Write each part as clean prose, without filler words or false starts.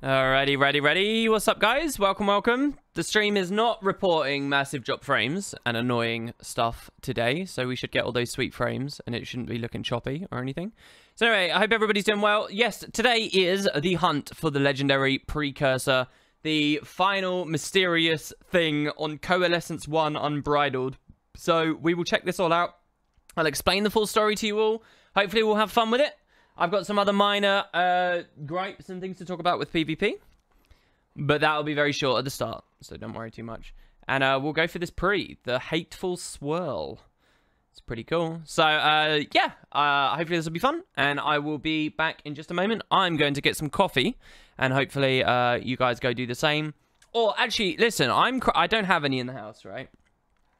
Alrighty, ready. What's up, guys? Welcome. The stream is not reporting massive drop frames and annoying stuff today, so we should get all those sweet frames, and it shouldn't be looking choppy or anything. So anyway, I hope everybody's doing well. Yes, today is the hunt for the legendary Precursor, the final mysterious thing on Coalescence 1 Unbridled. So we will check this all out. I'll explain the full story to you all. Hopefully we'll have fun with it. I've got some other minor gripes and things to talk about with PvP. But that'll be very short at the start, so don't worry too much. And we'll go for this the Hateful Swirl. It's pretty cool. So, yeah, hopefully this will be fun. And I will be back in just a moment. I'm going to get some coffee. And hopefully you guys go do the same. Or, actually, listen, I don't have any in the house, right?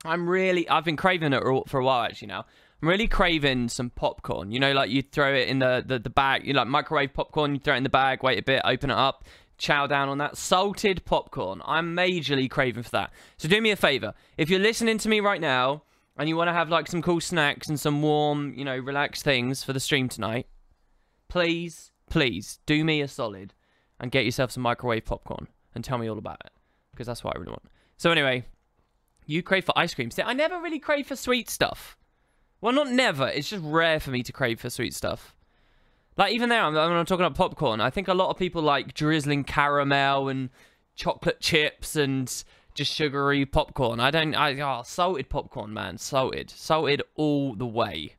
I've been craving it for a while, actually, now. I'm really craving some popcorn. You know, like you throw it in the bag. You like microwave popcorn, you throw it in the bag, wait a bit, open it up, chow down on that. Salted popcorn. I'm majorly craving for that. So do me a favor. If you're listening to me right now and you want to have like some cool snacks and some warm, you know, relaxed things for the stream tonight, please do me a solid and get yourself some microwave popcorn and tell me all about it. Because that's what I really want. So anyway, you crave for ice cream. See, I never really crave for sweet stuff. Well, not never. It's just rare for me to crave for sweet stuff. Like, even there, when I'm talking about popcorn, I think a lot of people like drizzling caramel and chocolate chips and just sugary popcorn. Salted popcorn, man. Salted. Salted all the way.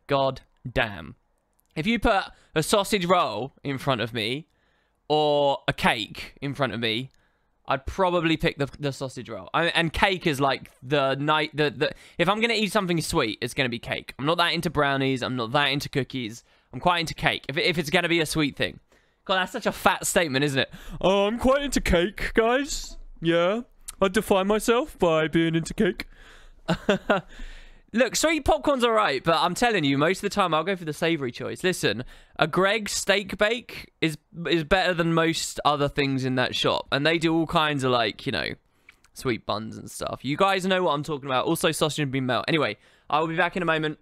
God damn. If you put a sausage roll in front of me or a cake in front of me, I'd probably pick the sausage roll. And cake is like if I'm going to eat something sweet, it's going to be cake. I'm not that into brownies. I'm not that into cookies. I'm quite into cake. If it's going to be a sweet thing. God, that's such a fat statement, isn't it? Oh, I'm quite into cake, guys. Yeah. I define myself by being into cake. Look, sweet popcorn's alright, but I'm telling you, most of the time I'll go for the savoury choice. Listen, a Greg's steak bake is better than most other things in that shop. And they do all kinds of, like, you know, sweet buns and stuff. You guys know what I'm talking about. Also, sausage and bean melt. Anyway, I will be back in a moment.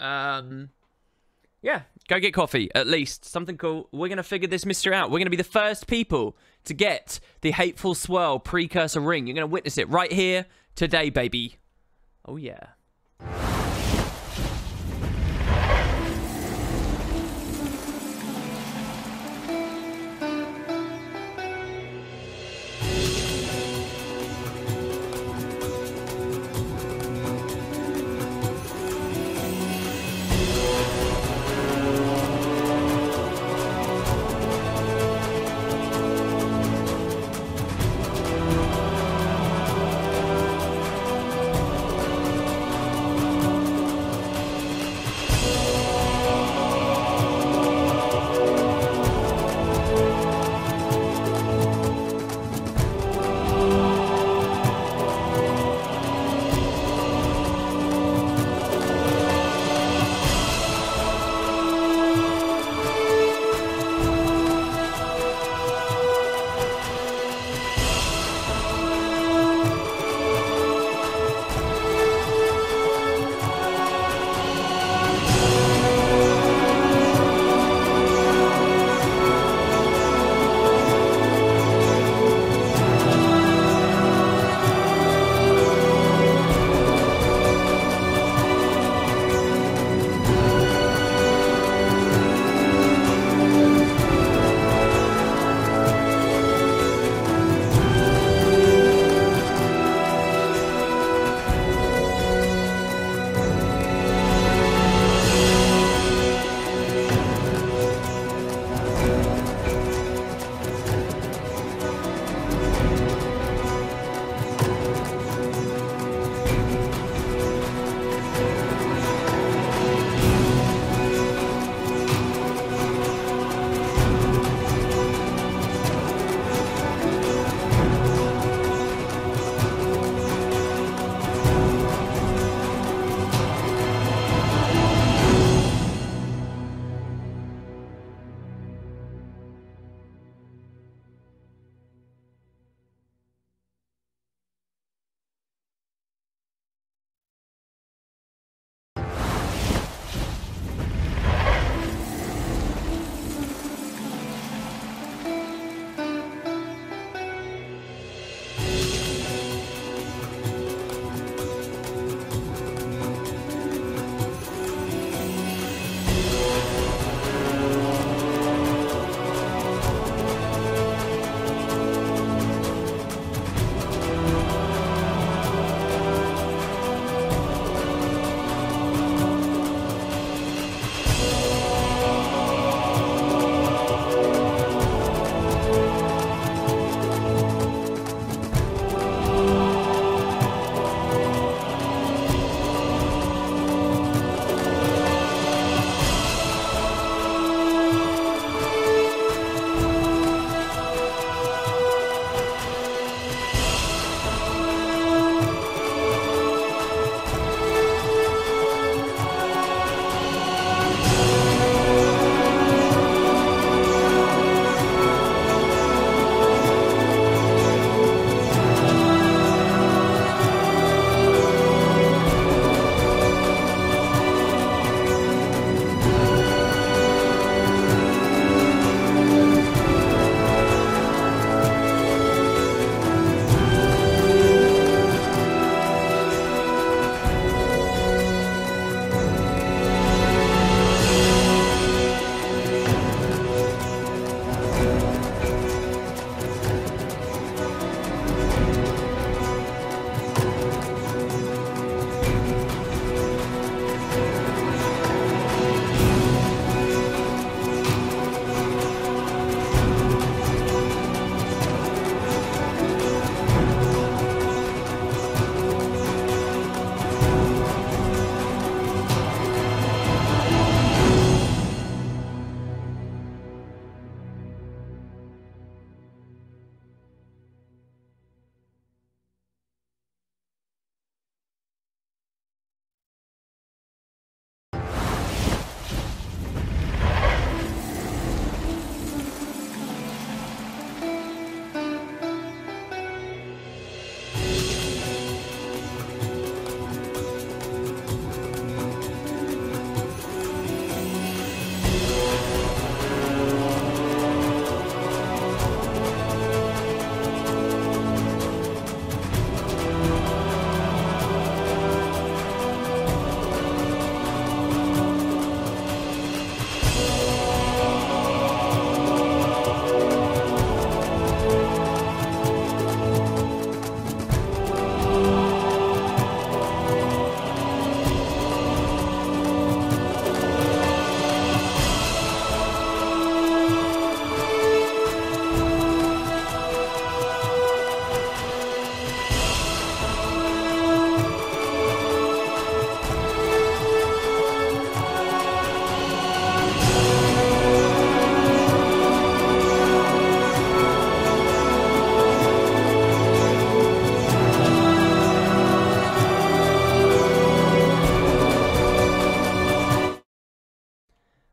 Yeah, go get coffee, at least. Something cool. We're going to figure this mystery out. We're going to be the first people to get the Hateful Swirl Precursor ring. You're going to witness it right here today, baby. Oh, yeah.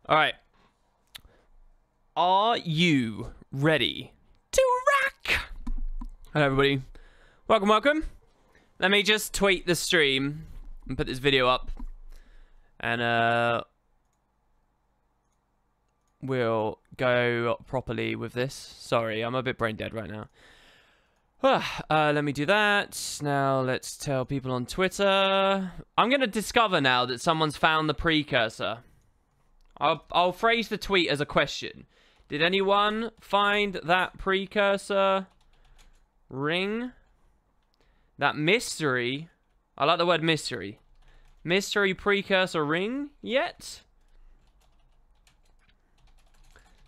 All right. Are you ready to rock? Hello, everybody. Welcome, welcome. Let me just tweet the stream and put this video up. And, we'll go properly with this. Sorry, I'm a bit brain dead right now. Let me do that. Now, let's tell people on Twitter. I'm going to discover now that someone's found the Precursor. I'll phrase the tweet as a question. Did anyone find that Precursor ring? That mystery? I like the word mystery. Mystery Precursor ring yet?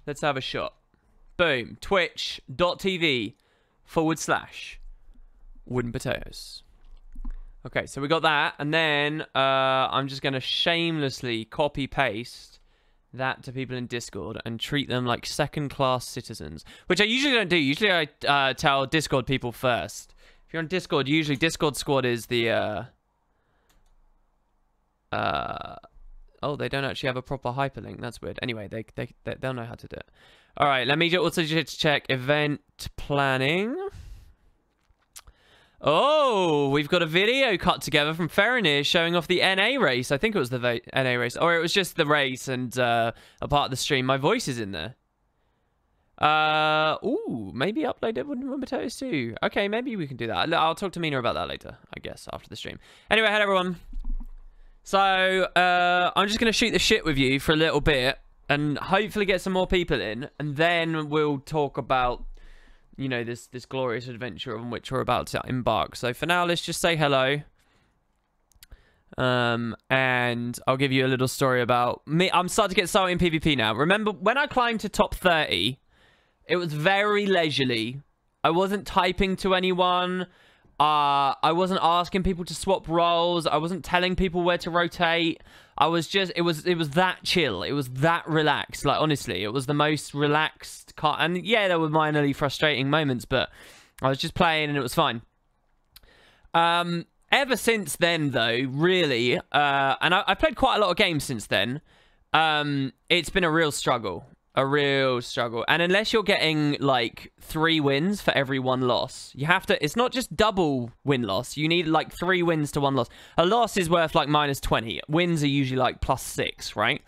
Let's have a shot. Boom. Twitch.tv/wooden potatoes. Okay, so we got that. And then I'm just going to shamelessly copy-paste that to people in Discord and treat them like second-class citizens, which I usually don't do. Usually I tell Discord people first. If you're on Discord, usually Discord squad is the oh, they don't actually have a proper hyperlink. That's weird. Anyway, they'll know how to do it. All right, let me also just check event planning. Oh, we've got a video cut together from Ferrenir showing off the NA race. I think it was the NA race. Or it was just the race and a part of the stream. My voice is in there. Ooh, maybe upload it with potatoes too. Okay, maybe we can do that. I'll talk to Mina about that later, I guess, after the stream. Anyway, hello everyone. So, I'm just going to shoot the shit with you for a little bit and hopefully get some more people in. And then we'll talk about, you know, this glorious adventure on which we're about to embark. So for now, let's just say hello. And I'll give you a little story about me. I'm starting to get started in PvP now. Remember, when I climbed to top 30, it was very leisurely. I wasn't typing to anyone. I wasn't asking people to swap roles. I wasn't telling people where to rotate. I was just, it was that chill. It was that relaxed. Like, honestly, it was the most relaxed and yeah, there were minorly frustrating moments, but I was just playing and it was fine. Ever since then, though, really, and I played quite a lot of games since then, it's been a real struggle. A real struggle. And unless you're getting, like, 3 wins for every 1 loss, you have to... It's not just double win-loss. You need, like, 3 wins to 1 loss. A loss is worth, like, -20. Wins are usually, like, +6, right?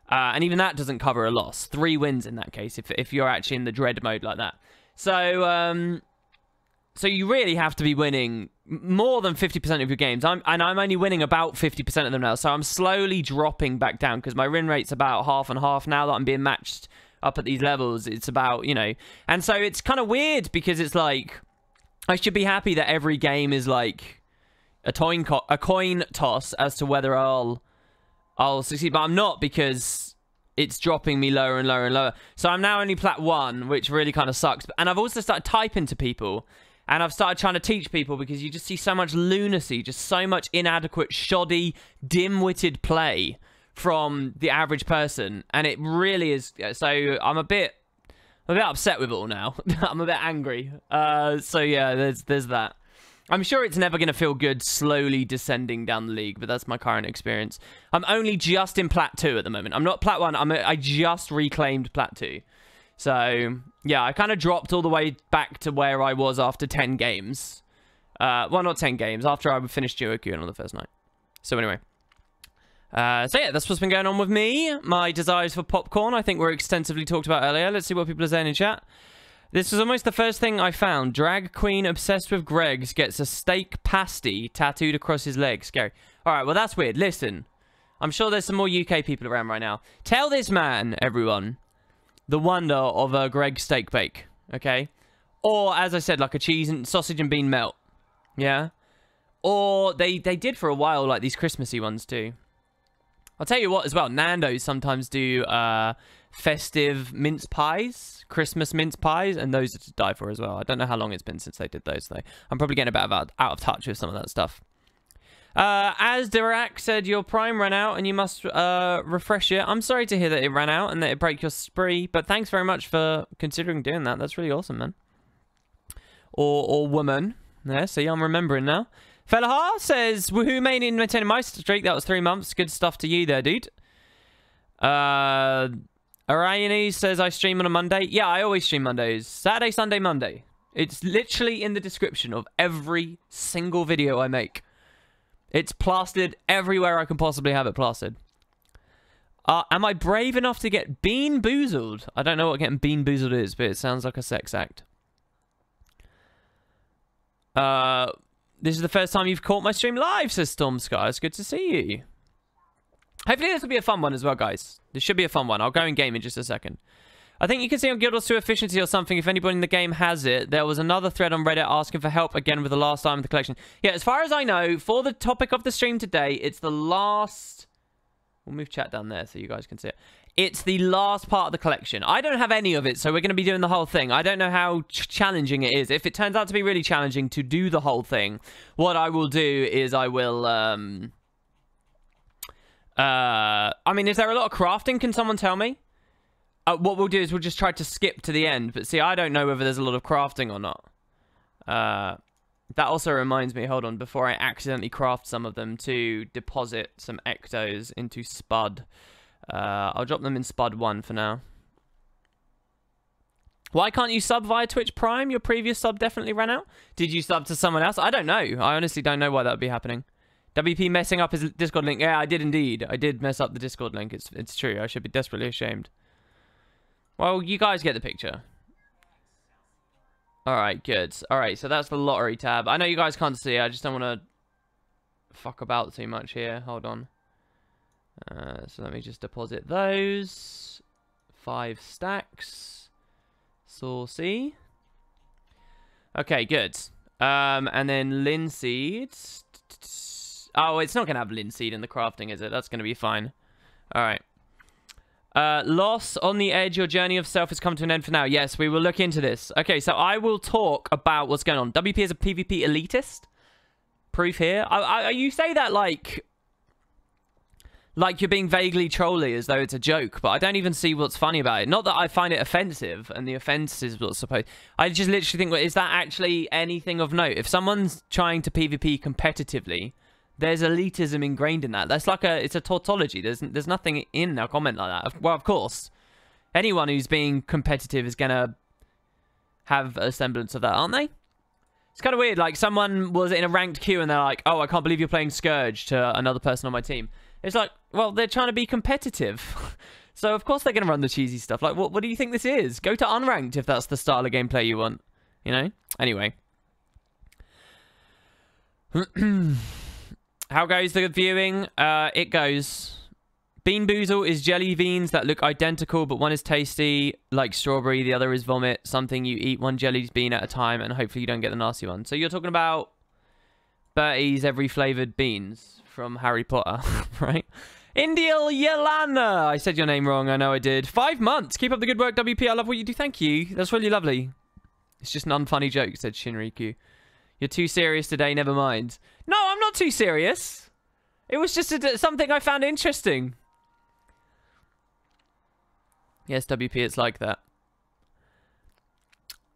And even that doesn't cover a loss. 3 wins in that case, if you're actually in the dread mode like that. So, so you really have to be winning more than 50% of your games. I'm only winning about 50% of them now. So I'm slowly dropping back down because my win rate's about half and half now that I'm being matched up at these levels. It's about, you know, and so it's kind of weird because it's like, I should be happy that every game is like a coin toss as to whether I'll succeed, but I'm not because it's dropping me lower and lower and lower. So I'm now only plat 1, which really kind of sucks. And I've also started typing to people. And I've started trying to teach people because you just see so much lunacy, just so much inadequate, shoddy, dim-witted play from the average person. And it really is... So I'm a bit upset with it all now. I'm a bit angry. So yeah, there's that. I'm sure it's never going to feel good slowly descending down the league, but that's my current experience. I'm only just in plat 2 at the moment. I'm not plat 1. I just reclaimed plat 2. So, yeah, I kind of dropped all the way back to where I was after 10 games. Well, not 10 games, after I finished Duoku on the first night. So, anyway. So, yeah, that's what's been going on with me. My desires for popcorn, I think were extensively talked about earlier. Let's see what people are saying in chat. This was almost the first thing I found. Drag queen obsessed with Greg's gets a steak pasty tattooed across his leg. Scary. All right, well, that's weird. Listen, I'm sure there's some more UK people around right now. Tell this man, everyone, the wonder of a Greg steak bake, okay? Or, as I said, like a cheese and sausage and bean melt, yeah? Or they did for a while, like these Christmassy ones too. I'll tell you what as well, Nando's sometimes do festive mince pies, Christmas mince pies, and those are to die for as well. I don't know how long it's been since they did those, though. I'm probably getting a bit out of touch with some of that stuff. As Dirac said, your Prime ran out and you must refresh it. I'm sorry to hear that it ran out and that it broke your spree, but thanks very much for considering doing that. That's really awesome, man. Or woman. Yeah, see, I'm remembering now. Fellaha says, woohoo, maintaining my streak. That was 3 months. Good stuff to you there, dude. Orione says I stream on a Monday. Yeah, I always stream Mondays. Saturday, Sunday, Monday. It's literally in the description of every single video I make. It's plastered everywhere I can possibly have it plastered. Am I brave enough to get bean boozled? I don't know what getting bean boozled is, but it sounds like a sex act. This is the first time you've caught my stream live, says Storm Sky. It's good to see you. Hopefully this will be a fun one as well, guys. This should be a fun one. I'll go in game in just a second. I think you can see on Guild Wars 2 Efficiency or something, if anybody in the game has it, there was another thread on Reddit asking for help again with the last item of the collection. Yeah, as far as I know, for the topic of the stream today, it's the last... We'll move chat down there so you guys can see it. It's the last part of the collection. I don't have any of it, so we're going to be doing the whole thing. I don't know how challenging it is. If it turns out to be really challenging to do the whole thing, what I will do is I will... I mean, is there a lot of crafting? Can someone tell me? What we'll do is we'll just try to skip to the end. But see, I don't know whether there's a lot of crafting or not. That also reminds me, hold on, before I accidentally craft some of them, to deposit some ectos into Spud. I'll drop them in Spud 1 for now. Why can't you sub via Twitch Prime? Your previous sub definitely ran out. Did you sub to someone else? I don't know. I honestly don't know why that would be happening. WP messing up his Discord link. Yeah, I did indeed. I did mess up the Discord link. It's true. I should be desperately ashamed. Well, you guys get the picture. Alright, good. Alright, so that's the lottery tab. I know you guys can't see. I just don't want to fuck about too much here. Hold on. So let me just deposit those. 5 stacks. Saucy. Okay, good. And then linseed. Oh, it's not going to have linseed in the crafting, is it? That's going to be fine. Alright. Loss on the edge, your journey of self has come to an end for now. Yes, we will look into this. Okay, so I will talk about what's going on. WP is a PvP elitist. Proof here. You say that like you're being vaguely trolly as though it's a joke, but I don't even see what's funny about it. Not that I find it offensive, and the offense is what's supposed... I just literally think, is that actually anything of note? If someone's trying to PvP competitively... There's elitism ingrained in that. That's like it's a tautology. There's nothing in a comment like that. Well, of course, anyone who's being competitive is gonna have a semblance of that, aren't they? It's kind of weird. Like someone was in a ranked queue and they're like, "Oh, I can't believe you're playing Scourge," to another person on my team. It's like, well, they're trying to be competitive, so of course they're gonna run the cheesy stuff. Like, what do you think this is? Go to unranked if that's the style of gameplay you want. You know. Anyway. How goes the viewing? It goes. Bean Boozle is jelly beans that look identical, but one is tasty, like strawberry, the other is vomit. Something you eat one jelly bean at a time, and hopefully you don't get the nasty one. So you're talking about Bertie's every flavoured beans from Harry Potter, right? Indiel Yelana! I said your name wrong, I know I did. 5 months! Keep up the good work, WP. I love what you do. Thank you. That's really lovely. It's just an unfunny joke, said Shinriku. You're too serious today, never mind. No, I'm not too serious. It was just something I found interesting. Yes, WP, it's like that.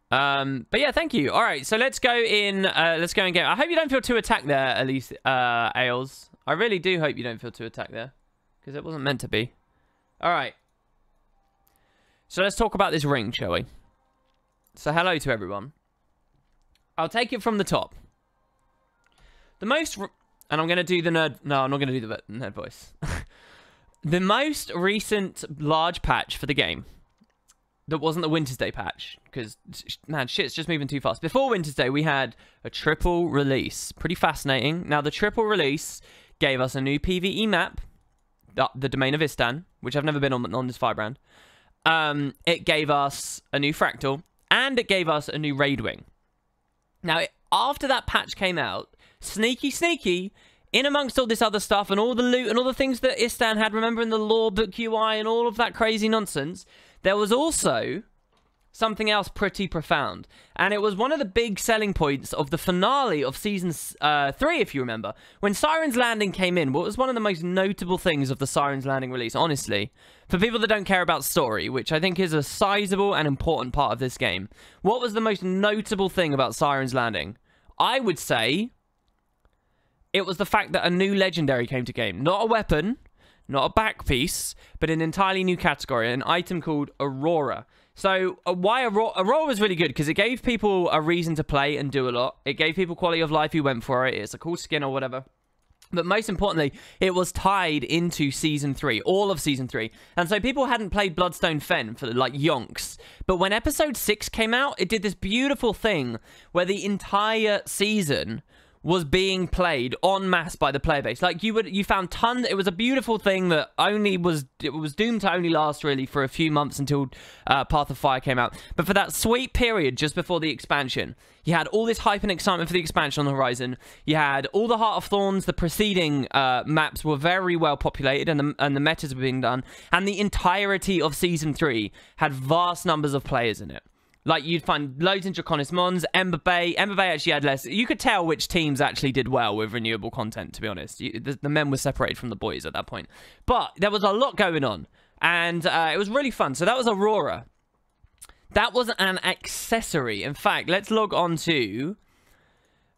But yeah, thank you. All right, so let's go in. Let's go and get. I hope you don't feel too attacked there, at least, Ailes. I really do hope you don't feel too attacked there, because it wasn't meant to be. All right. So let's talk about this ring, shall we? So hello to everyone. I'll take it from the top. The most... And I'm going to do the nerd... No, I'm not going to do the nerd voice. The most recent large patch for the game that wasn't the Winter's Day patch, because, man, shit's just moving too fast. Before Winter's Day, we had a triple release. Pretty fascinating. Now, the triple release gave us a new PvE map, the Domain of Istan, which I've never been on this Firebrand. It gave us a new Fractal, and it gave us a new Raid Wing. Now, after that patch came out, sneaky, in amongst all this other stuff and all the loot and all the things that Istan had, remember in the lore book UI and all of that crazy nonsense, there was also something else pretty profound. And it was one of the big selling points of the finale of Season 3, if you remember. When Siren's Landing came in, what was one of the most notable things of the Siren's Landing release, honestly, for people that don't care about story, which I think is a sizable and important part of this game, what was the most notable thing about Siren's Landing? I would say it was the fact that a new legendary came to game. Not a weapon, not a back piece, but an entirely new category, an item called Aurora. So why Aurora was really good because it gave people a reason to play and do a lot. It gave people quality of life who went for it. It's a cool skin or whatever. But most importantly, it was tied into Season 3, all of Season 3. And so people hadn't played Bloodstone Fen for, like, yonks. But when Episode 6 came out, it did this beautiful thing where the entire season was being played en masse by the player base. Like, you found tons. It was a beautiful thing that it was doomed to only last, really, for a few months until Path of Fire came out. But for that sweet period just before the expansion, you had all this hype and excitement for the expansion on the horizon. You had all the Heart of Thorns. The preceding maps were very well populated, and the metas were being done. And the entirety of Season 3 had vast numbers of players in it. Like, you'd find loads in Draconis Mons, Ember Bay. Ember Bay actually had less. You could tell which teams actually did well with renewable content, to be honest. The men were separated from the boys at that point. But there was a lot going on, and it was really fun. So that was Aurora. That was an accessory. In fact, let's log on to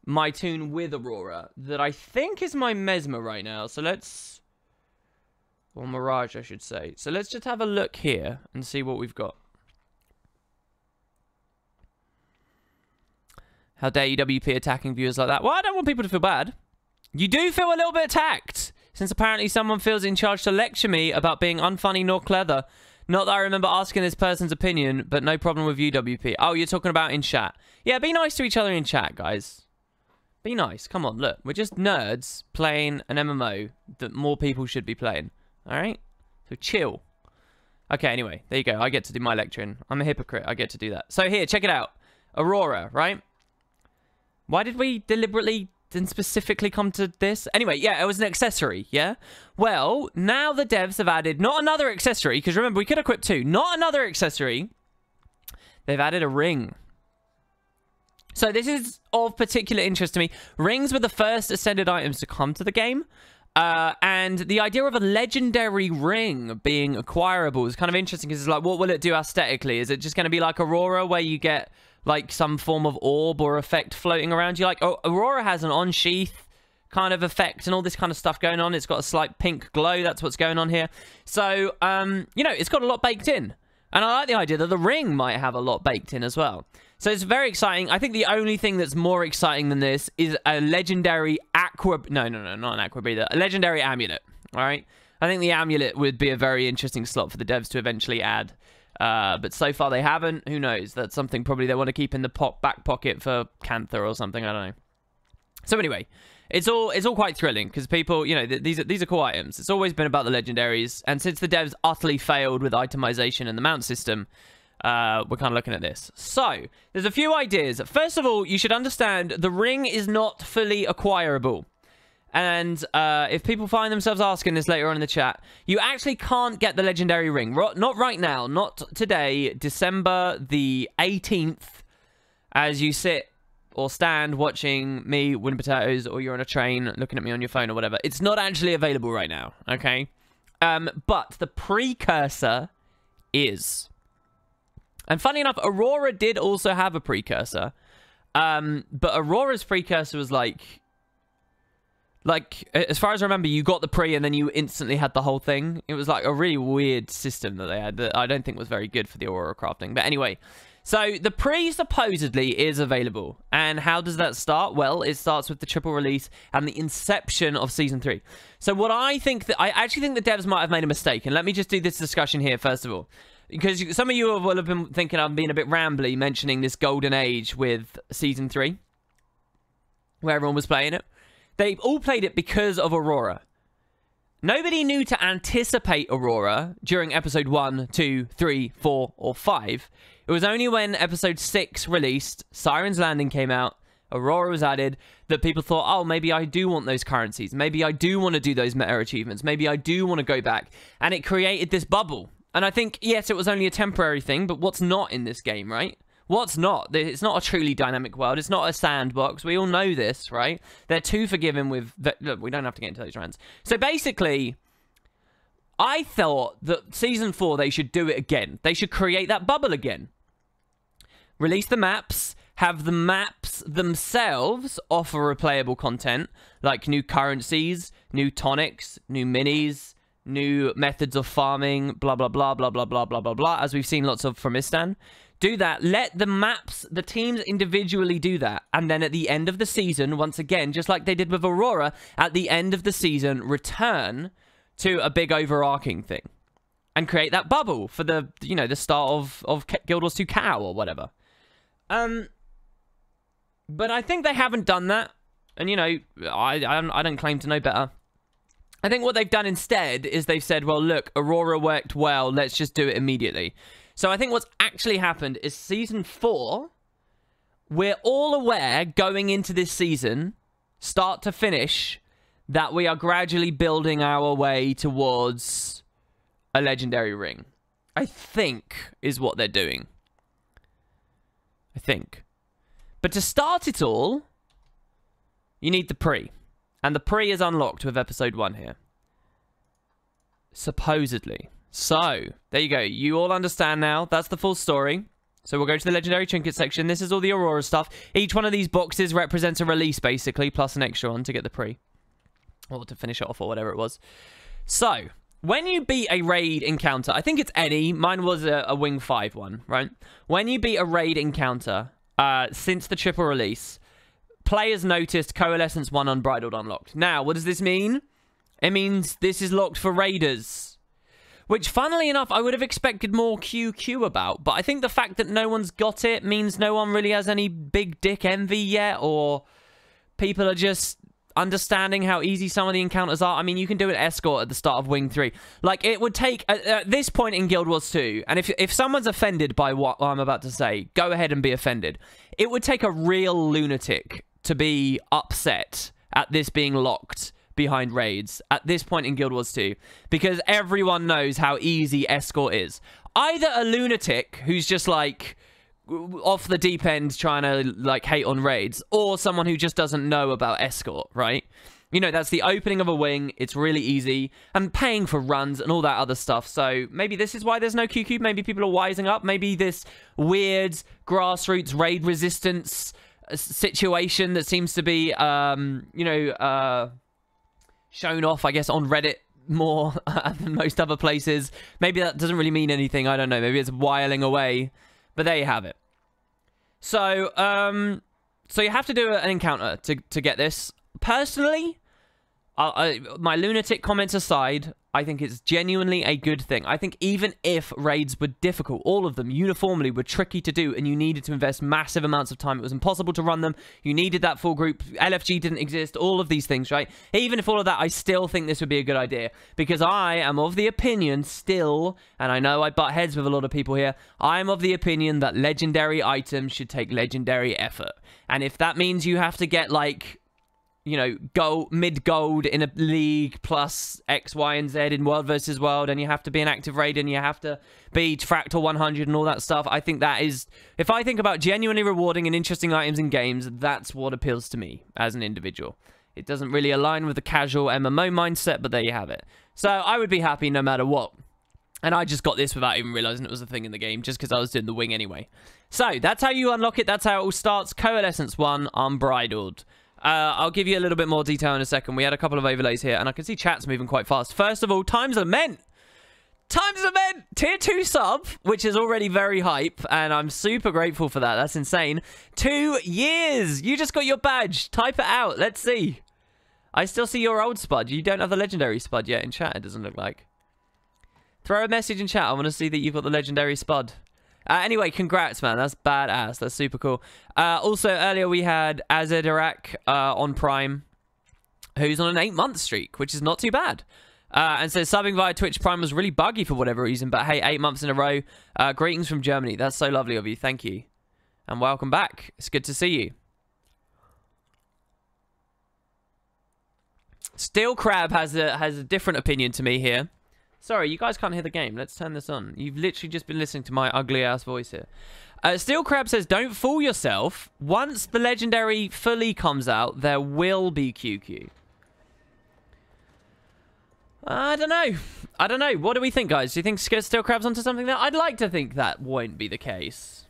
my toon with Aurora that I think is my Mesmer right now. So let's... Or Mirage, I should say. So let's just have a look here and see what we've got. How dare you WP attacking viewers like that? Well, I don't want people to feel bad. You do feel a little bit attacked, since apparently someone feels in charge to lecture me about being unfunny nor clever. Not that I remember asking this person's opinion, but no problem with you, WP. Oh, you're talking about in chat. Yeah, be nice to each other in chat, guys. Be nice. Come on, look. We're just nerds playing an MMO that more people should be playing. Alright? So chill. Okay, anyway. There you go. I get to do my lecturing. I'm a hypocrite. I get to do that. So here, check it out. Aurora, right? Why did we deliberately and specifically come to this? Anyway, yeah, it was an accessory, yeah? Well, now the devs have added not another accessory, because remember, we could equip two. Not another accessory. They've added a ring. So this is of particular interest to me. Rings were the first ascended items to come to the game. And the idea of a legendary ring being acquirable is kind of interesting, because it's like, what will it do aesthetically? Is it just going to be like Aurora, where you get like some form of orb or effect floating around you? Like, oh, Aurora has an on-sheath kind of effect and all this kind of stuff going on. It's got a slight pink glow. That's what's going on here. So, you know, it's got a lot baked in. And I like the idea that the ring might have a lot baked in as well. So it's very exciting. I think the only thing that's more exciting than this is a legendary aqua... No, not an aqua breather. A legendary amulet, all right? I think the amulet would be a very interesting slot for the devs to eventually add. But so far they haven't. Who knows? That's something probably they want to keep in the back pocket for Cantha or something. I don't know. So anyway, it's all quite thrilling because people, you know, these are cool items. It's always been about the legendaries, and since the devs utterly failed with itemization and the mount system, we're kind of looking at this. So there's a few ideas. First of all, you should understand the ring is not fully acquirable. And if people find themselves asking this later on in the chat, you actually can't get the legendary ring. Not right now. Not today, December the 18th, as you sit or stand watching me win potatoes, or you're on a train looking at me on your phone or whatever. It's not actually available right now, okay? But the Precursor is. And funny enough, Aurora did also have a Precursor. But Aurora's Precursor was like, as far as I remember, you got the pre and then you instantly had the whole thing. It was like a really weird system that they had that I don't think was very good for the Aurora crafting. But anyway, so the pre supposedly is available. And how does that start? Well, it starts with the triple release and the inception of Season 3. So what I think that I actually think the devs might have made a mistake. And let me just do this discussion here first of all. Because some of you will have been thinking I'm being a bit rambly mentioning this golden age with Season 3. Where everyone was playing it. They all played it because of Aurora. Nobody knew to anticipate Aurora during episode 1, 2, 3, 4, or 5. It was only when episode 6 released, Siren's Landing came out, Aurora was added, that people thought, oh, maybe I do want those currencies. Maybe I do want to do those meta achievements. Maybe I do want to go back. And it created this bubble. And I think, yes, it was only a temporary thing, but what's not in this game, right? What's not? It's not a truly dynamic world. It's not a sandbox. We all know this, right? They're too forgiving with... Look, we don't have to get into those rants. So basically, I thought that Season 4, they should do it again. They should create that bubble again. Release the maps. Have the maps themselves offer replayable content, like new currencies, new tonics, new minis, new methods of farming, blah, blah, blah, blah, blah, blah, blah, blah, blah, as we've seen lots of from Istan. Do that. Let the maps, the teams individually do that. And then at the end of the season, once again, just like they did with Aurora, at the end of the season, return to a big overarching thing. And create that bubble for the, you know, the start of Guild Wars 2 Cow or whatever. But I think they haven't done that. And, you know, I don't claim to know better. I think what they've done instead is they've said, well, look, Aurora worked well. Let's just do it immediately. So I think what's actually happened is Season 4, we're all aware going into this season, start to finish, that we are gradually building our way towards a legendary ring. I think is what they're doing. I think. But to start it all, you need the pre. And the pre is unlocked with episode 1 here. Supposedly. So, there you go. You all understand now. That's the full story. So we'll go to the legendary trinket section. This is all the Aurora stuff. Each one of these boxes represents a release, basically, plus an extra one to get the pre. Or to finish it off, or whatever it was. So, when you beat a raid encounter, I think it's any. Mine was a Wing 5 one, right? When you beat a raid encounter, since the triple release, players noticed Coalescence 1 Unbridled unlocked. Now, what does this mean? It means this is locked for raiders. Which, funnily enough, I would have expected more QQ about. But I think the fact that no one's got it means no one really has any big dick envy yet. Or people are just understanding how easy some of the encounters are. I mean, you can do an escort at the start of Wing 3. Like, it would take, at this point in Guild Wars 2, and if someone's offended by what I'm about to say, go ahead and be offended. It would take a real lunatic to be upset at this being locked behind raids at this point in Guild Wars 2, because everyone knows how easy escort is. Either a lunatic who's just like off the deep end trying to like hate on raids, or someone who just doesn't know about escort, right? You know, that's the opening of a wing. It's really easy, and paying for runs and all that other stuff. So maybe this is why there's no QQ. Maybe people are wising up. Maybe this weird grassroots raid resistance situation that seems to be you know, shown off, I guess, on Reddit more than most other places. Maybe that doesn't really mean anything. I don't know. Maybe it's whiling away. But there you have it. So, so you have to do an encounter to get this. Personally, my lunatic comments aside, I think it's genuinely a good thing. I think even if raids were difficult, all of them uniformly were tricky to do, and you needed to invest massive amounts of time, it was impossible to run them, you needed that full group, LFG didn't exist, all of these things, right? Even if all of that, I still think this would be a good idea, because I am of the opinion still, and I know I butt heads with a lot of people here, I am of the opinion that legendary items should take legendary effort. And if that means you have to get, like, you know, mid-gold in a league plus X, Y, and Z in World versus World, and you have to be an active raid, and you have to be Fractal 100 and all that stuff. I think that is, if I think about genuinely rewarding and interesting items in games, that's what appeals to me as an individual. It doesn't really align with the casual MMO mindset, but there you have it. So I would be happy no matter what. And I just got this without even realizing it was a thing in the game, just because I was doing the wing anyway. So that's how you unlock it. That's how it all starts. Coalescence 1 Unbridled. I'll give you a little bit more detail in a second. We had a couple of overlays here, and I can see chat's moving quite fast. First of all, Times Lament. Times Lament! Tier 2 sub, which is already very hype, and I'm super grateful for that. That's insane. 2 years! You just got your badge. Type it out. Let's see. I still see your old spud. You don't have the legendary spud yet in chat, it doesn't look like. Throw a message in chat. I want to see that you've got the legendary spud. Anyway, congrats, man. That's badass. That's super cool. Also, earlier we had Azedirak on Prime, who's on an 8-month streak, which is not too bad. And says, subbing via Twitch Prime was really buggy for whatever reason, but hey, 8 months in a row. Greetings from Germany. That's so lovely of you. Thank you. And welcome back. It's good to see you. Steel Crab has a different opinion to me here. Sorry, you guys can't hear the game. Let's turn this on. You've literally just been listening to my ugly-ass voice here. Steel Crab says, don't fool yourself. Once the legendary fully comes out, there will be QQ. I don't know. I don't know. What do we think, guys? Do you think Steel Crab's onto something there? I'd like to think that won't be the case.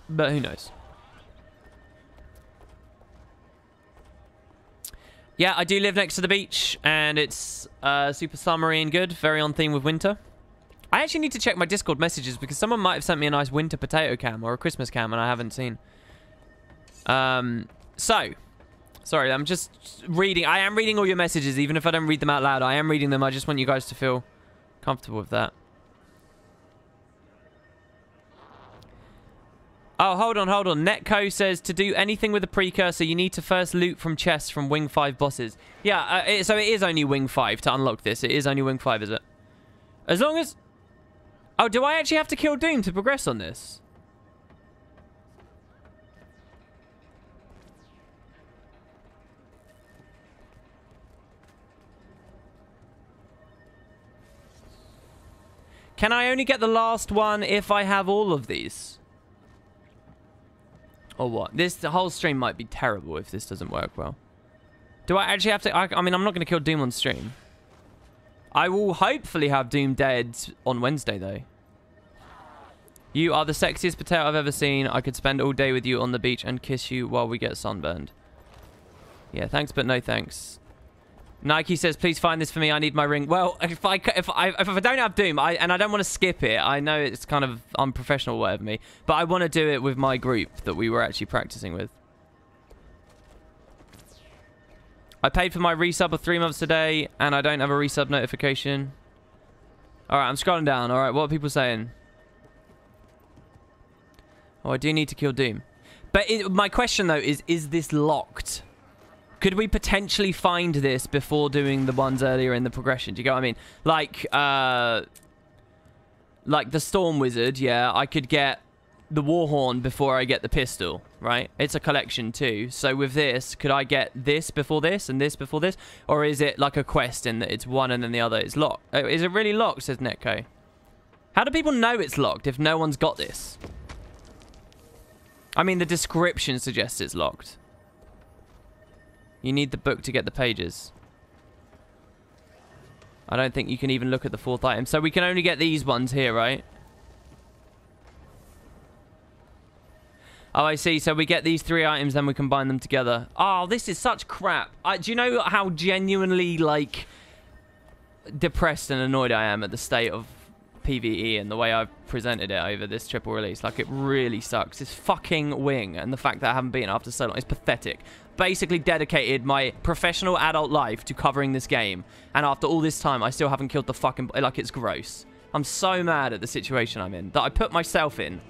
But who knows? Yeah, I do live next to the beach, and it's super summery and good. Very on theme with winter. I actually need to check my Discord messages because someone might have sent me a nice winter potato cam or a Christmas cam, and I haven't seen. Sorry, I'm just reading. I am reading all your messages, even if I don't read them out loud. I am reading them. I just want you guys to feel comfortable with that. Oh, hold on. Netco says to do anything with a precursor, you need to first loot from chests from Wing 5 bosses. Yeah, so it is only Wing 5 to unlock this. It is only Wing 5, is it? As long as... Oh, do I actually have to kill Doom to progress on this? Can I only get the last one if I have all of these? Or what? The whole stream might be terrible if this doesn't work well. Do I actually have to... I mean, I'm not going to kill Doom on stream. I will hopefully have Doom dead on Wednesday, though. You are the sexiest potato I've ever seen. I could spend all day with you on the beach and kiss you while we get sunburned. Yeah, thanks, but no thanks. Nike says, please find this for me. I need my ring. Well, if I don't have Doom, and I don't want to skip it, I know it's kind of unprofessional, whatever me, but I want to do it with my group that we were actually practicing with. I paid for my resub of 3 months today, and I don't have a resub notification. All right, I'm scrolling down. All right, what are people saying? Oh, I do need to kill Doom. But my question, though, is this locked? Could we potentially find this before doing the ones earlier in the progression? Do you get what I mean? Like the Storm Wizard, yeah, I could get the Warhorn before I get the pistol, right? It's a collection too. So with this, could I get this before this and this before this? Or is it like a quest in that it's one and then the other is locked? Is it really locked, says Netco? How do people know it's locked if no one's got this? I mean, the description suggests it's locked. You need the book to get the pages. I don't think you can even look at the 4th item. So we can only get these ones here, right? Oh, I see. So we get these 3 items, then we combine them together. Oh, this is such crap. Do you know how genuinely, like, depressed and annoyed I am at the state of PvE and the way I've presented it over this triple release? Like, it really sucks. This fucking wing and the fact that I haven't been after so long is pathetic. Basically dedicated my professional adult life to covering this game, and after all this time I still haven't killed the fucking... Like, it's gross. I'm so mad at the situation I'm in that I put myself in.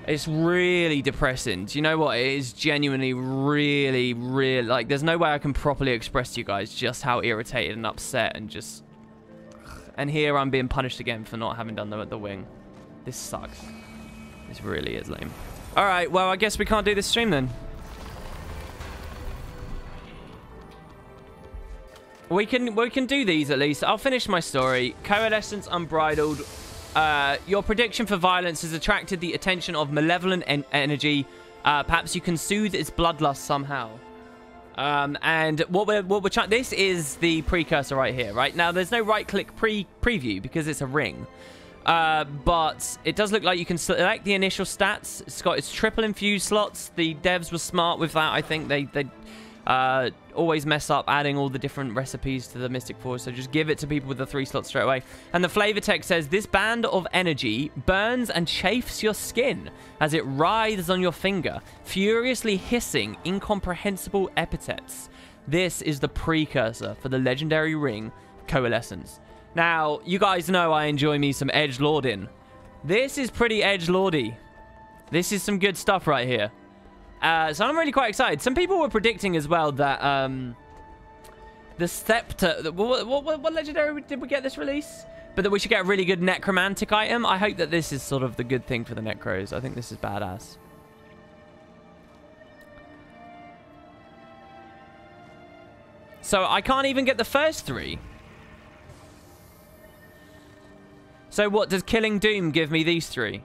It's really depressing. Do you know what? It is genuinely really, really... Like, there's no way I can properly express to you guys just how irritated and upset and just... And here I'm being punished again for not having done the wing. This sucks. This really is lame. Alright, well, I guess we can't do this stream then. We can do these at least. I'll finish my story. Coalescence Unbridled. Your prediction for violence has attracted the attention of malevolent energy. Perhaps you can soothe its bloodlust somehow. And what we're trying... This is the precursor right here, right? Now, there's no right-click preview because it's a ring. But it does look like you can select the initial stats. It's got its triple infused slots. The devs were smart with that. I think they always mess up adding all the different recipes to the Mystic Force, so just give it to people with the 3 slots straight away. And the flavor text says, this band of energy burns and chafes your skin as it writhes on your finger, furiously hissing incomprehensible epithets. This is the precursor for the legendary ring, Coalescence. Now, you guys know I enjoy me some edgelording. This is pretty edgelordy. This is some good stuff right here. So I'm really quite excited. Some people were predicting as well that the Scepter... What legendary did we get this release? But that we should get a really good necromantic item. I hope that this is sort of the good thing for the necros. I think this is badass. So I can't even get the first 3. So what, does killing Doom give me these 3?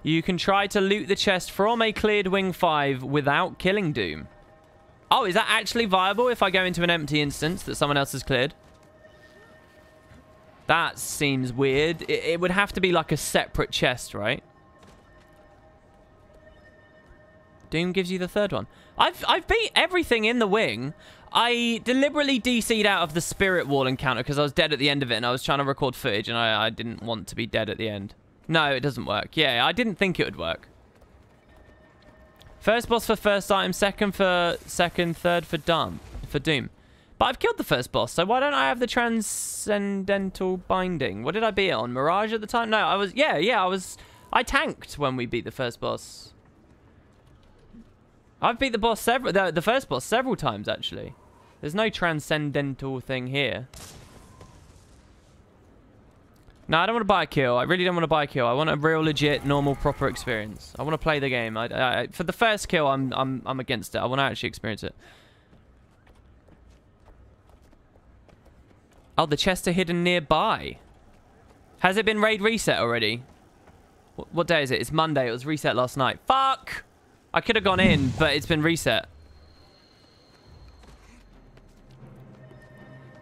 You can try to loot the chest from a cleared Wing 5 without killing Doom. Oh, is that actually viable if I go into an empty instance that someone else has cleared? That seems weird. It would have to be like a separate chest, right? Doom gives you the third one. I've beat everything in the wing. I deliberately DC'd out of the spirit wall encounter because I was dead at the end of it and I was trying to record footage and I didn't want to be dead at the end. No, it doesn't work. Yeah, I didn't think it would work. First boss for first item, second for second, third for Doom. But I've killed the first boss, so why don't I have the Transcendental Binding? What did I beat it on? Mirage at the time? No, I was... Yeah, I tanked when we beat the first boss. I've beat the boss the first boss several times, actually. There's no transcendental thing here. No, I don't want to buy a kill. I really don't want to buy a kill. I want a real, legit, normal, proper experience. I want to play the game. For the first kill, I'm against it. I want to actually experience it. Oh, the chests are hidden nearby. Has it been raid reset already? What day is it? It's Monday. It was reset last night. Fuck! I could have gone in, but it's been reset.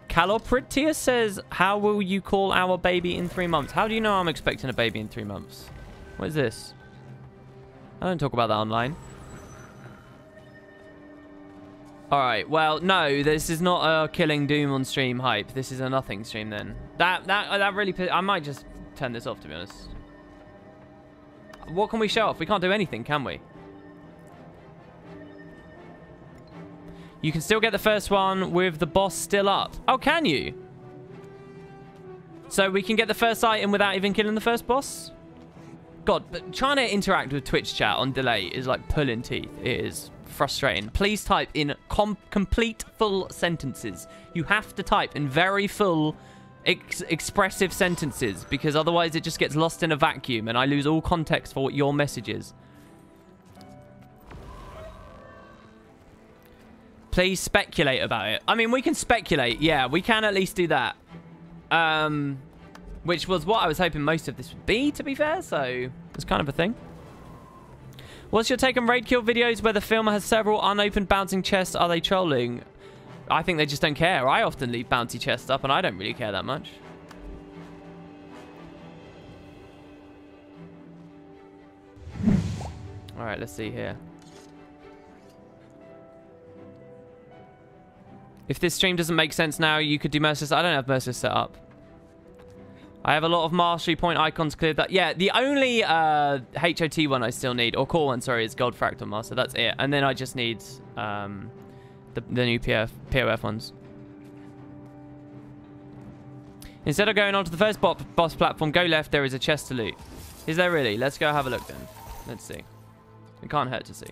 Calopritia says, how will you call our baby in 3 months? How do you know I'm expecting a baby in 3 months? What is this? I don't talk about that online. Alright, well, no, this is not a killing Doom on stream hype. This is a nothing stream then. That really... I might just turn this off, to be honest. What can we show off? We can't do anything, can we? You can still get the first one with the boss still up. Oh, can you? So we can get the first item without even killing the first boss? God, but trying to interact with Twitch chat on delay is like pulling teeth. It is frustrating. Please type in complete full sentences. You have to type in very full expressive sentences because otherwise it just gets lost in a vacuum and I lose all context for what your message is. Please speculate about it. I mean, we can speculate. Yeah, we can at least do that. Which was what I was hoping most of this would be, to be fair. So, it's kind of a thing. What's your take on raid kill videos where the filmer has several unopened bouncing chests? Are they trolling? I think they just don't care. I often leave bouncy chests up, and I don't really care that much. All right, let's see here. If this stream doesn't make sense now, you could do Merciless. I don't have Merciless set up. I have a lot of mastery point icons cleared. That yeah, the only HOT one I still need, or core one, sorry, is Gold Fractal Master. That's it. And then I just need the new POF ones. Instead of going onto the first boss platform, go left. There is a chest to loot. Is there really? Let's go have a look then. Let's see. It can't hurt to see.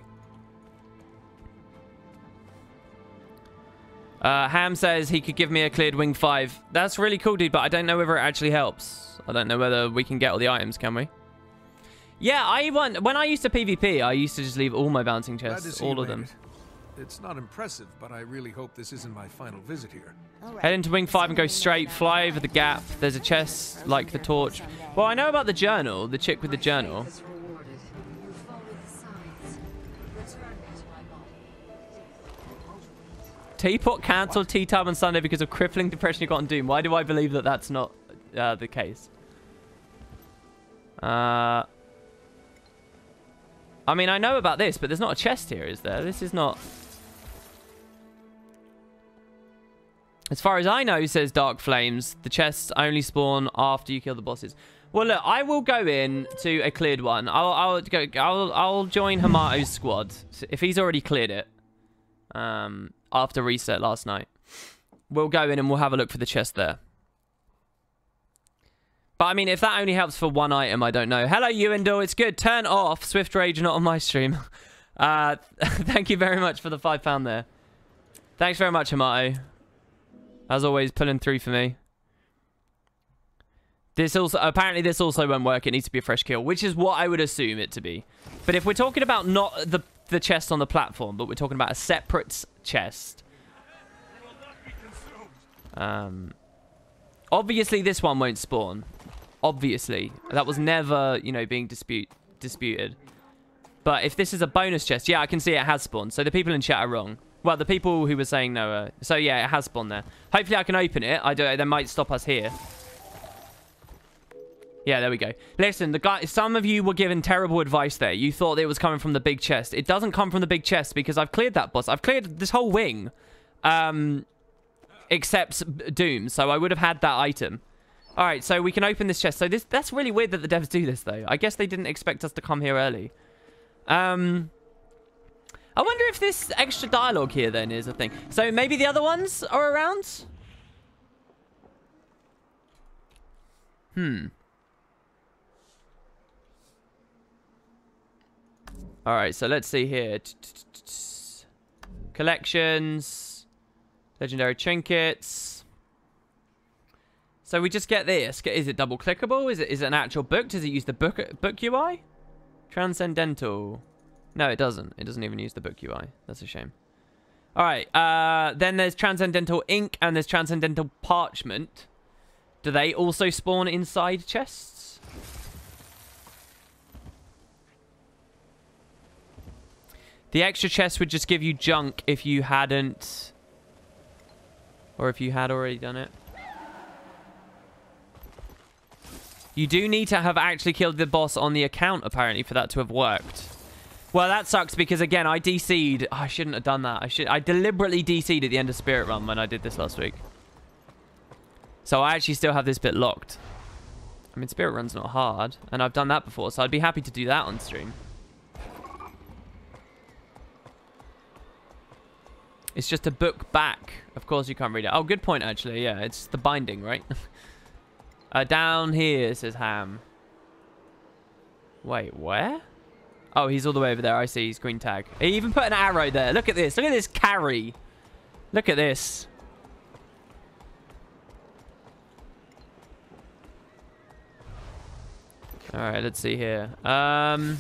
Ham says he could give me a cleared wing 5. That's really cool, dude, but I don't know whether it actually helps. I don't know whether we can get all the items, can we? Yeah, when I used to PvP, I used to just leave all my bouncing chests, all of them. It's not impressive, but I really hope this isn't my final visit here. Head into wing 5 and go straight. Fly over the gap. There's a chest like the torch. Well, I know about the journal, the chick with the journal. Teapot cancelled tea time on Sunday because of crippling depression you got on Doom. Why do I believe that that's not the case? I mean, I know about this, but there's not a chest here, is there? This is not... As far as I know, says Dark Flames, the chests only spawn after you kill the bosses. Well, look, I will go in to a cleared one. I'll join Hamato's squad if he's already cleared it. After reset last night. We'll go in and we'll have a look for the chest there. But I mean, if that only helps for one item, I don't know. Hello, Ewendell. It's good. Turn off Swift Rage, not on my stream. Thank you very much for the £5 there. Thanks very much, Hamato. As always, pulling through for me. This also, apparently this also won't work. It needs to be a fresh kill, which is what I would assume it to be. But if we're talking about not the chest on the platform, but we're talking about a separate chest. Obviously, this one won't spawn. Obviously. That was never, you know, being disputed. But if this is a bonus chest, yeah, I can see it has spawned. So the people in chat are wrong. Well, the people who were saying no. So yeah, it has spawned there. Hopefully I can open it. They might stop us here. Yeah, there we go. Listen, the guy. Some of you were given terrible advice there. You thought it was coming from the big chest. It doesn't come from the big chest because I've cleared that boss. I've cleared this whole wing. Except Doom. So I would have had that item. All right, so we can open this chest. So that's really weird that the devs do this, though. I guess they didn't expect us to come here early. I wonder if this extra dialogue here, then, is a thing. So maybe the other ones are around? All right, so let's see here. Collections. Legendary trinkets. So we just get this. Is it double clickable? Is it an actual book? Does it use the book UI? Transcendental. No, it doesn't. It doesn't even use the book UI. That's a shame. All right. Then there's Transcendental Ink and there's Transcendental Parchment. Do they also spawn inside chests? The extra chest would just give you junk if you hadn't... Or if you had already done it. You do need to have actually killed the boss on the account, apparently, for that to have worked. Well, that sucks because, again, I DC'd. Oh, I shouldn't have done that. I deliberately DC'd at the end of Spirit Run when I did this last week. So I actually still have this bit locked. I mean, Spirit Run's not hard, and I've done that before, so I'd be happy to do that on stream. It's just a book back. Of course you can't read it. Oh, good point, actually. Yeah, it's the binding, right? Down here, says Ham. Wait, where? Oh, he's all the way over there. I see. He's green tag. He even put an arrow there. Look at this. Look at this carry. Look at this. All right, let's see here. I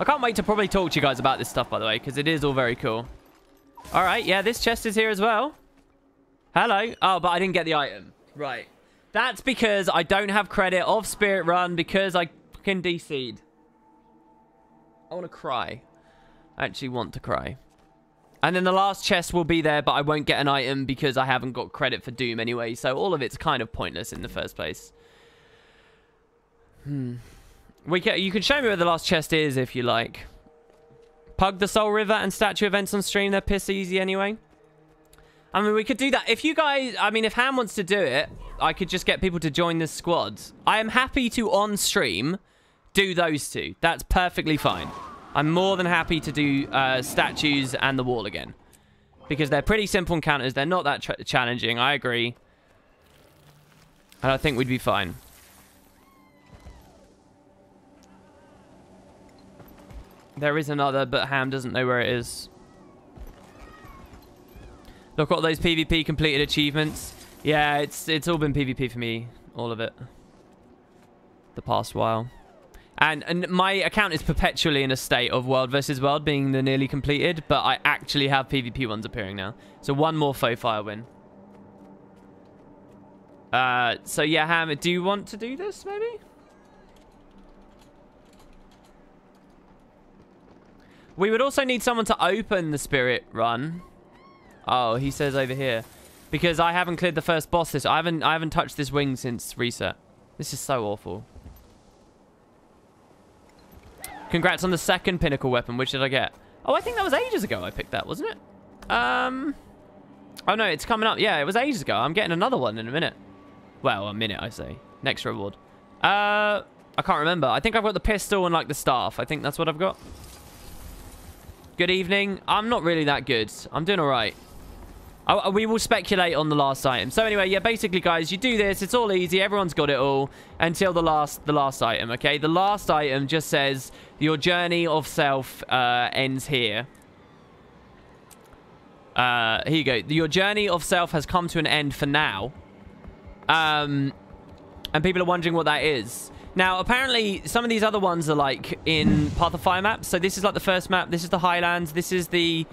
can't wait to probably talk to you guys about this stuff, by the way, because it is all very cool. All right, yeah, this chest is here as well. Hello. Oh, but I didn't get the item. Right. That's because I don't have credit of Spirit Run because I fucking DC'd. I want to cry. I actually want to cry. And then the last chest will be there, but I won't get an item because I haven't got credit for Doom anyway. So all of it's kind of pointless in the first place. You can show me where the last chest is if you like. Pug the Soul River and statue events on stream. They're piss easy anyway. I mean, we could do that. If you guys... I mean, if Ham wants to do it, I could just get people to join this squad. I am happy to, on stream, do those two. That's perfectly fine. I'm more than happy to do statues and the wall again. Because they're pretty simple encounters. They're not that challenging. I agree. And I think we'd be fine. There is another, but Ham doesn't know where it is. Look at all those PvP completed achievements. Yeah, it's all been PvP for me. All of it. The past while. And my account is perpetually in a state of world versus world being the nearly completed, but I actually have PvP ones appearing now. So one more faux fire win. So yeah, Ham, do you want to do this maybe? We would also need someone to open the Spirit Run. Oh, he says over here. Because I haven't cleared the first boss I haven't touched this wing since reset. This is so awful. Congrats on the second pinnacle weapon. Which did I get? Oh, I think that was ages ago I picked that, wasn't it? Oh no, it's coming up. Yeah, it was ages ago. I'm getting another one in a minute. Well, a minute, I say. Next reward. I can't remember. I think I've got the pistol and like the staff. I think that's what I've got. Good evening. I'm not really that good. I'm doing all right. We will speculate on the last item. So anyway, yeah, basically, guys, you do this. It's all easy. Everyone's got it all until the last item, okay? The last item just says your journey of self ends here. Here you go. Your journey of self has come to an end for now. And people are wondering what that is. Now, apparently, some of these other ones are, like, in Path of Fire maps. So this is, like, the first map. This is the Highlands. This is the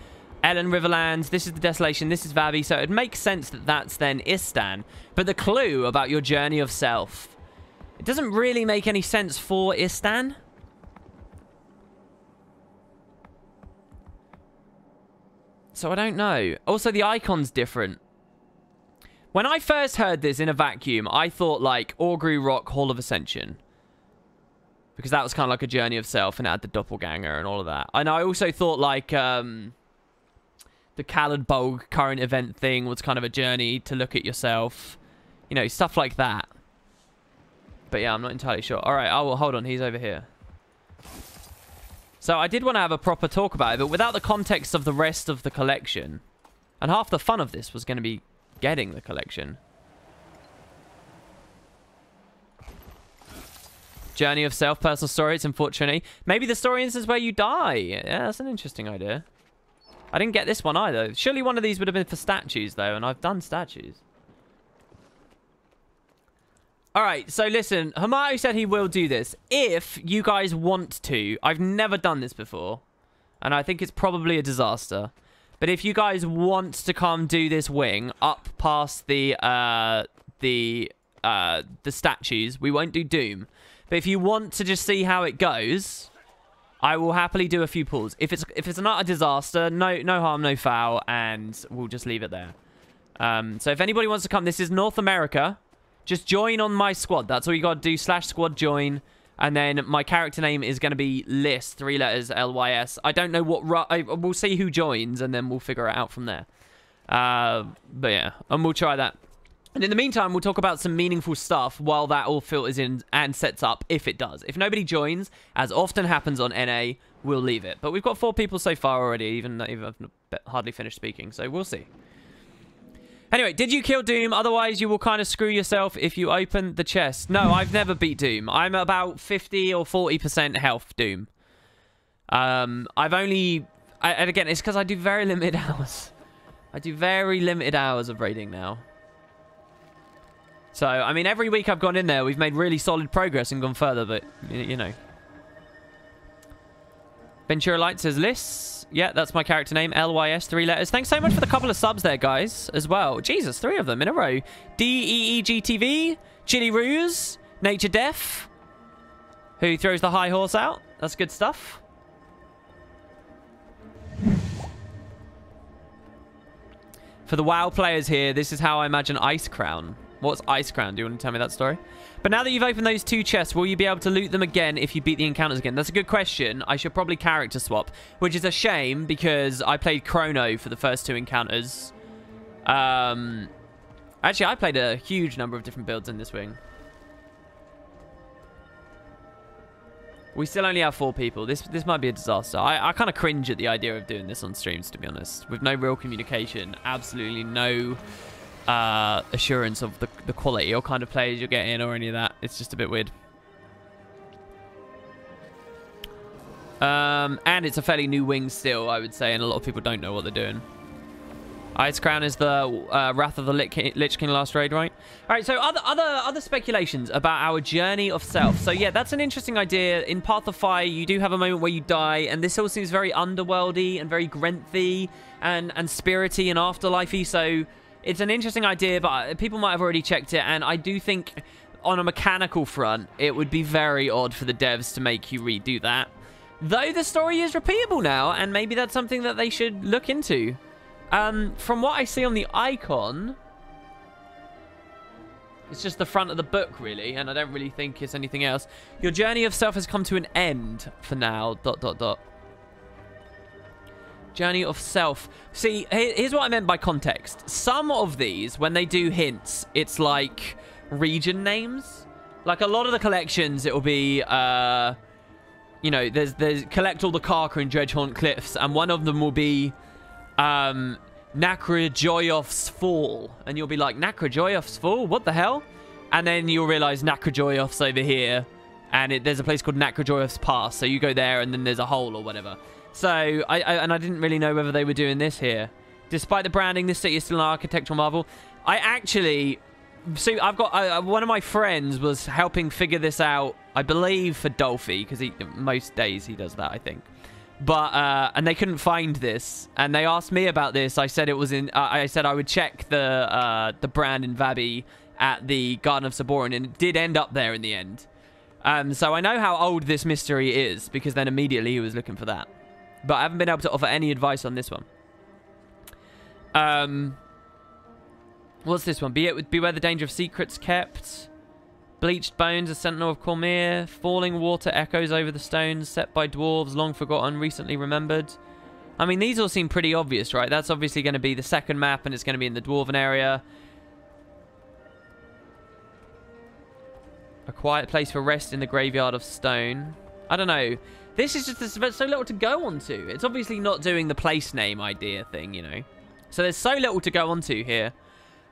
Ellen Riverlands. This is the Desolation. This is Vavi. So it makes sense that that's then Istan. But the clue about your journey of self, it doesn't really make any sense for Istan. So I don't know. Also, the icon's different. When I first heard this in a vacuum, I thought like Augury Rock Hall of Ascension. Because that was kind of like a journey of self and it had the doppelganger and all of that. And I also thought like the Khalid-Bolg current event thing was kind of a journey to look at yourself. You know, stuff like that. But yeah, I'm not entirely sure. All right, oh, well, hold on. He's over here. So I did want to have a proper talk about it, but without the context of the rest of the collection. And half the fun of this was going to be getting the collection. Journey of self, personal story. It's unfortunately. Maybe the story instance where you die. Yeah, that's an interesting idea. I didn't get this one either. Surely one of these would have been for statues, though, and I've done statues. Alright, so listen. Hamato said he will do this. If you guys want to. I've never done this before. And I think it's probably a disaster. But if you guys want to come do this wing up past the statues, we won't do Doom. But if you want to just see how it goes, I will happily do a few pulls. If it's not a disaster, no harm, no foul, and we'll just leave it there. So if anybody wants to come, this is North America. Just join on my squad. That's all you got to do. /squad join. And then my character name is going to be Lys, 3 letters, LYS. I don't know what... we'll see who joins, and then we'll figure it out from there. But yeah, and we'll try that. And in the meantime, we'll talk about some meaningful stuff while that all filters in and sets up, if it does. If nobody joins, as often happens on NA, we'll leave it. But we've got 4 people so far already, even though I've hardly finished speaking, so we'll see. Anyway, did you kill Doom? Otherwise, you will kind of screw yourself if you open the chest. No, I've never beat Doom. I'm about 50 or 40% health Doom. I've only... and again, it's because I do very limited hours. I do very limited hours of raiding now. So, I mean, every week I've gone in there, we've made really solid progress and gone further, but, you know. Ventura Light says Lys. Yeah, that's my character name, LYS, 3 letters. Thanks so much for the couple of subs there, guys, as well. Jesus, 3 of them in a row. DEEGTV, Chili Ruse, Nature Def, who throws the high horse out. That's good stuff. For the WoW players here, this is how I imagine Ice Crown. What's Ice Crown? Do you want to tell me that story? But now that you've opened those 2 chests, will you be able to loot them again if you beat the encounters again? That's a good question. I should probably character swap, which is a shame because I played Chrono for the first 2 encounters. Actually, I played a huge number of different builds in this wing. We still only have 4 people. This might be a disaster. I kind of cringe at the idea of doing this on streams, to be honest. With no real communication, absolutely no... assurance of the quality or kind of players you're getting or any of that. It's just a bit weird. And it's a fairly new wing still, I would say, and a lot of people don't know what they're doing. Ice Crown is the Wrath of the Lich King last raid, right? All right, so other speculations about our journey of self. So yeah, that's an interesting idea. In Path of Fire, you do have a moment where you die, and this all seems very underworldy and very Grenth-y and spirity and afterlife-y, so it's an interesting idea, but people might have already checked it, and I do think on a mechanical front, it would be very odd for the devs to make you redo that. Though the story is repeatable now, and maybe that's something that they should look into. From what I see on the icon, it's just the front of the book, really, and I don't really think it's anything else. Your journey of self has come to an end for now, ... Journey of self. See, here's what I meant by context. Some of these, when they do hints, it's like region names. Like a lot of the collections, it will be, you know, there's collect all the Karka and Dredgehaunt Cliffs, and one of them will be Nakrajoyov's Fall. And you'll be like, Nakrajoyov's Fall? What the hell? And then you'll realize Nakrajoyov's over here, and there's a place called Nakrajoyov's Pass. So you go there, and then there's a hole or whatever. So, I didn't really know whether they were doing this here. Despite the branding, this city is still an architectural marvel. I actually... So, I've got... one of my friends was helping figure this out, I believe, for Dolphy, because most days he does that, I think. But, and they couldn't find this, and they asked me about this. I said it was in... I said I would check the brand in Vabi at the Garden of Saborin, and it did end up there in the end. So, I know how old this mystery is, because then immediately he was looking for that. But I haven't been able to offer any advice on this one. What's this one? Beware the danger of secrets kept. Bleached bones, a sentinel of Cormyr. Falling water echoes over the stones set by dwarves, long forgotten, recently remembered. I mean, these all seem pretty obvious, right? That's obviously going to be the second map, and it's going to be in the dwarven area. A quiet place for rest in the graveyard of stone. I don't know. This is just there's so little to go on to. It's obviously not doing the place name idea thing, you know. So there's so little to go on to here.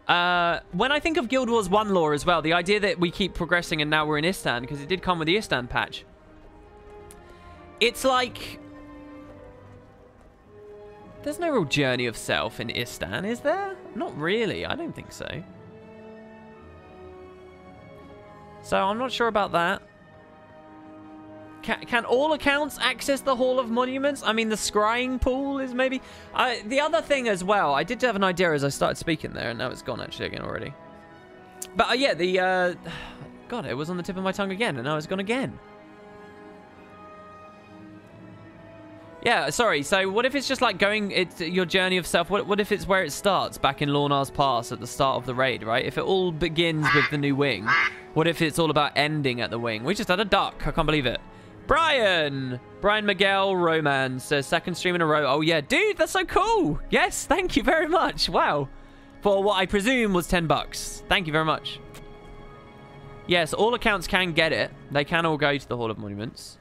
When I think of Guild Wars 1 lore as well, the idea that we keep progressing and now we're in Istan, because it did come with the Istan patch. It's like... There's no real journey of self in Istan, is there? Not really. I don't think so. So I'm not sure about that. Can all accounts access the Hall of Monuments? I mean, the scrying pool is maybe... the other thing as well, I did have an idea as I started speaking there, and now it's gone actually again already. But yeah, the... God, it was on the tip of my tongue again, and now it's gone again. Yeah, sorry. So what if it's just like going... It's your journey of self? What if it's where it starts, back in Lornar's Pass at the start of the raid, right? If it all begins with the new wing, what if it's all about ending at the wing? We just had a duck. I can't believe it. Brian Miguel Roman says second stream in a row. Oh yeah, dude, that's so cool. Yes, thank you very much. Wow. For what I presume was $10. Thank you very much. Yes, all accounts can get it. They can all go to the Hall of Monuments.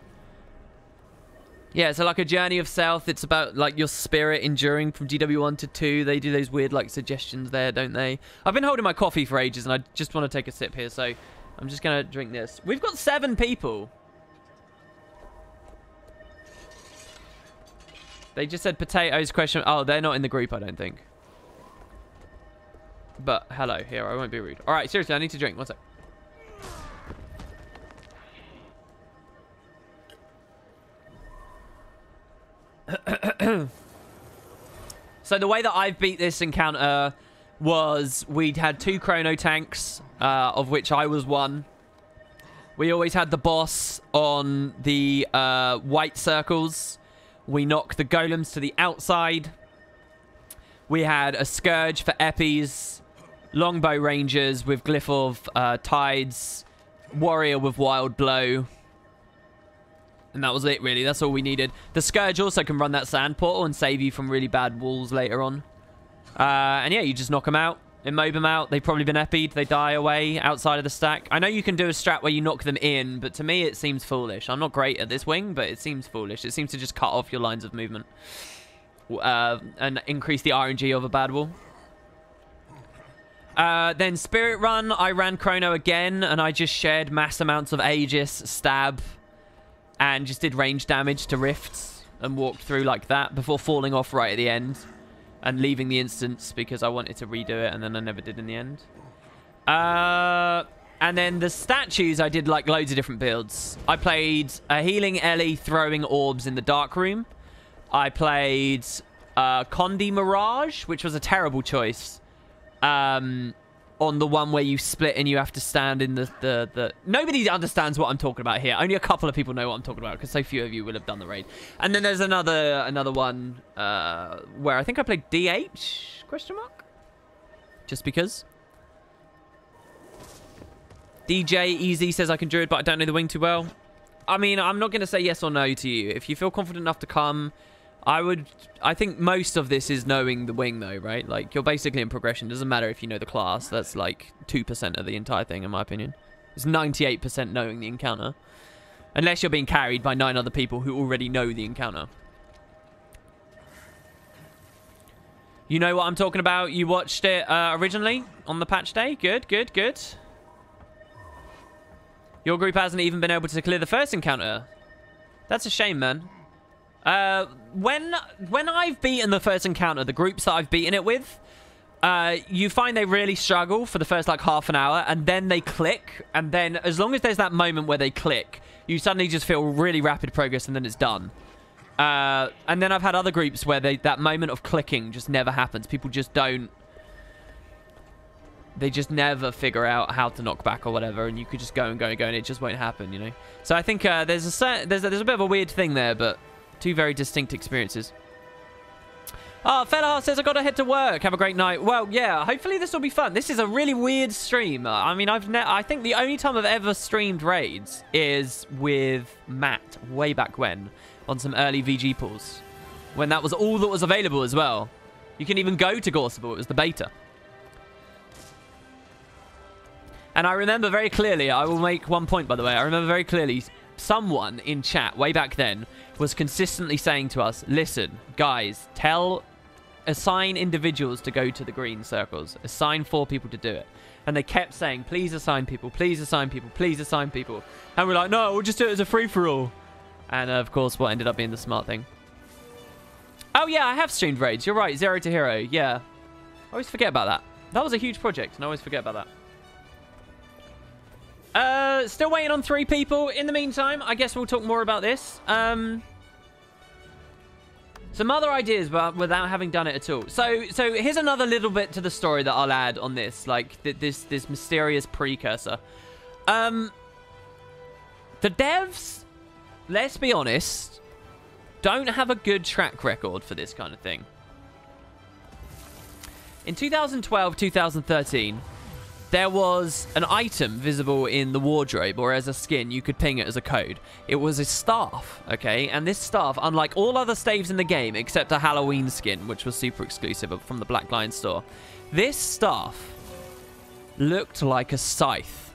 Yeah, so like a journey of self. It's about like your spirit enduring from GW1 to 2. They do those weird like suggestions there, don't they? I've been holding my coffee for ages and I just want to take a sip here, so I'm just gonna drink this. We've got 7 people. They just said potatoes question. Oh, they're not in the group, I don't think. But hello, here, I won't be rude. All right, seriously, I need to drink. One sec. So the way that I've beat this encounter was we'd had 2 chrono tanks, of which I was one. We always had the boss on the white circles. We knocked the golems to the outside. We had a scourge for eppies, longbow rangers with glyph of tides, warrior with wild blow. And that was it, really. That's all we needed. The scourge also can run that sand portal and save you from really bad walls later on. And yeah, you just knock them out, immob them out. They've probably been eppied. They die away outside of the stack. I know you can do a strat where you knock them in, but to me it seems foolish. I'm not great at this wing, but it seems foolish. It seems to just cut off your lines of movement and increase the RNG of a bad wall. Then Spirit Run, I ran Chrono again, and I just shared mass amounts of Aegis, Stab, and just did range damage to Rifts and walked through like that before falling off right at the end and leaving the instance because I wanted to redo it, and then I never did in the end. And then the statues, I did like loads of different builds. I played a Healing Ellie throwing orbs in the dark room. I played Condi Mirage, which was a terrible choice. On the one where you split and you have to stand in the... Nobody understands what I'm talking about here. Only a couple of people know what I'm talking about because so few of you will have done the raid. And then there's another one where I think I played DH? Question mark? Just because. DJ Easy says I can druid, but I don't know the wing too well. I mean, I'm not going to say yes or no to you. If you feel confident enough to come... I think most of this is knowing the wing, though, right? Like, you're basically in progression. Doesn't matter if you know the class. That's, like, 2% of the entire thing, in my opinion. It's 98% knowing the encounter. Unless you're being carried by 9 other people who already know the encounter. You know what I'm talking about? You watched it originally on the patch day? Good, good, good. Your group hasn't even been able to clear the first encounter. That's a shame, man. When I've beaten the first encounter, the groups that I've beaten it with, you find they really struggle for the first like half an hour, and then they click, and then as long as there's that moment where they click, you suddenly just feel really rapid progress, and then it's done. And then I've had other groups where that moment of clicking just never happens. People just don't... They just never figure out how to knock back or whatever, and you could just go and go and go, and it just won't happen, you know? So I think there's a bit of a weird thing there, but... 2 very distinct experiences. Oh, Fellahar says I got to head to work. Have a great night. Well, yeah, hopefully this will be fun. This is a really weird stream. I mean, I think the only time I've ever streamed raids is with Matt way back when on some early VG pools, when that was all that was available as well. You can even go to Gorsable. It was the beta. And I remember very clearly, I will make one point, by the way. I remember very clearly someone in chat way back then was consistently saying to us, listen, guys, assign individuals to go to the green circles. Assign 4 people to do it. And they kept saying, please assign people, please assign people, please assign people. And we're like, no, we'll just do it as a free-for-all. And, of course, what ended up being the smart thing. Oh, yeah, I have streamed raids. You're right, 0 to Hero. Yeah. I always forget about that. That was a huge project, and I always forget about that. Still waiting on 3 people. In the meantime, I guess we'll talk more about this. Some other ideas, but without having done it at all. So here's another little bit to the story that I'll add on this, like this mysterious precursor. The devs, let's be honest, don't have a good track record for this kind of thing. In 2012, 2013, there was an item visible in the wardrobe or as a skin. You could ping it as a code. It was a staff, okay? And this staff, unlike all other staves in the game, except a Halloween skin, which was super exclusive from the Black Lion store, this staff looked like a scythe.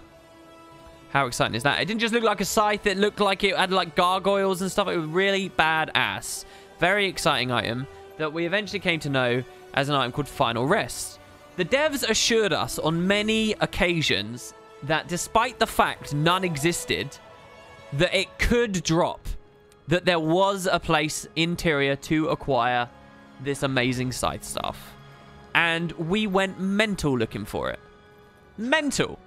How exciting is that? It didn't just look like a scythe. It looked like it had like gargoyles and stuff. It was really badass. Very exciting item that we eventually came to know as an item called Final Rest. The devs assured us on many occasions that despite the fact none existed, that it could drop, that there was a place interior to acquire this amazing scythe stuff. And we went mental looking for it. Mental.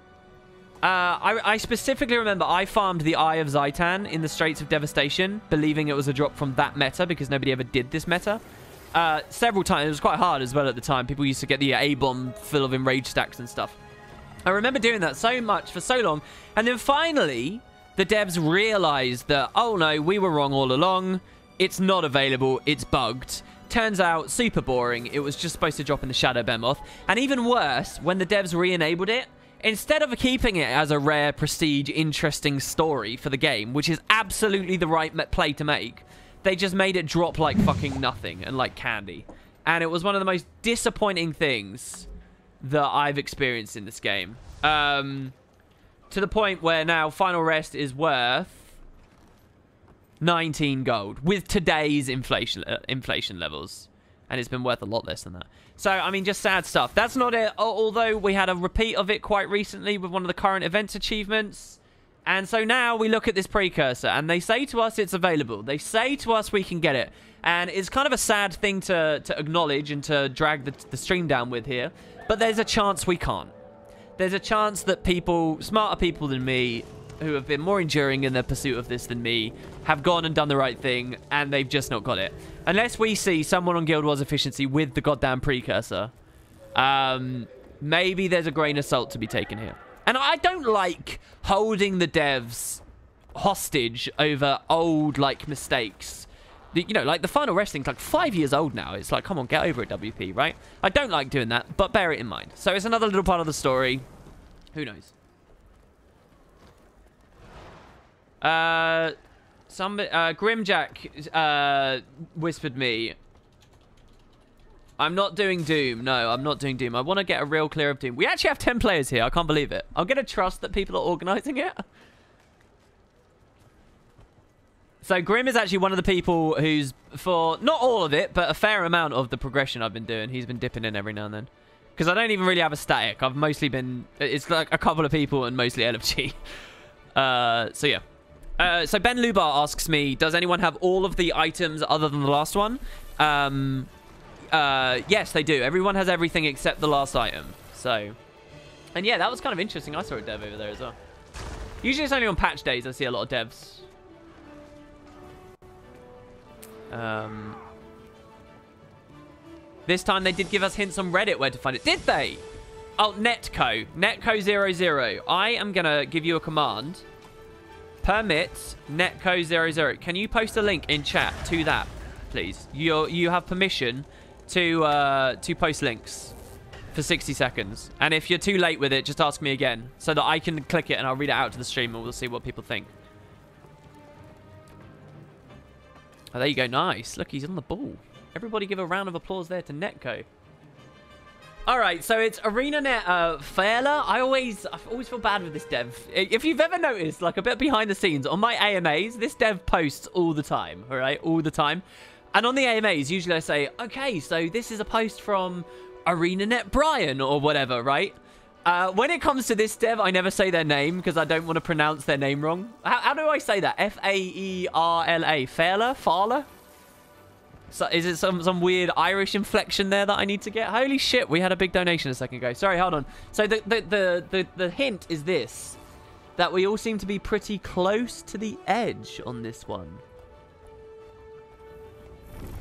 I specifically remember I farmed the Eye of Zaitan in the Straits of Devastation, believing it was a drop from that meta because nobody ever did this meta. Several times. It was quite hard as well at the time. People used to get the A-bomb full of enraged stacks and stuff. I remember doing that so much for so long. And then finally, the devs realized that, oh no, we were wrong all along. It's not available. It's bugged. Turns out, super boring. It was just supposed to drop in the Shadow Behemoth. And even worse, when the devs re-enabled it, instead of keeping it as a rare, prestige, interesting story for the game, which is absolutely the right play to make, they just made it drop like fucking nothing and like candy. And it was one of the most disappointing things that I've experienced in this game. To the point where now Final Rest is worth 19 gold with today's inflation levels. And it's been worth a lot less than that. So, I mean, just sad stuff. That's not it. Although we had a repeat of it quite recently with one of the current events achievements. And so now we look at this precursor and they say to us it's available. They say to us we can get it. And it's kind of a sad thing to acknowledge and to drag the stream down with here. But there's a chance we can't. There's a chance that people, smarter people than me, who have been more enduring in their pursuit of this than me, have gone and done the right thing and they've just not got it. Unless we see someone on Guild Wars Efficiency with the goddamn precursor, maybe there's a grain of salt to be taken here. And I don't like holding the devs hostage over old, like, mistakes. You know, like, the Final Rest thing's like 5 years old now. It's like, come on, get over it, WP, right? I don't like doing that, but bear it in mind. So it's another little part of the story. Who knows? Grimjack whispered me, I'm not doing Doom. No, I'm not doing Doom. I want to get a real clear of Doom. We actually have 10 players here. I can't believe it. I'm going to trust that people are organizing it. So Grim is actually one of the people who's, for not all of it, but a fair amount of the progression I've been doing, he's been dipping in every now and then. Because I don't even really have a static. I've mostly been, it's like a couple of people and mostly LFG. So yeah. So Ben Lubar asks me, does anyone have all of the items other than the last one? Yes, they do. Everyone has everything except the last item. So, and yeah, that was kind of interesting. I saw a dev over there as well. Usually it's only on patch days I see a lot of devs. This time they did give us hints on Reddit where to find it. Did they? Oh, Netco00. I am going to give you a command. Permit Netco00. Can you post a link in chat to that, please? You have permission to post links for 60 seconds. And if you're too late with it, just ask me again so that I can click it and I'll read it out to the stream and we'll see what people think. Oh, there you go. Nice. Look, he's on the ball. Everybody give a round of applause there to Netco. All right, so it's ArenaNet Fairler. I always feel bad with this dev. If you've ever noticed, like a bit behind the scenes, on my AMAs, this dev posts all the time, all right? All the time. And on the AMAs, usually I say, okay, so this is a post from ArenaNet Brian or whatever, right? When it comes to this dev, I never say their name because I don't want to pronounce their name wrong. How do I say that? F-A-E-R-L-A. Fairler? Farler? So is it some weird Irish inflection there that I need to get? Holy shit, we had a big donation a second ago. Sorry, hold on. So the hint is this. That we all seem to be pretty close to the edge on this one.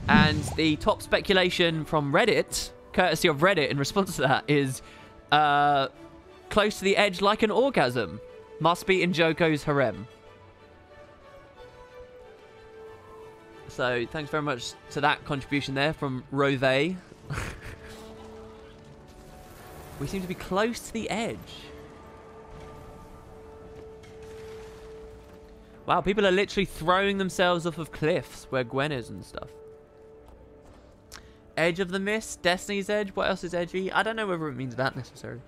And the top speculation from Reddit, courtesy of Reddit in response to that, is close to the edge like an orgasm. Must be in Joko's harem. So, thanks very much to that contribution there from Rove. We seem to be close to the edge. Wow, people are literally throwing themselves off of cliffs where Gwen is and stuff. Edge of the Mist, Destiny's Edge. What else is edgy? I don't know whether it means that necessarily.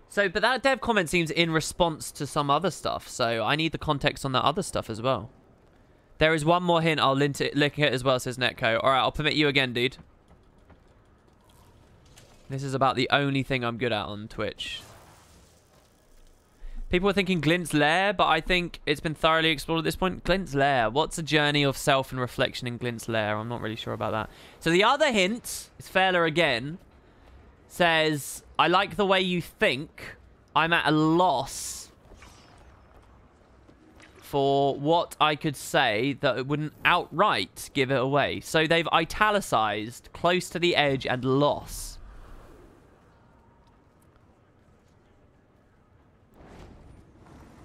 So, but that dev comment seems in response to some other stuff. So I need the context on that other stuff as well. There is one more hint. I'll link it as well, says Netco. All right, I'll permit you again, dude. This is about the only thing I'm good at on Twitch. People are thinking Glint's Lair, but I think it's been thoroughly explored at this point. Glint's Lair. What's a journey of self and reflection in Glint's Lair? I'm not really sure about that. So the other hint is Fairler again. Says, I like the way you think. I'm at a loss for what I could say that it wouldn't outright give it away. So they've italicized close to the edge and loss.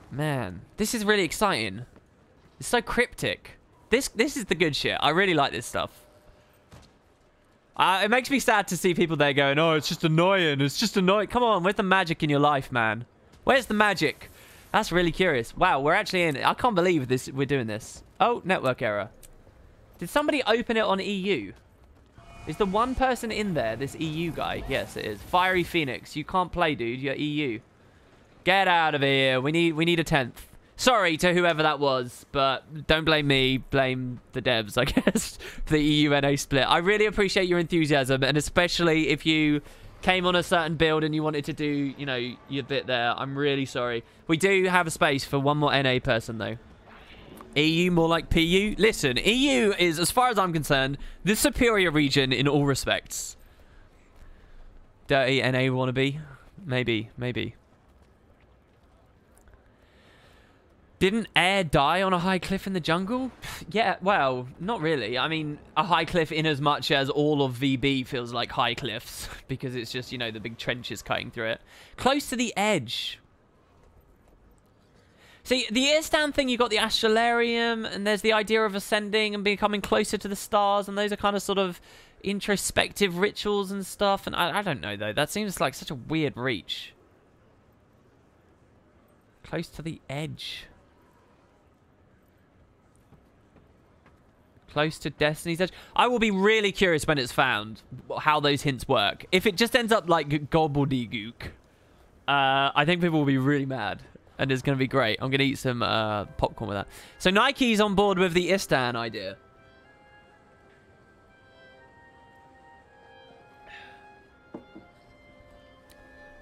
Man, this is really exciting. It's so cryptic. This is the good shit. I really like this stuff. It makes me sad to see people there going, oh, it's just annoying. It's just annoying. Come on, where's the magic in your life, man? Where's the magic? That's really curious. Wow, we're actually in. I can't believe this. We're doing this. Oh, network error. Did somebody open it on EU? Is the one person in there this EU guy? Yes, it is. Fiery Phoenix. You can't play, dude. You're EU. Get out of here. We need a 10th. Sorry to whoever that was, but don't blame me. Blame the devs, I guess, for the EU-NA split. I really appreciate your enthusiasm, and especially if you came on a certain build and you wanted to do, you know, your bit there. I'm really sorry. We do have a space for one more NA person, though. EU more like PU? Listen, EU is, as far as I'm concerned, the superior region in all respects. Dirty NA wannabe? Maybe, maybe. Didn't Air die on a high cliff in the jungle? Yeah, well, not really. I mean, a high cliff in as much as all of VB feels like high cliffs. Because it's just, you know, the big trenches cutting through it. Close to the edge. See, the Earstand thing, you got the Astralarium, and there's the idea of ascending and becoming closer to the stars, and those are kind of sort of introspective rituals and stuff. And I don't know, though. That seems like such a weird reach. Close to the edge. Close to Destiny's Edge. I will be really curious when it's found how those hints work. If it just ends up like gobbledygook, I think people will be really mad. And it's going to be great. I'm going to eat some popcorn with that. So Nike's on board with the Istan idea.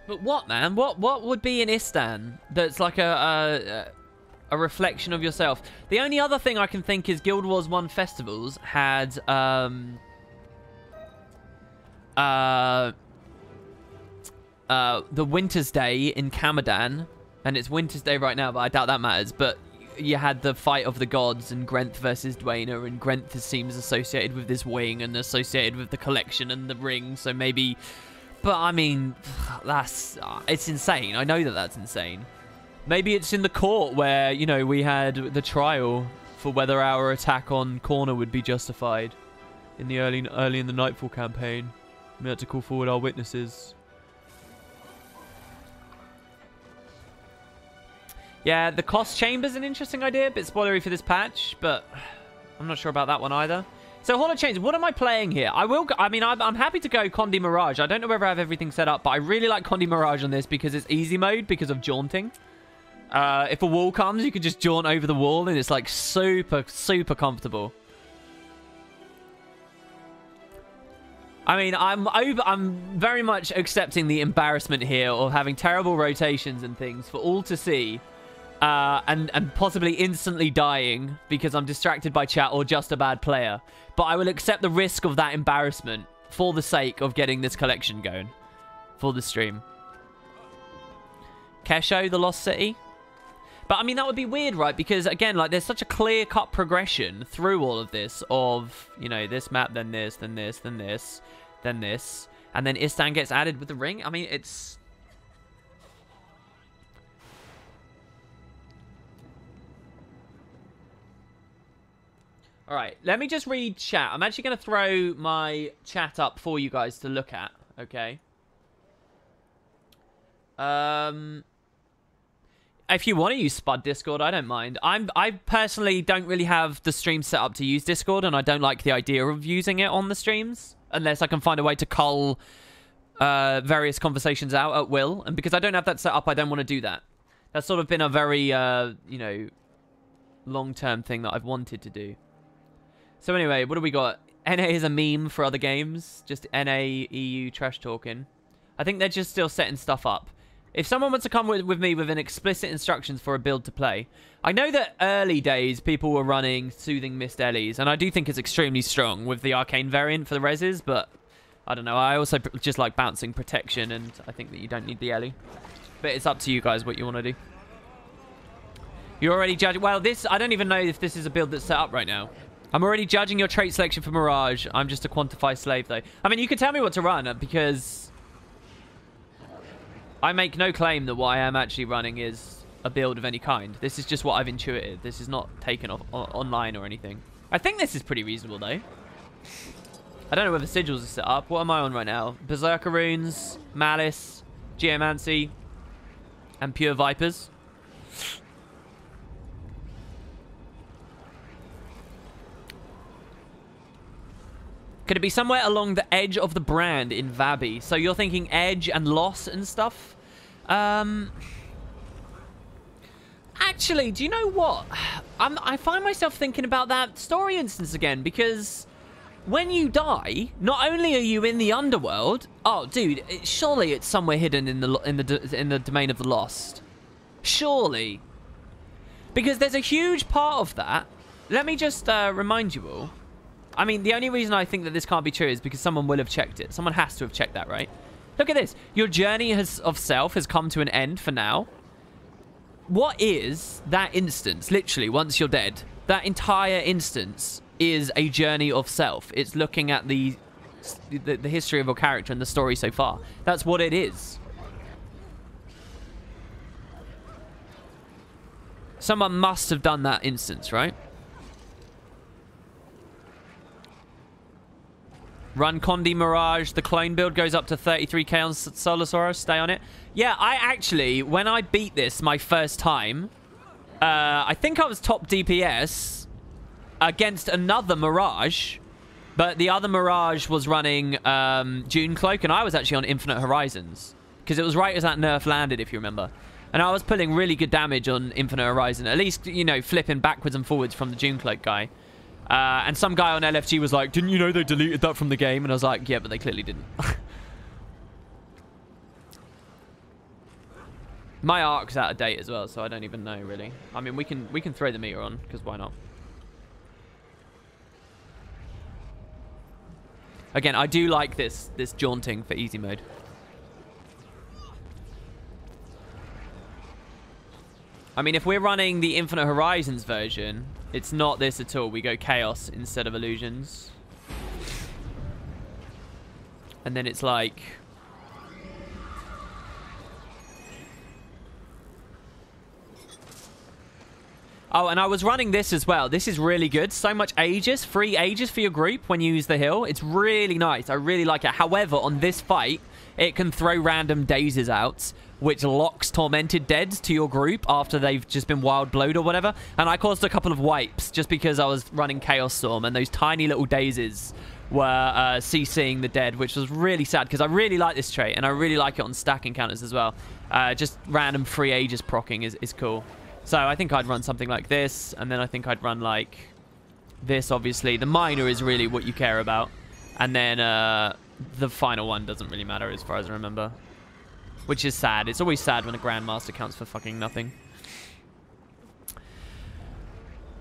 But what, man? What would be an Istan that's like a reflection of yourself? The only other thing I can think is Guild Wars 1 festivals had the Winter's Day in Kamadan, and it's Winter's Day right now, but I doubt that matters. But you had the fight of the gods and Grenth versus Dwayne, and Grenth seems associated with this wing and associated with the collection and the ring, so maybe. But I mean, it's insane. I know that that's insane. Maybe it's in the court where, you know, we had the trial for whether our attack on corner would be justified in the early in the Nightfall campaign. We had to call forward our witnesses. Yeah, the cost chamber's an interesting idea. A bit spoilery for this patch, but I'm not sure about that one either. So Hall of Chains, what am I playing here? I'm happy to go Condi Mirage. I don't know whether I have everything set up, but I really like Condi Mirage on this because it's easy mode because of jaunting. If a wall comes, you can just jaunt over the wall and it's like super, super comfortable. I mean, I'm very much accepting the embarrassment here of having terrible rotations and things for all to see. And possibly instantly dying because I'm distracted by chat or just a bad player. But I will accept the risk of that embarrassment for the sake of getting this collection going for the stream. Kesho, the Lost City. But, I mean, that would be weird, right? Because, again, like, there's such a clear-cut progression through all of this of, you know, this map, then this, then this, then this, then this. And then Istan gets added with the ring. I mean, it's... All right, let me just read chat. I'm actually going to throw my chat up for you guys to look at, okay? If you want to use Spud Discord, I don't mind. I personally don't really have the stream set up to use Discord, and I don't like the idea of using it on the streams unless I can find a way to cull various conversations out at will. And because I don't have that set up, I don't want to do that. That's sort of been a very, you know, long-term thing that I've wanted to do. So anyway, what do we got? NA is a meme for other games. Just NA, EU, trash talking. I think they're just still setting stuff up. If someone wants to come with me with an explicit instructions for a build to play, I know that early days people were running Soothing Mist Ellies, and I do think it's extremely strong with the Arcane variant for the Reses, but I don't know. I also just like bouncing protection, and I think that you don't need the Ellie. But it's up to you guys what you want to do. You're already judging... Well, this... I don't even know if this is a build that's set up right now. I'm already judging your trait selection for Mirage. I'm just a quantify slave, though. I mean, you can tell me what to run, because... I make no claim that what I am actually running is a build of any kind. This is just what I've intuited. This is not taken off online or anything. I think this is pretty reasonable, though. I don't know whether sigils are set up. What am I on right now? Berserker Runes, Malice, Geomancy, and Pure Vipers. Could it be somewhere along the edge of the brand in Vabi? So you're thinking edge and loss and stuff? Actually, do you know what? I find myself thinking about that story instance again, because when you die, not only are you in the underworld. Oh, dude, surely it's somewhere hidden in the domain of the lost. Surely, because there's a huge part of that. Let me just remind you all. I mean, the only reason I think that this can't be true is because someone will have checked it. Someone has to have checked that, right? Look at this. Your journey of self has come to an end for now. What is that instance, literally, once you're dead? That entire instance is a journey of self. It's looking at the history of a character and the story so far. That's what it is. Someone must have done that instance, right? Run Condi Mirage. The clone build goes up to 33k on Solosaurus. Stay on it. Yeah, I actually, when I beat this my first time, I think I was top DPS against another Mirage, but the other Mirage was running Dune Cloak, and I was actually on Infinite Horizons, because it was right as that nerf landed, if you remember. And I was pulling really good damage on Infinite Horizon, at least, you know, flipping backwards and forwards from the Dune Cloak guy. And some guy on LFG was like, didn't you know they deleted that from the game? And I was like, yeah, but they clearly didn't. My arc's out of date as well, so I don't even know, really. I mean, we can throw the meter on, because why not? Again, I do like this jaunting for easy mode. I mean, if we're running the Infinite Horizons version, it's not this at all. We go Chaos instead of Illusions. And then it's like... Oh, and I was running this as well. This is really good. So much Aegis, free Aegis for your group when you use the hill. It's really nice. I really like it. However, on this fight, it can throw random dazes out, which locks tormented deads to your group after they've just been wild blowed or whatever. And I caused a couple of wipes just because I was running Chaos Storm, and those tiny little dazes were CCing the dead, which was really sad because I really like this trait, and I really like it on stack encounters as well. Just random free Aegis proccing is cool. So I think I'd run something like this, and then I think I'd run like this, obviously. The minor is really what you care about. And then the final one doesn't really matter as far as I remember. Which is sad. It's always sad when a Grandmaster counts for fucking nothing.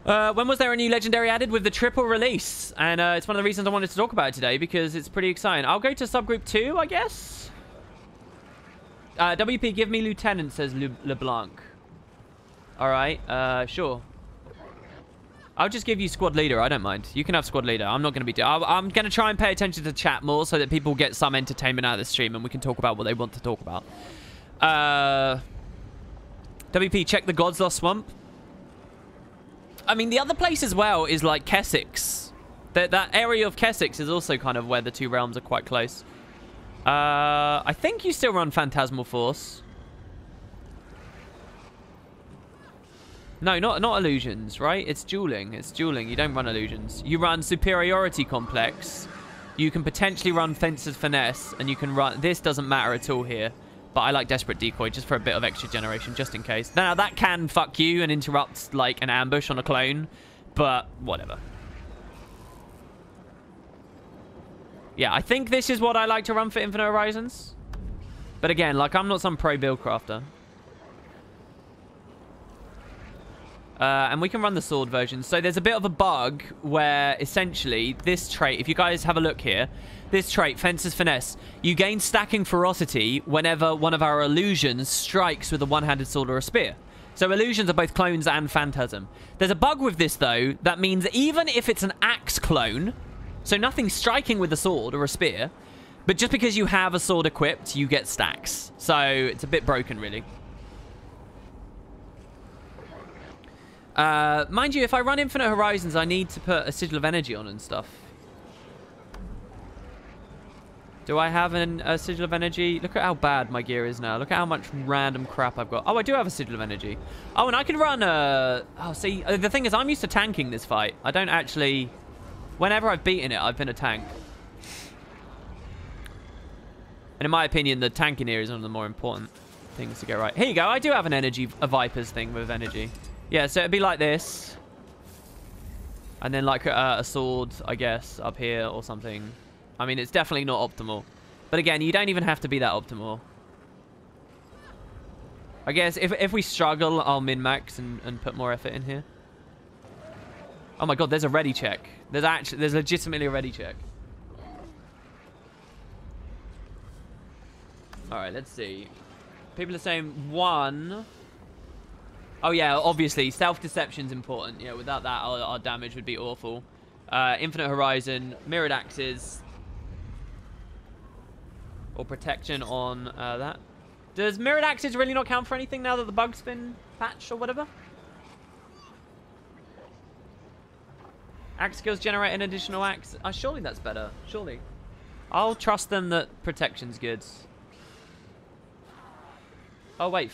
When was there a new legendary added? With the triple release. And it's one of the reasons I wanted to talk about it today, because it's pretty exciting. I'll go to subgroup 2, I guess. WP, give me Lieutenant, says LeBlanc. Alright, sure. I'll just give you squad leader. I don't mind. You can have squad leader. I'm not going to be... I'm going to try and pay attention to chat more so that people get some entertainment out of the stream and we can talk about what they want to talk about. WP, check the God's Lost Swamp. I mean, the other place as well is like Kessex. That area of Kessex is also kind of where the two realms are quite close. I think you still run Phantasmal Force. No, not illusions, right? It's dueling. It's dueling. You don't run illusions. You run superiority complex. You can potentially run fencer's finesse, and you can run... This doesn't matter at all here, but I like desperate decoy just for a bit of extra generation, just in case. Now, that can fuck you and interrupt, like, an ambush on a clone, but whatever. Yeah, I think this is what I like to run for Infinite Horizons. But again, like, I'm not some pro build crafter. And we can run the sword version. So there's a bit of a bug where essentially this trait, if you guys have a look here, this trait, Fencer's Finesse, you gain stacking ferocity whenever one of our illusions strikes with a one-handed sword or a spear. So illusions are both clones and phantasm. There's a bug with this though, that means even if it's an axe clone, so nothing striking with a sword or a spear, but just because you have a sword equipped, you get stacks. So it's a bit broken really. Mind you, if I run Infinite Horizons, I need to put a Sigil of Energy on and stuff. Do I have a Sigil of Energy? Look at how bad my gear is now. Look at how much random crap I've got. Oh, I do have a Sigil of Energy. Oh, and I can run oh, see, the thing is, I'm used to tanking this fight. I don't actually... Whenever I've beaten it, I've been a tank. And in my opinion, the tanking here is one of the more important things to get right. Here you go. I do have a Viper's thing with energy. Yeah, so it'd be like this. And then like a sword, I guess, up here or something. I mean, it's definitely not optimal. But again, you don't even have to be that optimal. I guess if we struggle, I'll min-max and put more effort in here. Oh my god, there's a ready check. There's legitimately a ready check. Alright, let's see. People are saying 1... Oh yeah, obviously, self-deception's important. Yeah, without that, our damage would be awful. Infinite Horizon, Mirrored Axes. Or Protection on that. Does Mirrored Axes really not count for anything now that the bug's been patched or whatever? Axe skills generate an additional axe. Surely that's better. Surely. I'll trust them that Protection's good. Oh wait,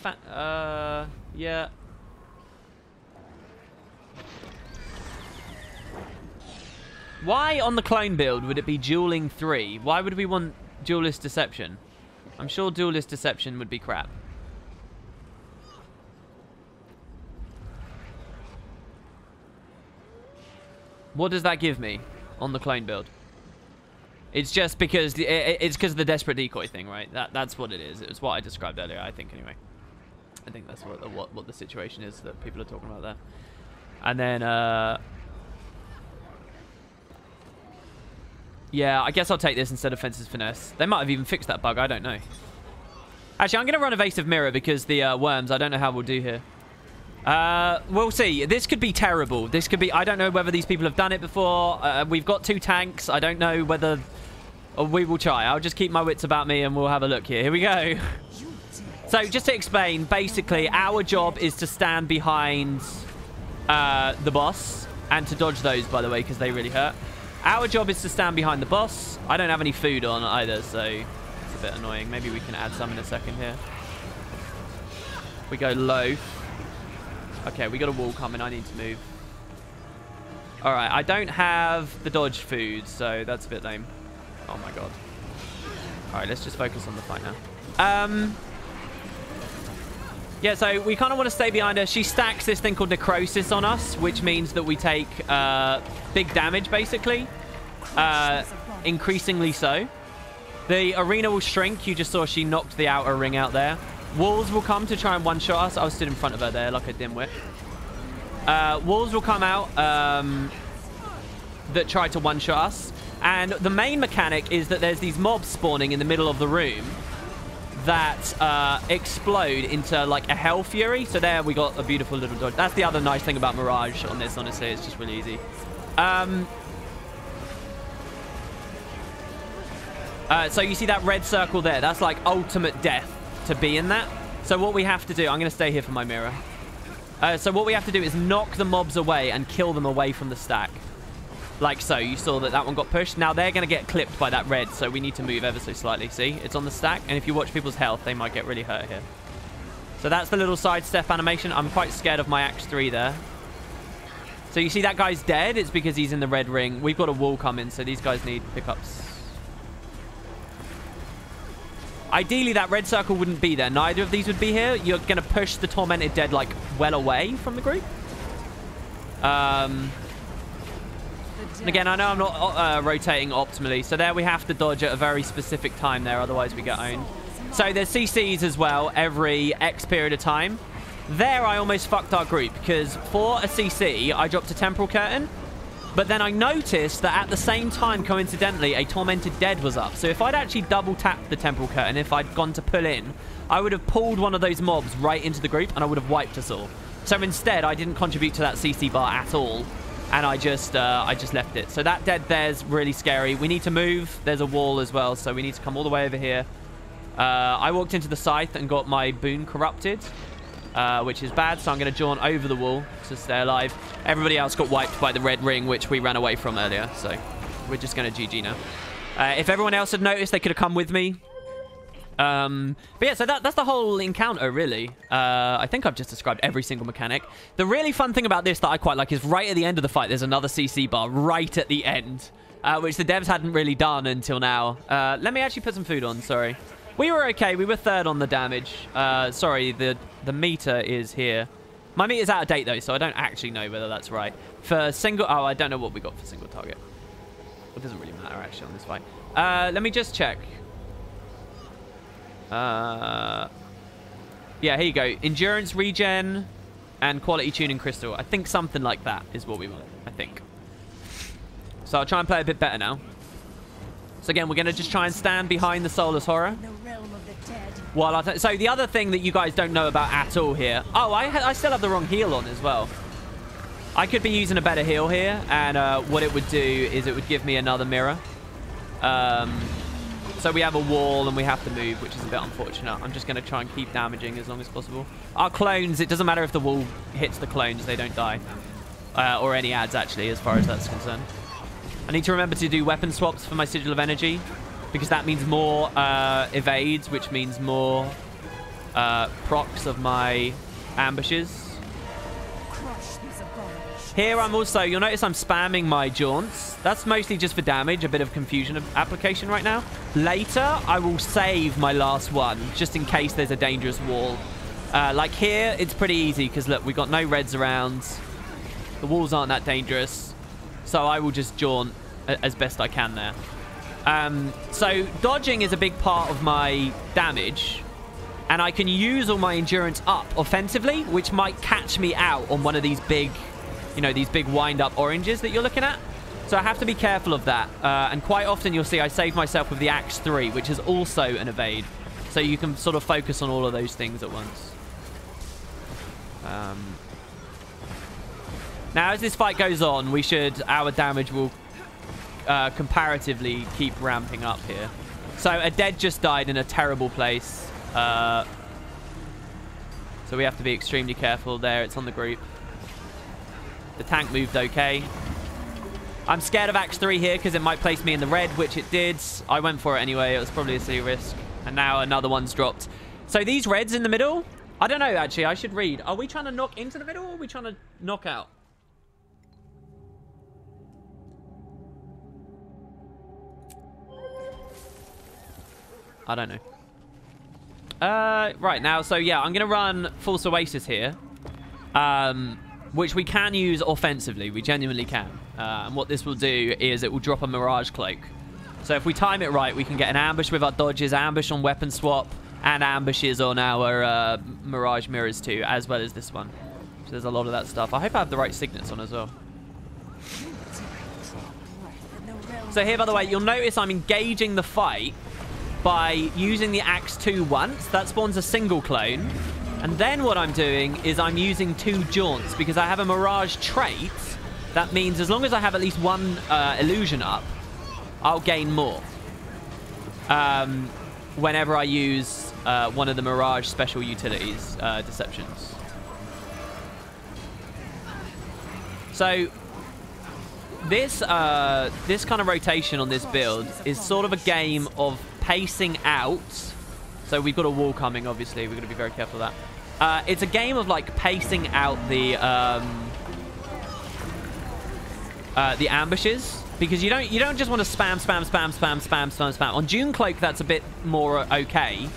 yeah. Why on the clone build would it be dueling 3? Why would we want duelist deception? I'm sure duelist deception would be crap. What does that give me on the clone build? It's just because it's because of the desperate decoy thing, right? That's what it is. It's what I described earlier, I think, anyway. I think that's what the situation is that people are talking about there. And then, yeah, I guess I'll take this instead of Fencer's Finesse. They might have even fixed that bug, I don't know. Actually, I'm going to run Evasive Mirror because the worms, I don't know how we'll do here. We'll see. This could be terrible. This could be... I don't know whether these people have done it before. We've got 2 tanks. I don't know whether... we will try. I'll just keep my wits about me and we'll have a look here. Here we go. So, just to explain, basically, our job is to stand behind the boss and to dodge those, by the way, because they really hurt. Our job is to stand behind the boss. I don't have any food on either, so it's a bit annoying. Maybe we can add some in a second here. We go low. Okay, we got a wall coming. I need to move. All right, I don't have the dodge food, so that's a bit lame. Oh my god. All right, let's just focus on the fight now. Yeah, so we kind of want to stay behind her. She stacks this thing called Necrosis on us, which means that we take big damage, basically. Increasingly so. The arena will shrink. You just saw she knocked the outer ring out there. Walls will come to try and one-shot us. I was stood in front of her there like a dimwit. Walls will come out that try to one-shot us. And the main mechanic is that there's these mobs spawning in the middle of the room that explode into like a hell fury. So there we got a beautiful little dodge. That's the other nice thing about Mirage on this, honestly. It's just really easy. So you see that red circle there? That's like ultimate death to be in that. So what we have to do... I'm going to stay here for my mirror. So what we have to do is knock the mobs away and kill them away from the stack. Like so. You saw that that one got pushed. Now they're going to get clipped by that red, so we need to move ever so slightly. See? It's on the stack, and if you watch people's health, they might get really hurt here. So that's the little sidestep animation. I'm quite scared of my Axe 3 there. So you see that guy's dead. It's because he's in the red ring. We've got a wall coming, so these guys need pickups. Ideally, that red circle wouldn't be there. Neither of these would be here. You're going to push the Tormented Dead, like, well away from the group. And again, I know I'm not rotating optimally. So there we have to dodge at a very specific time there. Otherwise, we get owned. So there's CCs as well every X period of time. There, I almost fucked our group. Because for a CC, I dropped a Temporal Curtain. But then I noticed that at the same time, coincidentally, a Tormented Dead was up. So if I'd actually double-tapped the Temporal Curtain, if I'd gone to pull in, I would have pulled one of those mobs right into the group, and I would have wiped us all. So instead, I didn't contribute to that CC bar at all, and I just left it. So that dead there's really scary. We need to move. There's a wall as well, so we need to come all the way over here. I walked into the Scythe and got my boon corrupted. Which is bad, so I'm going to jaunt over the wall to stay alive. Everybody else got wiped by the red ring, which we ran away from earlier, so we're just going to GG now. If everyone else had noticed, they could have come with me. But yeah, so that's the whole encounter, really. I think I've just described every single mechanic. The really fun thing about this that I quite like is right at the end of the fight, there's another CC bar right at the end, which the devs hadn't really done until now. Let me actually put some food on, sorry. We were okay. We were third on the damage. Sorry, the meter is here. My meter's out of date, though, so I don't actually know whether that's right. For single... Oh, I don't know what we got for single target. It doesn't really matter, actually, on this fight. Let me just check. Yeah, here you go. Endurance, regen, and quality tuning crystal. I think something like that is what we want, I think. So I'll try and play a bit better now. So again, we're going to just try and stand behind the Soulless Horror. While so the other thing that you guys don't know about at all here... Oh, I still have the wrong heal on as well. I could be using a better heal here, and what it would do is it would give me another mirror. So we have a wall and we have to move, which is a bit unfortunate. I'm just going to try and keep damaging as long as possible. Our clones, it doesn't matter if the wall hits the clones, they don't die. Or any ads, actually, as far as that's concerned. I need to remember to do weapon swaps for my Sigil of Energy, because that means more evades, which means more procs of my ambushes. Here I'm also, you'll notice I'm spamming my jaunts. That's mostly just for damage, a bit of confusion of application right now. Later, I will save my last one, just in case there's a dangerous wall. Like here, it's pretty easy, because look, we've got no reds around. The walls aren't that dangerous. So I will just jaunt as best I can there. So dodging is a big part of my damage. And I can use all my endurance up offensively, which might catch me out on one of these big, you know, these big wind-up oranges that you're looking at. So I have to be careful of that. And quite often you'll see I save myself with the Axe 3, which is also an evade. So you can sort of focus on all of those things at once. Now, as this fight goes on, our damage will comparatively keep ramping up here. So a dead just died in a terrible place. So we have to be extremely careful there. It's on the group. The tank moved okay. I'm scared of Axe 3 here because it might place me in the red, which it did. I went for it anyway. It was probably a silly risk. And now another one's dropped. So these reds in the middle, I don't know, actually. I should read. Are we trying to knock into the middle or are we trying to knock out? I don't know. Right, now, so yeah, I'm going to run False Oasis here. Which we can use offensively. We genuinely can. And what this will do is it will drop a Mirage Cloak. So if we time it right, we can get an ambush with our dodges, ambush on weapon swap, and ambushes on our Mirage Mirrors too, as well as this one. So there's a lot of that stuff. I hope I have the right signets on as well. So here, by the way, you'll notice I'm engaging the fight by using the Axe 2 once. That spawns a single clone. And then what I'm doing is I'm using 2 jaunts because I have a Mirage trait. That means as long as I have at least one illusion up, I'll gain more. Whenever I use one of the Mirage special utilities, Deceptions. So this kind of rotation on this build is sort of a game of pacing out. So we've got a wall coming, obviously. We've got to be very careful of that. It's a game of like pacing out the ambushes. Because you don't just want to spam. On Dune Cloak, that's a bit more okay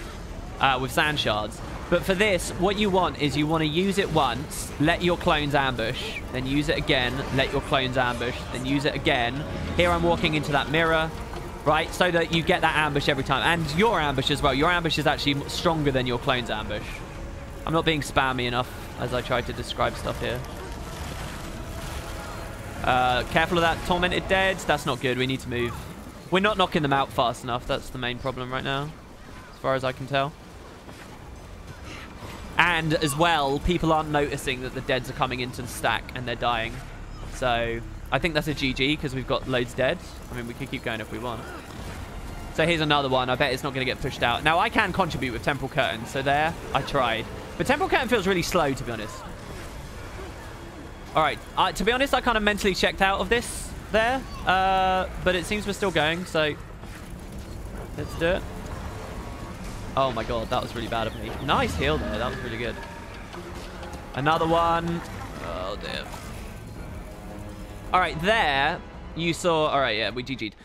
with Sand Shards. But for this, what you want is you want to use it once, let your clones ambush, then use it again, let your clones ambush, then use it again. Here I'm walking into that mirror, right? So that you get that ambush every time. And your ambush as well. Your ambush is actually stronger than your clones ambush. I'm not being spammy enough as I try to describe stuff here. Careful of that Tormented Dead. That's not good. We need to move. We're not knocking them out fast enough. That's the main problem right now, as far as I can tell. And as well, people aren't noticing that the deads are coming into the stack and they're dying. So I think that's a GG because we've got loads dead. I mean, we could keep going if we want. So here's another one. I bet it's not going to get pushed out. Now, I can contribute with Temporal Curtain. So there, I tried. But Temporal Curtain feels really slow, to be honest. All right, to be honest, I kind of mentally checked out of this there, but it seems we're still going, so let's do it. Oh my god, that was really bad of me. Nice heal there, that was really good. Another one. Oh dear. All right, there you saw, all right, yeah, we GG'd.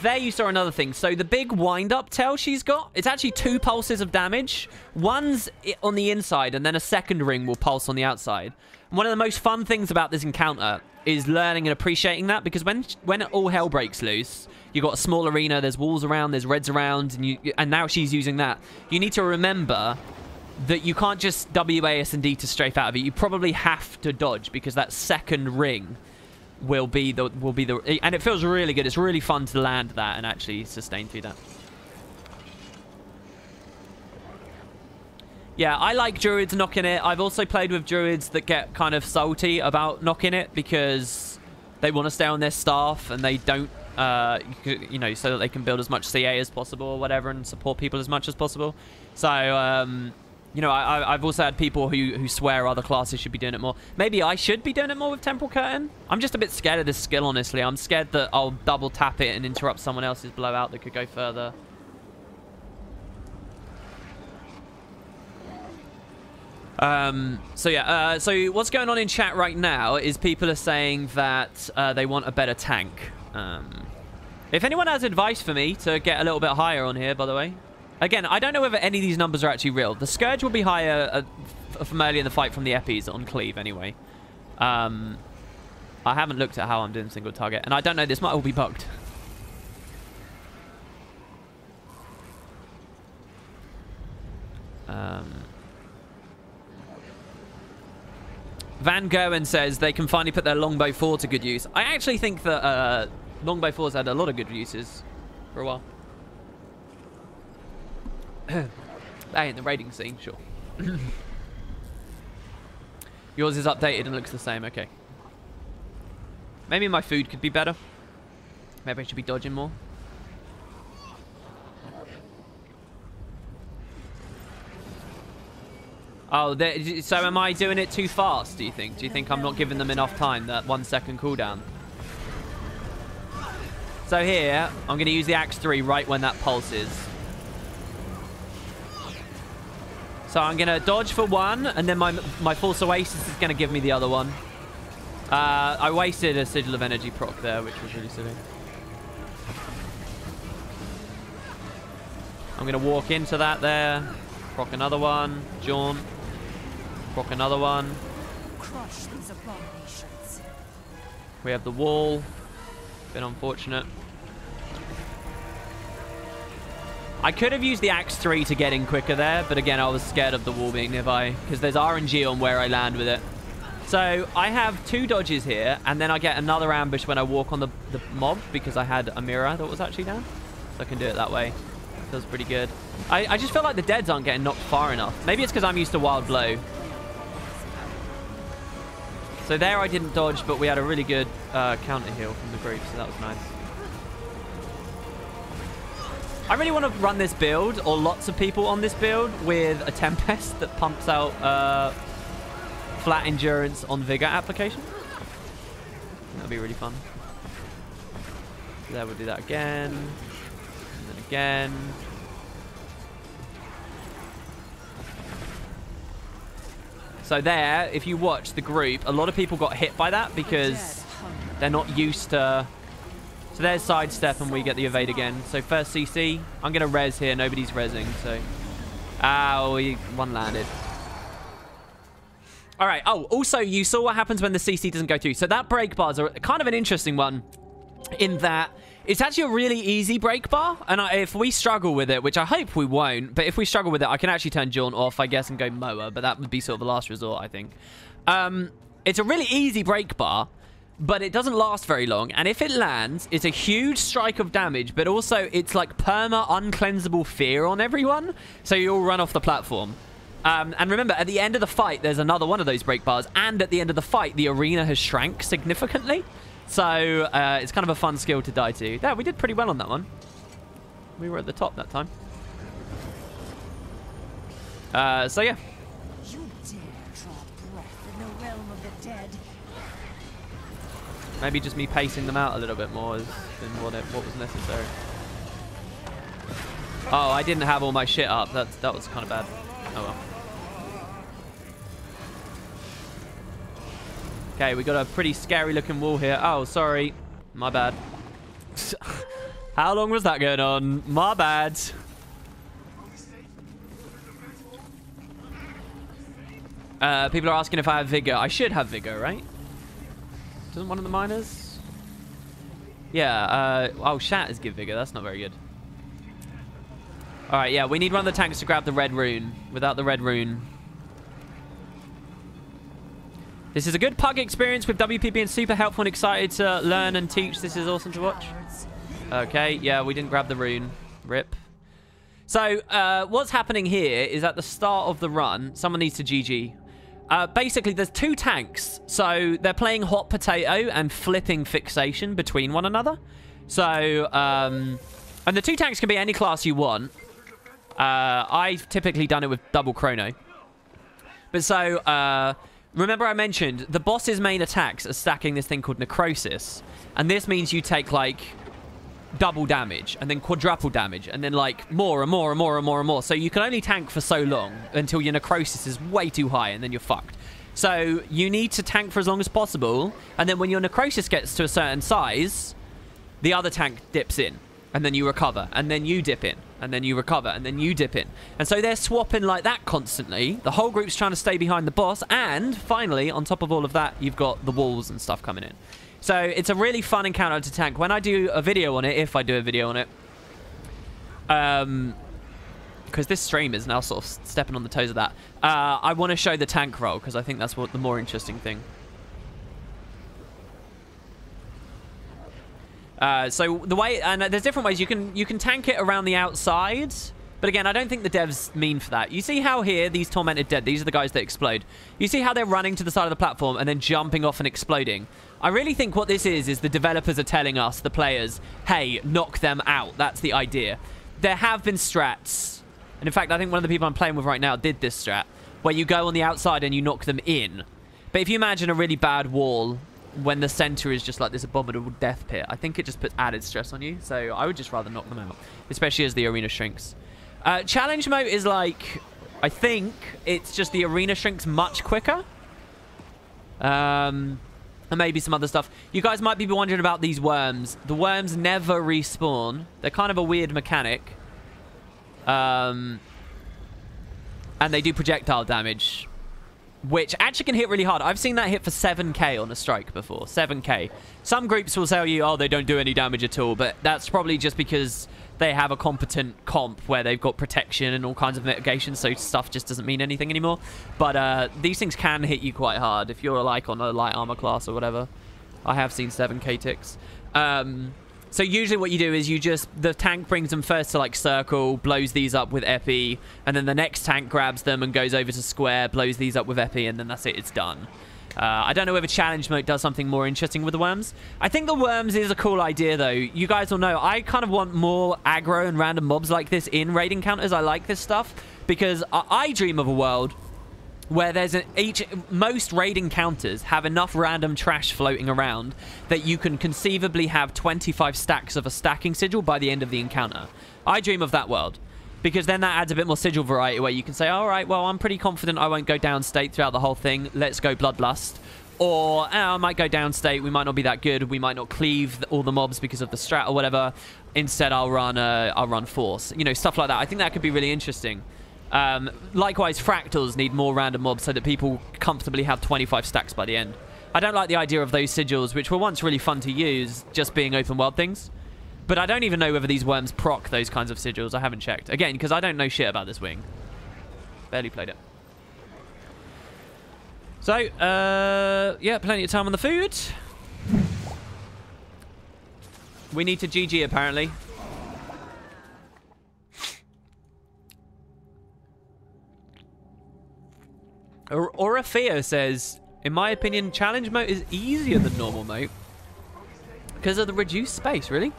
There you saw another thing. So the big wind-up tail she's got, it's actually 2 pulses of damage. One's on the inside, and then a second ring will pulse on the outside. And one of the most fun things about this encounter is learning and appreciating that, because when all hell breaks loose, you've got a small arena, there's walls around, there's reds around, and now she's using that. You need to remember that you can't just WASD to strafe out of it. You probably have to dodge, because that second ring will be the and it feels really good. It's really fun to land that and actually sustain through that. Yeah, I like druids knocking it. I've also played with druids that get kind of salty about knocking it because they want to stay on their staff and they don't you know, so that they can build as much CA as possible or whatever and support people as much as possible. So you know, I've also had people who swear other classes should be doing it more. Maybe I should be doing it more with Temporal Curtain. I'm just a bit scared of this skill, honestly. I'm scared that I'll double tap it and interrupt someone else's blowout that could go further. So yeah, so what's going on in chat right now is people are saying that they want a better tank. If anyone has advice for me to get a little bit higher on here, by the way. Again, I don't know whether any of these numbers are actually real. The Scourge will be higher from early in the fight from the Epis on Cleave anyway. I haven't looked at how I'm doing single target. And I don't know, this might all be bugged. Van Gerwen says they can finally put their Longbow 4 to good use. I actually think that Longbow 4's had a lot of good uses for a while. Hey, in the raiding scene, sure. Yours is updated and looks the same, okay. Maybe my food could be better. Maybe I should be dodging more. Oh, so am I doing it too fast, do you think? Do you think I'm not giving them enough time, that 1 second cooldown? So here, I'm going to use the Axe 3 right when that pulses. So I'm going to dodge for 1, and then my False Oasis is going to give me the other one. I wasted a Sigil of Energy proc there, which was really silly. I'm going to walk into that there. Proc another one. Jaunt. Proc another one. Crush these abominations. We have the wall. Bit unfortunate. I could have used the Axe 3 to get in quicker there, but again, I was scared of the wall being nearby because there's RNG on where I land with it. So I have 2 dodges here, and then I get another ambush when I walk on the mob because I had a mirror that was actually down. So I can do it that way. Feels pretty good. I just feel like the deads aren't getting knocked far enough. Maybe it's because I'm used to Wild Blow. So there I didn't dodge, but we had a really good counter heal from the group, so that was nice. I really want to run this build, or lots of people on this build, with a Tempest that pumps out flat endurance on Vigor application. That'd be really fun. There, we'll do that again. And then again. So there, if you watch the group, a lot of people got hit by that because they're not used to... So there's sidestep and we get the evade again. So first CC. I'm going to res here. Nobody's resing, so... Oh, one landed. All right. Oh, also, you saw what happens when the CC doesn't go through. So that break bars are kind of an interesting one in that it's actually a really easy break bar. And if we struggle with it, which I hope we won't, but if we struggle with it, I can actually turn Jaunt off, I guess, and go Moa. But that would be sort of the last resort, I think. It's a really easy break bar, but it doesn't last very long. And if it lands, it's a huge strike of damage, but also it's like perma uncleansable fear on everyone. So you all run off the platform. And remember, at the end of the fight, there's another one of those break bars. And at the end of the fight, the arena has shrank significantly. So it's kind of a fun skill to die to. Yeah, we did pretty well on that one. We were at the top that time. So yeah. You dare draw breath in the realm of the dead. Maybe just me pacing them out a little bit more than what was necessary. Oh, I didn't have all my shit up. That was kind of bad. Oh well. Okay, we got a pretty scary looking wall here. Oh, sorry. My bad. How long was that going on? My bad. People are asking if I have Vigor. I should have Vigor, right? Doesn't one of the miners? Yeah, oh, Shatters give Vigor. That's not very good. Alright, yeah, we need one of the tanks to grab the red rune. Without the red rune... This is a good pug experience with WP being super helpful and excited to learn and teach. This is awesome to watch. Okay, yeah, we didn't grab the rune. RIP. So, what's happening here is at the start of the run, someone needs to GG. Basically, there's 2 tanks. So, they're playing hot potato and flipping fixation between one another. So, and the 2 tanks can be any class you want. I've typically done it with double chrono. But so, remember I mentioned the boss's main attacks are stacking this thing called Necrosis. And this means you take, like, double damage and then quadruple damage and then, like, more and more and more and more and more. So you can only tank for so long until your Necrosis is way too high and then you're fucked. So you need to tank for as long as possible. And then when your Necrosis gets to a certain size, the other tank dips in. And then you recover. And then you dip in. And then you recover. And then you dip in. And so they're swapping like that constantly. The whole group's trying to stay behind the boss. And finally, on top of all of that, you've got the walls and stuff coming in. So it's a really fun encounter to tank. When I do a video on it, if I do a video on it, because this stream is now sort of stepping on the toes of that, I want to show the tank roll because I think that's what the more interesting thing. So the way, and there's different ways you can tank it around the outside, but again, I don't think the devs mean for that. You see how here these tormented dead, these are the guys that explode. You see how they're running to the side of the platform and then jumping off and exploding. I really think what this is the developers are telling us, the players, hey, knock them out. That's the idea. There have been strats, and in fact, I think one of the people I'm playing with right now did this strat, where you go on the outside and you knock them in. But if you imagine a really bad wall when the center is just like this abominable death pit, I think it just puts added stress on you. So I would just rather knock them out, especially as the arena shrinks. Challenge mode is like, I think it's just the arena shrinks much quicker. And maybe some other stuff. You guys might be wondering about these worms. The worms never respawn. They're kind of a weird mechanic. And they do projectile damage, which actually can hit really hard. I've seen that hit for 7k on a strike before. 7k. Some groups will tell you, oh, they don't do any damage at all, but that's probably just because they have a competent comp where they've got protection and all kinds of mitigation, so stuff just doesn't mean anything anymore. But these things can hit you quite hard if you're like on a light armor class or whatever. I have seen 7k ticks. So usually what you do is the tank brings them first to like circle, blows these up with epi, and then the next tank grabs them and goes over to square, blows these up with epi, and then that's it, it's done. I don't know whether challenge mode does something more interesting with the worms. I think the worms is a cool idea though. You guys will know I kind of want more aggro and random mobs like this in raid encounters. I like this stuff because I dream of a world where there's most raid encounters have enough random trash floating around that you can conceivably have 25 stacks of a stacking sigil by the end of the encounter. I dream of that world, because then that adds a bit more sigil variety where you can say, all right, well, I'm pretty confident I won't go downstate throughout the whole thing. Let's go Bloodlust. Or I might go downstate. We might not be that good. We might not cleave all the mobs because of the strat or whatever. Instead, I'll run Force. You know, stuff like that. I think that could be really interesting. Likewise, fractals need more random mobs so that people comfortably have 25 stacks by the end. I don't like the idea of those sigils, which were once really fun to use, just being open world things. But I don't even know whether these worms proc those kinds of sigils. I haven't checked. Again, because I don't know shit about this wing. Barely played it. So, yeah, plenty of time on the food. We need to GG, apparently. Orafeo says, in my opinion, challenge mode is easier than normal mode because of the reduced space. Really?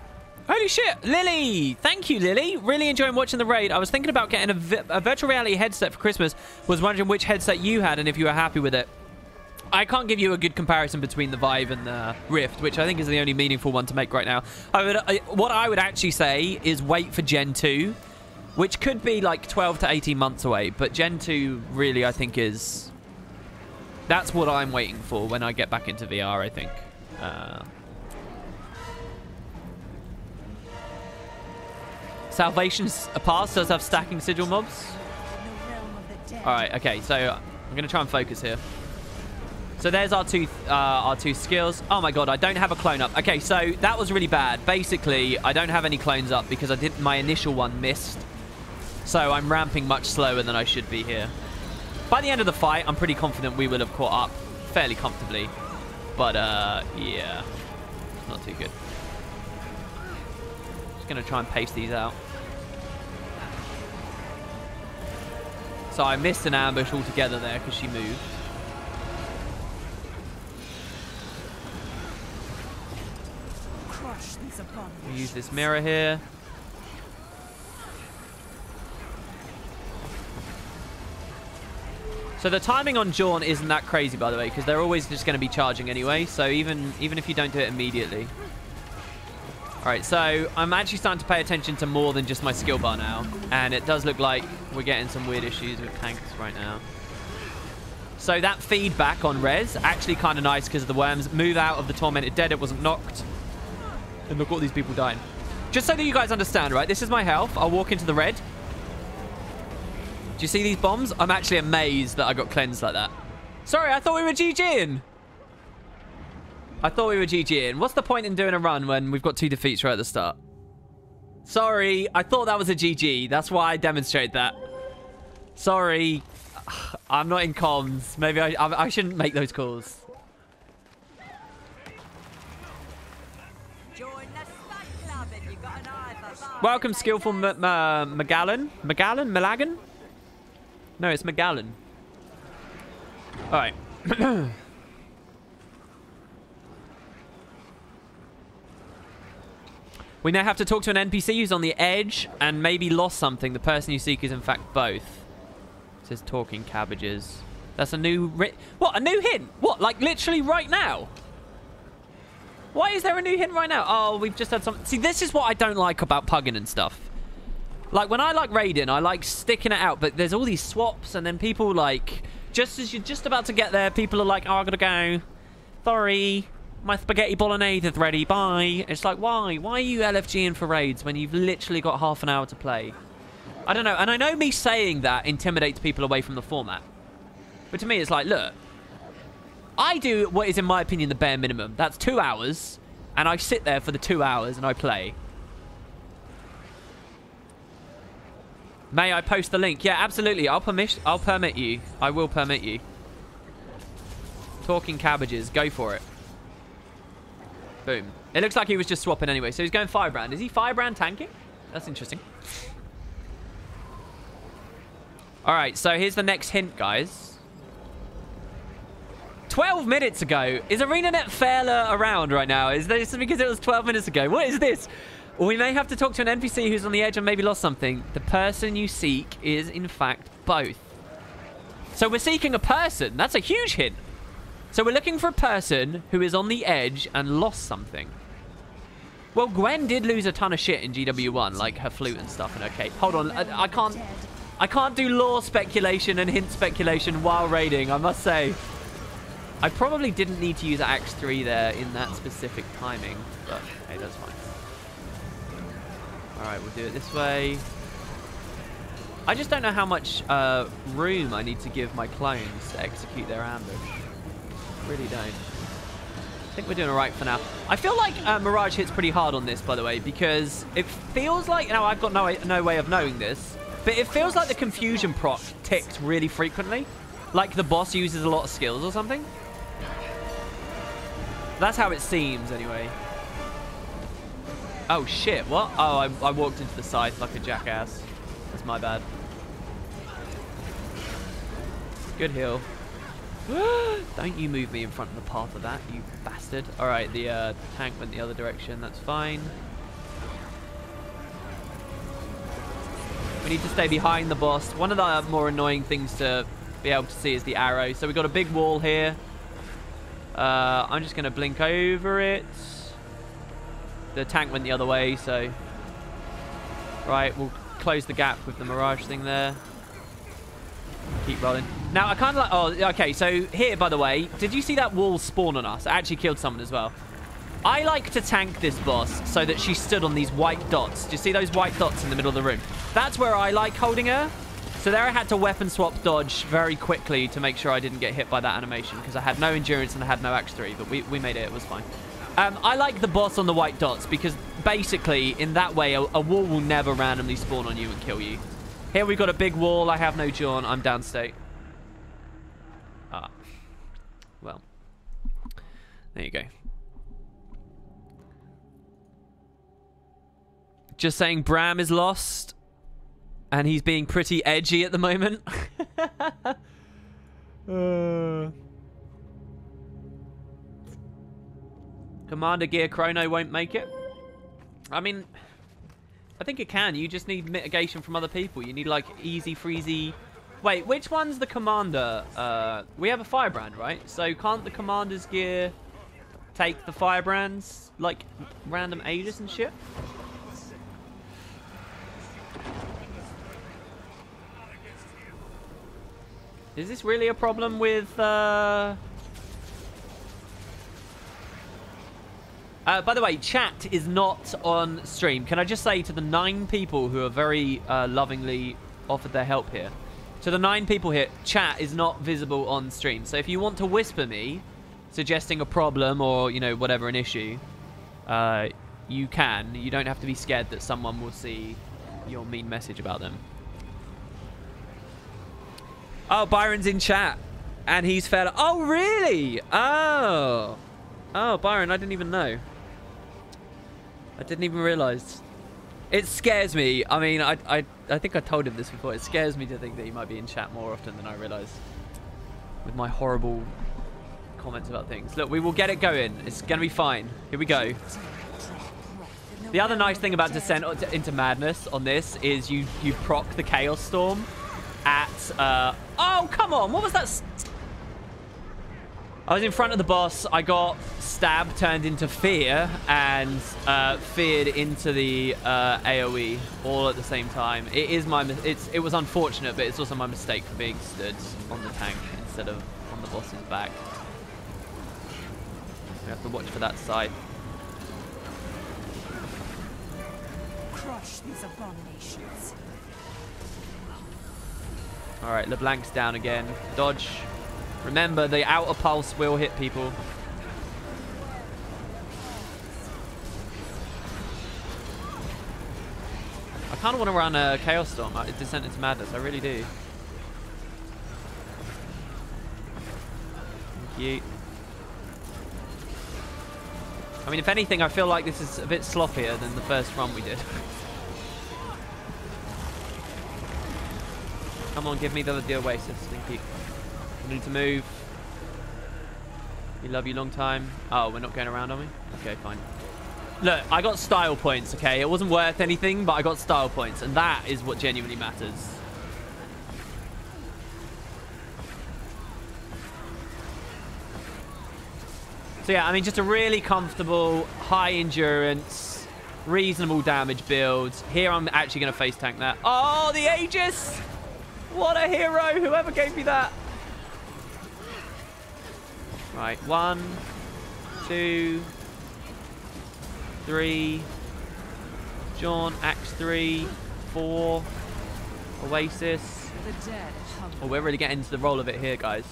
Holy shit, Lily! Thank you, Lily. Really enjoying watching the raid. I was thinking about getting a virtual reality headset for Christmas. Was wondering which headset you had and if you were happy with it. I can't give you a good comparison between the Vive and the Rift, which I think is the only meaningful one to make right now. What I would actually say is wait for Gen 2, which could be like 12 to 18 months away. But Gen 2 really, I think, is... That's what I'm waiting for when I get back into VR, I think. Salvation's a pass does have stacking sigil mobs. Alright, okay, so I'm going to try and focus here. So there's our two skills. Oh my god, I don't have a clone up. Okay, so that was really bad. Basically, I don't have any clones up because my initial one missed. So I'm ramping much slower than I should be here. By the end of the fight, I'm pretty confident we will have caught up fairly comfortably. But, yeah. Not too good. Just going to try and pace these out. So I missed an ambush altogether there because she moved. We use this mirror here. So the timing on Jawn isn't that crazy, by the way, because they're always just going to be charging anyway. So even if you don't do it immediately. All right, so I'm actually starting to pay attention to more than just my skill bar now. And it does look like we're getting some weird issues with tanks right now. So that feedback on res, actually kind of nice because of the worms. Move out of the Tormented Dead, it wasn't knocked. And look at all these people dying. Just so that you guys understand, right? This is my health. I'll walk into the red. Do you see these bombs? I'm actually amazed that I got cleansed like that. Sorry, I thought we were GG'ing. I thought we were GG'ing. What's the point in doing a run when we've got 2 defeats right at the start? Sorry, I thought that was a GG. That's why I demonstrate that. Sorry. I'm not in comms. Maybe I shouldn't make those calls. Welcome, skillful Magallan. Magallan? No, it's Magallan. All right. We now have to talk to an NPC who's on the edge and maybe lost something. The person you seek is in fact both. says talking cabbages. That's a new... What? A new hint? What? Like literally right now? Why is there a new hint right now? Oh, we've just had some... See, this is what I don't like about pugging and stuff. Like, when I like raiding, I like sticking it out, but there's all these swaps, and then people, like... Just as you're just about to get there, people are like, oh, I gotta go. Sorry. My spaghetti bolognese is ready. Bye. It's like, why? Why are you LFGing for raids when you've literally got half an hour to play? I don't know. And I know me saying that intimidates people away from the format. But to me, it's like, look. I do what is, in my opinion, the bare minimum. That's 2 hours. And I sit there for the 2 hours and I play. May I post the link? Yeah, absolutely. I'll permit you. I will permit you. Talking cabbages. Go for it. Boom. It looks like he was just swapping anyway. So he's going Firebrand. Is he Firebrand tanking? That's interesting. Alright, so here's the next hint, guys. 12 minutes ago. Is ArenaNet Fairler around right now? Is this because it was 12 minutes ago? What is this? We may have to talk to an NPC who's on the edge and maybe lost something. The person you seek is, in fact, both. So we're seeking a person. That's a huge hint. So we're looking for a person who is on the edge and lost something. Well, Gwen did lose a ton of shit in GW1, like her flute and stuff and her cape. Hold on, I can't do lore speculation and hint speculation while raiding, I must say. I probably didn't need to use Axe 3 there in that specific timing, but hey, that's fine. Alright, we'll do it this way. I just don't know how much room I need to give my clones to execute their ambush. Really don't. I think we're doing alright for now. I feel like Mirage hits pretty hard on this, by the way, because it feels like... Now, I've got no way of knowing this, but it feels like the confusion proc ticks really frequently. Like the boss uses a lot of skills or something. That's how it seems, anyway. Oh, shit. What? Oh, I walked into the scythe like a jackass. That's my bad. Good heal. Don't you move me in front of the path of that, you bastard. Alright, the tank went the other direction. That's fine. We need to stay behind the boss. One of the more annoying things to be able to see is the arrow. So we've got a big wall here. I'm just going to blink over it. The tank went the other way, so... Right, we'll close the gap with the Mirage thing there. Keep rolling. Now, I kind of like... Oh, okay, so here, by the way, did you see that wall spawn on us? It actually killed someone as well. I like to tank this boss so that she stood on these white dots. Do you see those white dots in the middle of the room? That's where I like holding her. So there I had to weapon swap dodge very quickly to make sure I didn't get hit by that animation because I had no endurance and I had no Axe 3, but we made it. It was fine. I like the boss on the white dots because basically in that way a wall will never randomly spawn on you and kill you. Here we've got a big wall. I have no John. I'm downstate. Ah. Well. There you go. Just saying Bram is lost. And he's being pretty edgy at the moment. Commander Gear Chrono won't make it. I mean, I think it can. You just need mitigation from other people. You need, like, easy, freezy... Wait, which one's the commander? We have a Firebrand, right? So can't the commander's gear take the Firebrands? Like, random Aegis and shit? Is this really a problem with... By the way, chat is not on stream. Can I just say to the 9 people who are very lovingly offered their help here, to the 9 people here, chat is not visible on stream. So if you want to whisper me, suggesting a problem or, you know, whatever, an issue, you can. You don't have to be scared that someone will see your mean message about them. Oh, Byron's in chat. And he's fair. Oh, really? Oh. Oh, Byron, I didn't even know. I didn't even realize. It scares me. I mean, I think I told him this before. It scares me to think that he might be in chat more often than I realize. With my horrible comments about things. Look, we will get it going. It's going to be fine. Here we go. The other nice thing about Descent into Madness on this is you proc the Chaos Storm. at... oh, come on. What was that? I was in front of the boss. I got stabbed, turned into fear, and feared into the AoE all at the same time. It is my... It was unfortunate, but it's also my mistake for being stood on the tank instead of on the boss's back. We have to watch for that side. Crush these abominations. All right, LeBlanc's down again. Dodge. Remember, the outer pulse will hit people. I kind of want to run a Chaos Storm. Descent into Madness. I really do. Thank you. I mean, if anything, I feel like this is a bit sloppier than the first run we did. Come on, give me the Oasis. Thank you. We need to move. We love you long time. Oh, we're not going around, are we? Okay, fine. Look, I got style points, okay? It wasn't worth anything, but I got style points, and that is what genuinely matters. So yeah, I mean, just a really comfortable, high endurance, reasonable damage build. Here I'm actually going to face tank that. Oh, the Aegis! What a hero! Whoever gave me that. Right, 1, 2, 3. Jaunt, Axe 3, 4. Oasis. The dead hunger. Oh, we're really getting into the roll of it here, guys.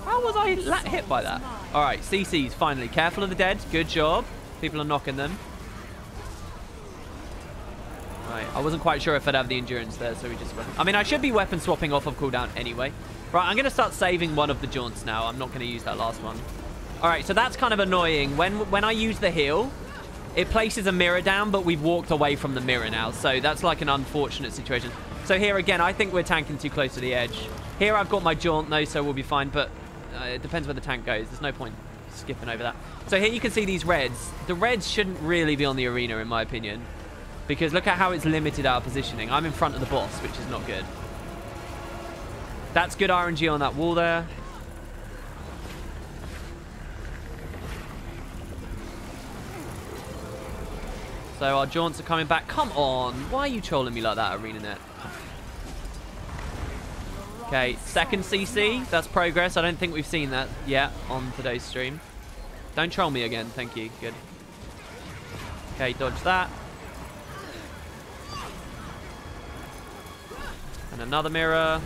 How was I hit by that? All right, CCs, finally. Careful of the dead. Good job. People are knocking them. Right, I wasn't quite sure if I'd have the endurance there, so we just went. I mean, I should be weapon swapping off of cooldown anyway. Right, I'm going to start saving one of the jaunts now. I'm not going to use that last one. All right, so that's kind of annoying. When I use the heal, it places a mirror down, but we've walked away from the mirror now. So that's like an unfortunate situation. So here again, I think we're tanking too close to the edge. Here I've got my jaunt though, so we'll be fine. But it depends where the tank goes. There's no point skipping over that. So here you can see these reds. The reds shouldn't really be on the arena, in my opinion. Because look at how it's limited our positioning. I'm in front of the boss, which is not good. That's good RNG on that wall there. So our jaunts are coming back. Come on. Why are you trolling me like that, ArenaNet? Okay, second CC. That's progress. I don't think we've seen that yet on today's stream. Don't troll me again. Thank you. Good. Okay, dodge that. And another mirror.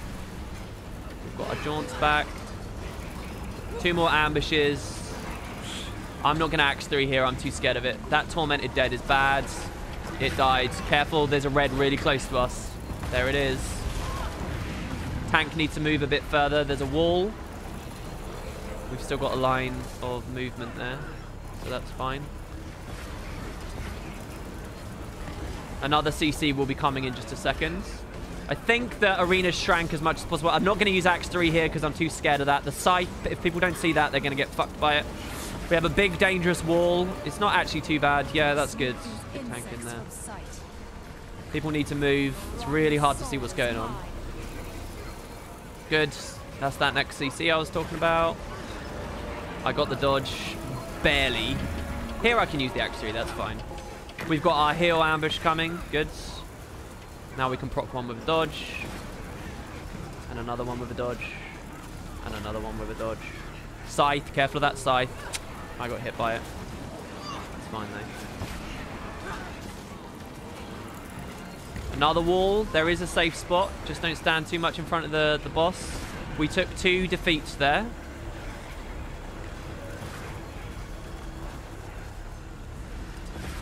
We've got our jaunts back. 2 more ambushes. I'm not going to Axe 3 here. I'm too scared of it. That Tormented Dead is bad. It died. Careful. There's a red really close to us. There it is. Tank needs to move a bit further. There's a wall. We've still got a line of movement there. So that's fine. Another CC will be coming in just a second. I think the arena shrank as much as possible. I'm not going to use Axe 3 here because I'm too scared of that. The scythe, if people don't see that, they're going to get fucked by it. We have a big, dangerous wall. It's not actually too bad. Yeah, that's good. Good tank in there. People need to move. It's really hard to see what's going on. Good. That's that next CC I was talking about. I got the dodge. Barely. Here I can use the Axe 3. That's fine. We've got our heal ambush coming. Good. Now we can proc one with a dodge. And another one with a dodge. And another one with a dodge. Scythe. Careful of that scythe. I got hit by it. It's fine though. Another wall. There is a safe spot. Just don't stand too much in front of the boss. We took 2 defeats there.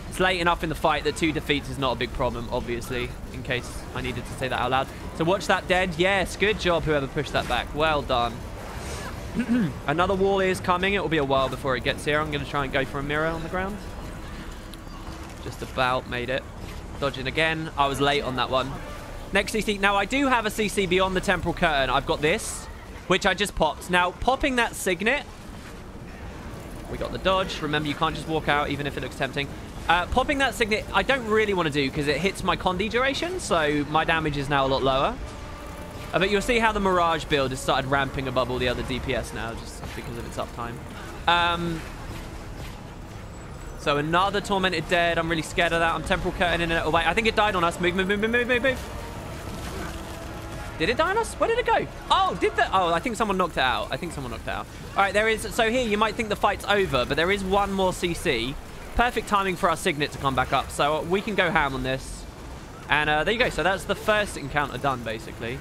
It's late enough in the fight that 2 defeats is not a big problem, obviously, in case I needed to say that out loud. So watch that dead. Yes, good job, whoever pushed that back. Well done. Another wall is coming. It will be a while before it gets here. I'm going to try and go for a mirror on the ground. Just about made it. Dodging again. I was late on that one. Next CC. Now, I do have a CC beyond the temporal curtain. I've got this, which I just popped. Now, popping that signet. We got the dodge. Remember, you can't just walk out, even if it looks tempting. Popping that signet, I don't really want to do because it hits my Condi duration, so my damage is now a lot lower. But you'll see how the Mirage build has started ramping above all the other DPS now, just because of its uptime. So another Tormented Dead. I'm really scared of that. I'm Temporal Curtain in it. Oh, wait, I think it died on us. Move, move, move, move, move, move, move. Did it die on us? Where did it go? Oh, did the... Oh, I think someone knocked it out. I think someone knocked it out. All right, there is... So here, you might think the fight's over, but there is one more CC. Perfect timing for our Signet to come back up. So we can go ham on this. And there you go. So that's the first encounter done, basically.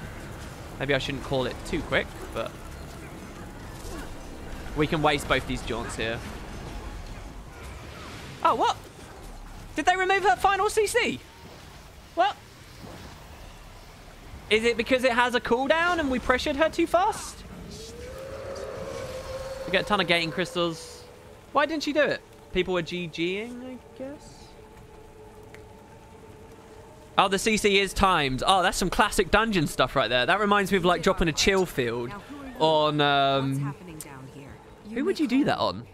Maybe I shouldn't call it too quick, but... we can waste both these jaunts here. Oh, what? Did they remove her final CC? What? Is it because it has a cooldown and we pressured her too fast? We get a ton of gating crystals. Why didn't she do it? People were GGing, I guess. Oh, the CC is timed. Oh, that's some classic dungeon stuff right there. That reminds me of like dropping a chill field on... who would you do that on?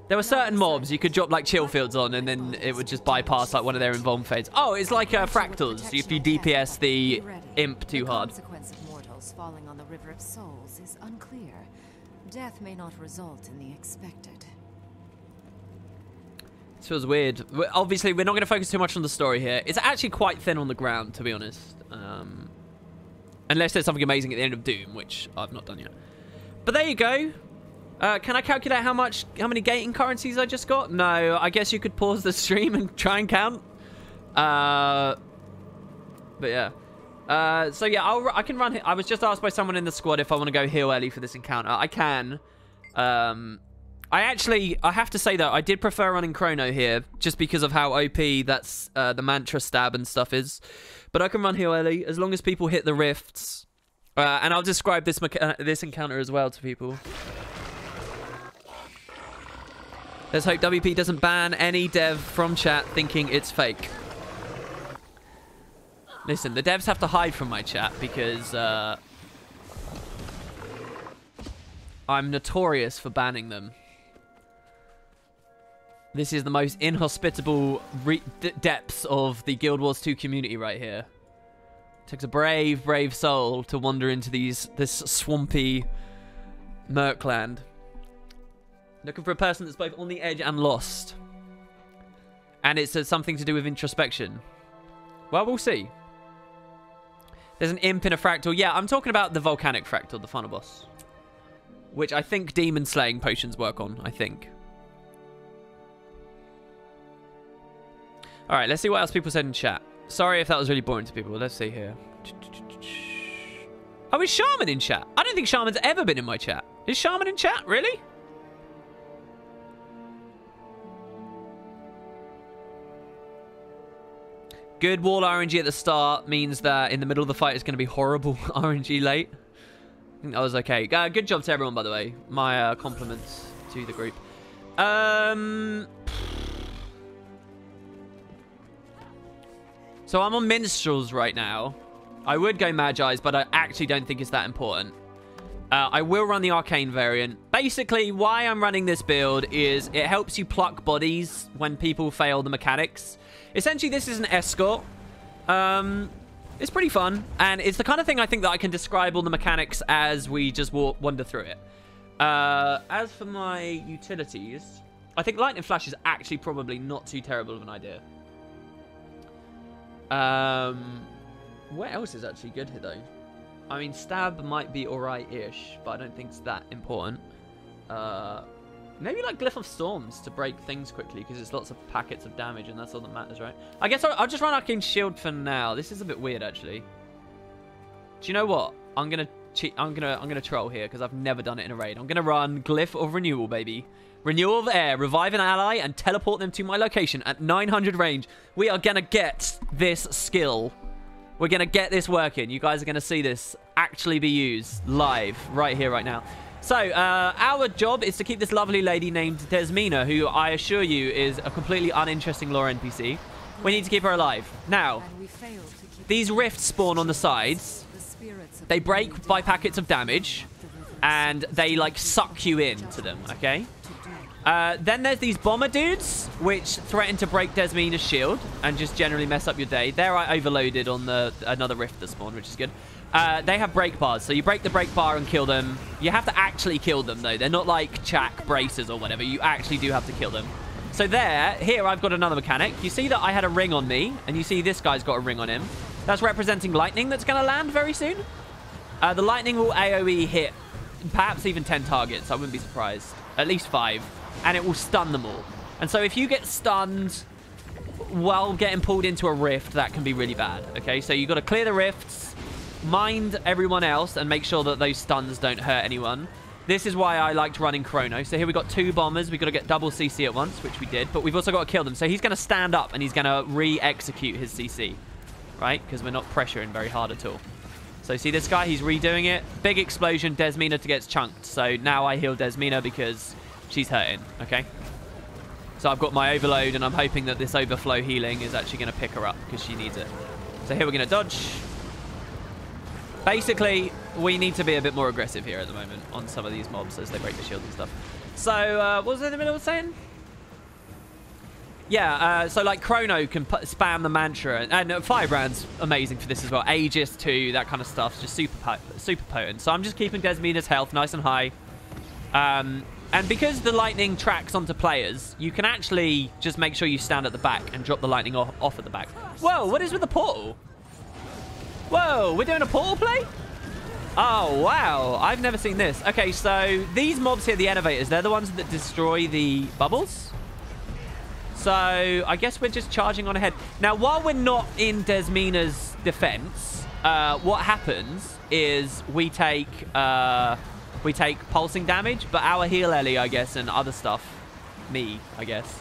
There were certain mobs you could drop like chill fields on and then it would just bypass like one of their involved fades. Oh, it's like fractals if you DPS the imp too hard. The consequence of mortals falling on the River of Souls is unclear. Death may not result in the expected. This feels weird. Obviously, we're not going to focus too much on the story here. It's actually quite thin on the ground, to be honest. Unless there's something amazing at the end of Doom, which I've not done yet. But there you go. Can I calculate how many gating currencies I just got? No, I guess you could pause the stream and try and count. But yeah. So yeah, I can run. I was just asked by someone in the squad if I want to go heal early for this encounter. I can. I have to say though, I did prefer running Chrono here, just because of how OP that's the mantra stab and stuff is. But I can run heal early as long as people hit the rifts. And I'll describe this encounter as well to people. Let's hope WP doesn't ban any dev from chat thinking it's fake. Listen, the devs have to hide from my chat because I'm notorious for banning them. This is the most inhospitable depths of the Guild Wars 2 community right here. It takes a brave, brave soul to wander into this swampy Merkland. Looking for a person that's both on the edge and lost. And it's something to do with introspection. Well, we'll see. There's an imp in a fractal. Yeah, I'm talking about the volcanic fractal, the final boss. Which I think demon slaying potions work on, I think. Alright, let's see what else people said in chat. Sorry if that was really boring to people. Let's see here. Oh, is Shaman in chat? I don't think Shaman's ever been in my chat. Is Shaman in chat? Really? Good wall RNG at the start means that in the middle of the fight it's going to be horrible RNG late. I think that was okay. Good job to everyone, by the way. My compliments to the group. So I'm on Minstrels right now. I would go Magi's, but I actually don't think it's that important. I will run the Arcane variant. Basically, why I'm running this build is it helps you pluck bodies when people fail the mechanics. Essentially, this is an escort. It's pretty fun, and it's the kind of thing I think that I can describe all the mechanics as we just wander through it. As for my utilities, I think Lightning Flash is actually probably not too terrible of an idea. What else is actually good here, though? I mean, Stab might be alright-ish, but I don't think it's that important. Maybe like Glyph of Storms to break things quickly, because it's lots of packets of damage, and that's all that matters, right? I guess I'll just run Arcane Shield for now. This is a bit weird, actually. Do you know what? I'm gonna cheat. I'm gonna troll here because I've never done it in a raid. I'm gonna run Glyph of Renewal, baby. Renewal of Air, revive an ally, and teleport them to my location at 900 range. We are gonna get this skill. We're gonna get this working. You guys are gonna see this actually be used live right here, right now. So, our job is to keep this lovely lady named Desmina, who I assure you is a completely uninteresting lore NPC. We need to keep her alive. Now, these rifts spawn on the sides. They break by packets of damage, and they, like, suck you into them, okay? Then there's these bomber dudes, which threaten to break Desmina's shield and just generally mess up your day. There I overloaded on another rift that spawned, which is good. They have break bars, so you break the break bar and kill them. You have to actually kill them, though. They're not like Chak braces or whatever. You actually do have to kill them. So here I've got another mechanic. You see that I had a ring on me, and you see this guy's got a ring on him. That's representing lightning that's going to land very soon. The lightning will AoE hit perhaps even 10 targets. I wouldn't be surprised. At least 5. And it will stun them all. And so if you get stunned while getting pulled into a rift, that can be really bad. Okay, so you've got to clear the rifts, mind everyone else, and make sure that those stuns don't hurt anyone. This is why I liked running Chrono. So here we've got 2 bombers. We've got to get double CC at once, which we did. But we've also got to kill them. So he's going to stand up and he's going to re-execute his CC. Right? Because we're not pressuring very hard at all. So see this guy? He's redoing it. Big explosion. Desmina gets chunked. So now I heal Desmina because she's hurting. Okay? So I've got my overload and I'm hoping that this overflow healing is actually going to pick her up because she needs it. So here we're going to dodge. Basically, we need to be a bit more aggressive here at the moment on some of these mobs as they break the shield and stuff. So, what was it in the middle of saying? Yeah, so like Chrono can spam the mantra, and Firebrand's amazing for this as well. Aegis too, that kind of stuff, just super potent. So I'm just keeping Desmina's health nice and high. And because the lightning tracks onto players, you can actually just make sure you stand at the back and drop the lightning off at the back. Whoa, what is with the portal? Whoa, we're doing a portal play? Oh, wow. I've never seen this. Okay, so these mobs here, the elevators, they're the ones that destroy the bubbles. So I guess we're just charging on ahead. Now, while we're not in Desmina's defense, what happens is we take pulsing damage, but our heal Ellie, I guess, and other stuff, me, I guess,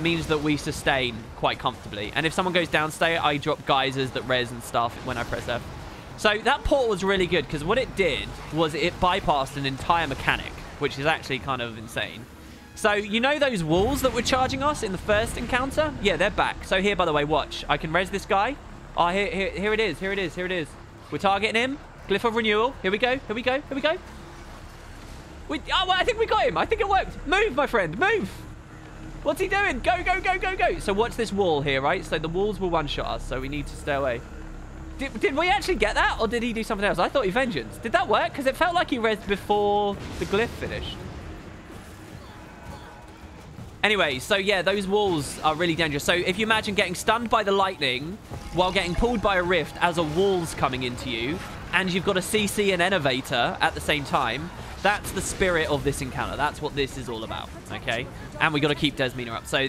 means that we sustain quite comfortably. And if someone goes down state, I drop geysers that res and stuff when I press F. So that portal was really good because what it did was it bypassed an entire mechanic, which is actually kind of insane. So you know those walls that were charging us in the first encounter? Yeah, they're back. So here, by the way, watch. I can res this guy. Oh, here it is. Here it is. Here it is. We're targeting him. Glyph of renewal. Here we go. Here we go. Here we go. Oh, well, I think we got him. I think it worked. Move, my friend. Move. What's he doing? Go, go, go, go, go. So watch this wall here, right? So the walls will one-shot us, so we need to stay away. Did we actually get that, or did he do something else? I thought he vengeance. Did that work? Because it felt like he resed before the glyph finished. Anyway, so yeah, those walls are really dangerous. So if you imagine getting stunned by the lightning while getting pulled by a rift as a wall's coming into you, and you've got a CC and Innovator at the same time, that's the spirit of this encounter. That's what this is all about, okay? And we got to keep Desmina up. So,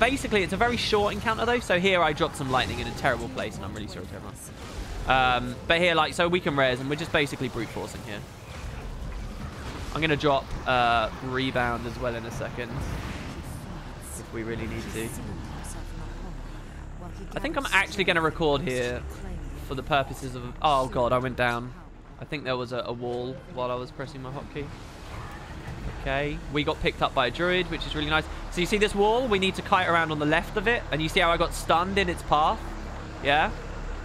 basically, it's a very short encounter, though. So here I dropped some lightning in a terrible place, and I'm really sorry to everyone. But here, like, so we can res, and we're just basically brute forcing here. I'm going to drop rebound as well in a second, if we really need to. I think I'm actually going to record here for the purposes of... Oh, God, I went down. I think there was a wall while I was pressing my hotkey. Okay, we got picked up by a druid, which is really nice. So you see this wall? We need to kite around on the left of it. And you see how I got stunned in its path? Yeah?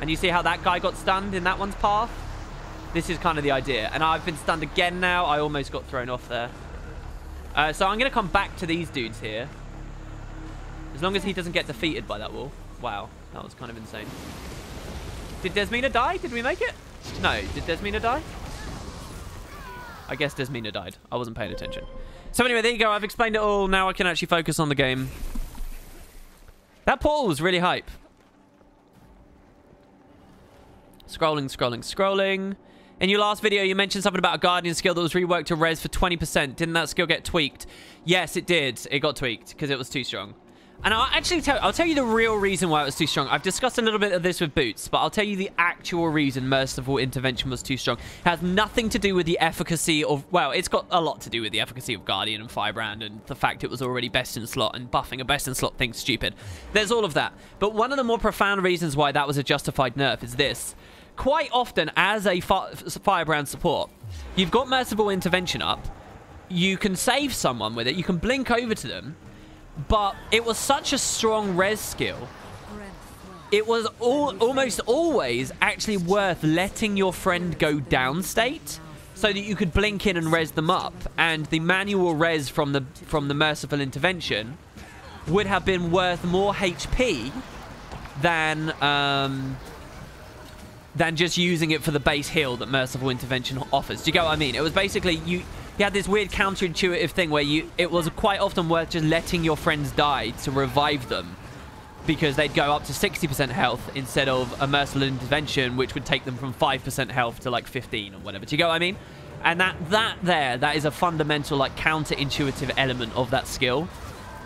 And you see how that guy got stunned in that one's path? This is kind of the idea. And I've been stunned again now. I almost got thrown off there. So I'm going to come back to these dudes here. As long as he doesn't get defeated by that wall. Wow, that was kind of insane. Did Desmina die? Did we make it? No. Did Desmina die? I guess Desmina died. I wasn't paying attention. So anyway, there you go. I've explained it all. Now I can actually focus on the game. That portal was really hype. Scrolling, scrolling, scrolling. In your last video, you mentioned something about a Guardian skill that was reworked to res for 20%. Didn't that skill get tweaked? Yes, it did. It got tweaked because it was too strong. And I'll tell you the real reason why it was too strong. I've discussed a little bit of this with Boots, but I'll tell you the actual reason Merciful Intervention was too strong. It has nothing to do with the efficacy of... Well, it's got a lot to do with the efficacy of Guardian and Firebrand and the fact it was already best in slot and buffing a best in slot thing's stupid. There's all of that. But one of the more profound reasons why that was a justified nerf is this. Quite often, as a Firebrand support, you've got Merciful Intervention up. You can save someone with it. You can blink over to them. But it was such a strong res skill. It was almost always actually worth letting your friend go down state so that you could blink in and res them up, and the manual res from the merciful intervention would have been worth more HP than just using it for the base heal that merciful intervention offers. Do you get what I mean? It was basically you had this weird counterintuitive thing where it was quite often worth just letting your friends die to revive them, because they'd go up to 60% health instead of a merciful intervention, which would take them from 5% health to like 15 or whatever. Do you get what I mean? And that is a fundamental, like, counterintuitive element of that skill.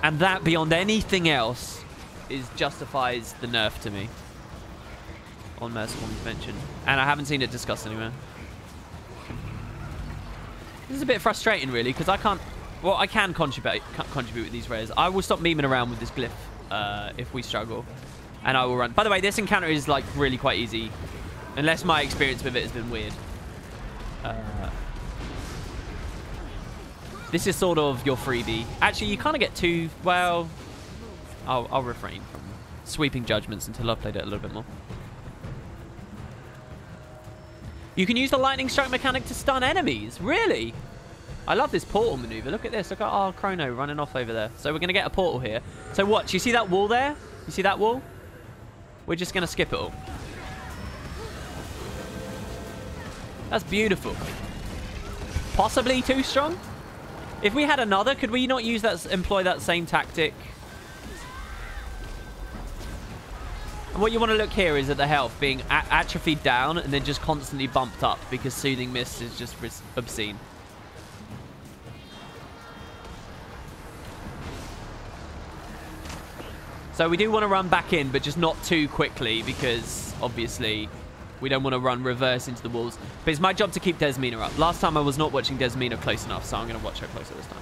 And that, beyond anything else, justifies the nerf to me on merciful intervention. And I haven't seen it discussed anywhere. This is a bit frustrating, really, because I can't... Well, I can contribute with these rares. I will stop memeing around with this glyph if we struggle, and I will run. By the way, this encounter is like really quite easy, unless my experience with it has been weird. This is sort of your freebie. Actually, you kind of get two. Well, I'll refrain from sweeping judgments until I've played it a little bit more. You can use the lightning strike mechanic to stun enemies. Really? I love this portal maneuver. Look at this. Look at our Chrono running off over there. So we're going to get a portal here. So watch. You see that wall there? You see that wall? We're just going to skip it all. That's beautiful. Possibly too strong? If we had another, could we not use that, employ that same tactic? And what you want to look here is at the health being atrophied down and then just constantly bumped up, because Soothing Mist is just obscene. So we do want to run back in, but just not too quickly, because obviously we don't want to run reverse into the walls. But it's my job to keep Desmina up. Last time I was not watching Desmina close enough, so I'm going to watch her closer this time.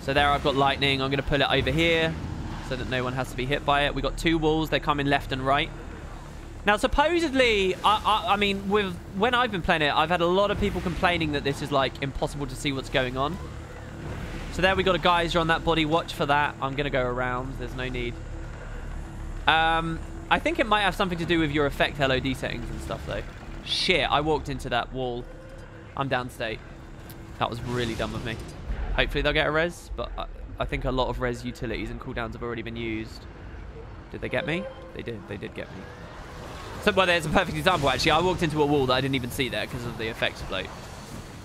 So there I've got lightning. I'm going to pull it over here so that no one has to be hit by it. We've got two walls. They come in left and right. Now, supposedly, I mean, when I've been playing it, I've had a lot of people complaining that this is, like, impossible to see what's going on. So there we got a geyser on that body. Watch for that. I'm going to go around. There's no need. I think it might have something to do with your effect LOD settings and stuff, though. Shit, I walked into that wall. I'm downstate. That was really dumb of me. Hopefully they'll get a res, but I think a lot of res utilities and cooldowns have already been used. Did they get me? They did. They did get me. So, well, there's a perfect example, actually. I walked into a wall that I didn't even see there because of the effects float.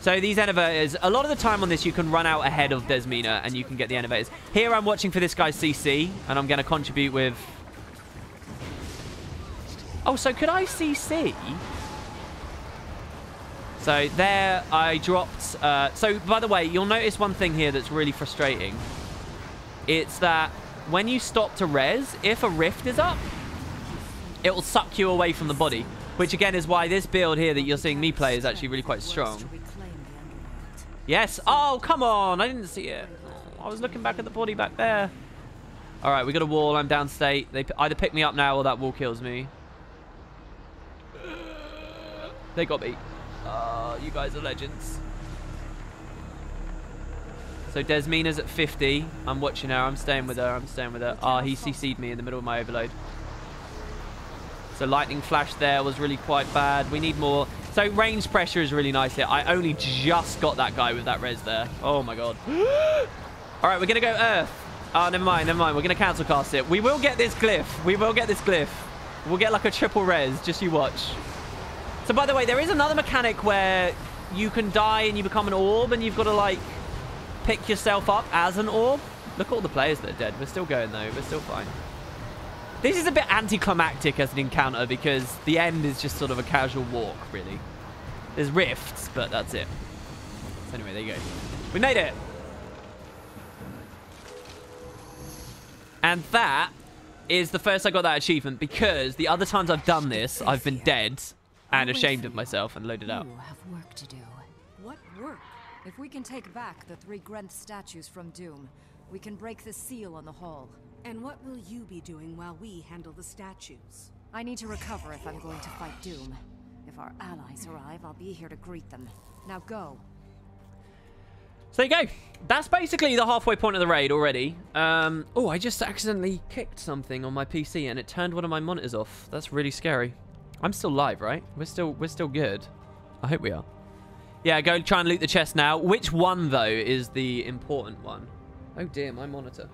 So these innovators, a lot of the time on this, you can run out ahead of Desmina and you can get the innovators. Here I'm watching for this guy's CC, and I'm going to contribute with... Oh, so could I CC? So there I dropped... so, by the way, you'll notice one thing here that's really frustrating. It's that when you stop to res, if a rift is up, it will suck you away from the body. Which, again, is why this build here that you're seeing me play is actually really quite strong. Yes. Oh, come on. I didn't see it. Oh, I was looking back at the body back there. All right, we got a wall. I'm downstate. They either pick me up now or that wall kills me. They got me. Oh, you guys are legends. So Desmina's at 50. I'm watching her. I'm staying with her. I'm staying with her. Oh, he CC'd me in the middle of my overload. So lightning flash there was really quite bad. We need more. So range pressure is really nice here. I only just got that guy with that res there. Oh my god. All right, we're gonna go Earth. Oh, never mind, never mind. We're gonna cancel cast it. We will get this glyph. We will get this glyph. We'll get like a triple res. Just you watch. So by the way, there is another mechanic where you can die and you become an orb, and you've got to like pick yourself up as an orb. Look at all the players that are dead. We're still going though. We're still fine. This is a bit anticlimactic as an encounter because the end is just sort of a casual walk, really. There's rifts, but that's it. So anyway, there you go. We made it! And that is the first I got that achievement, because the other times I've done this, I've been dead and ashamed of myself and loaded out. You have work to do. What work? If we can take back the 3 Grenth statues from Doom, we can break the seal on the hall. And what will you be doing while we handle the statues? I need to recover if I'm going to fight Doom. If our allies arrive, I'll be here to greet them. Now go. So there you go. That's basically the halfway point of the raid already. Oh, I just accidentally kicked something on my PC and it turned one of my monitors off. That's really scary. I'm still live, right? We're still good. I hope we are. Yeah, go try and loot the chest now. Which one, though, is the important one? Oh, dear, my monitor.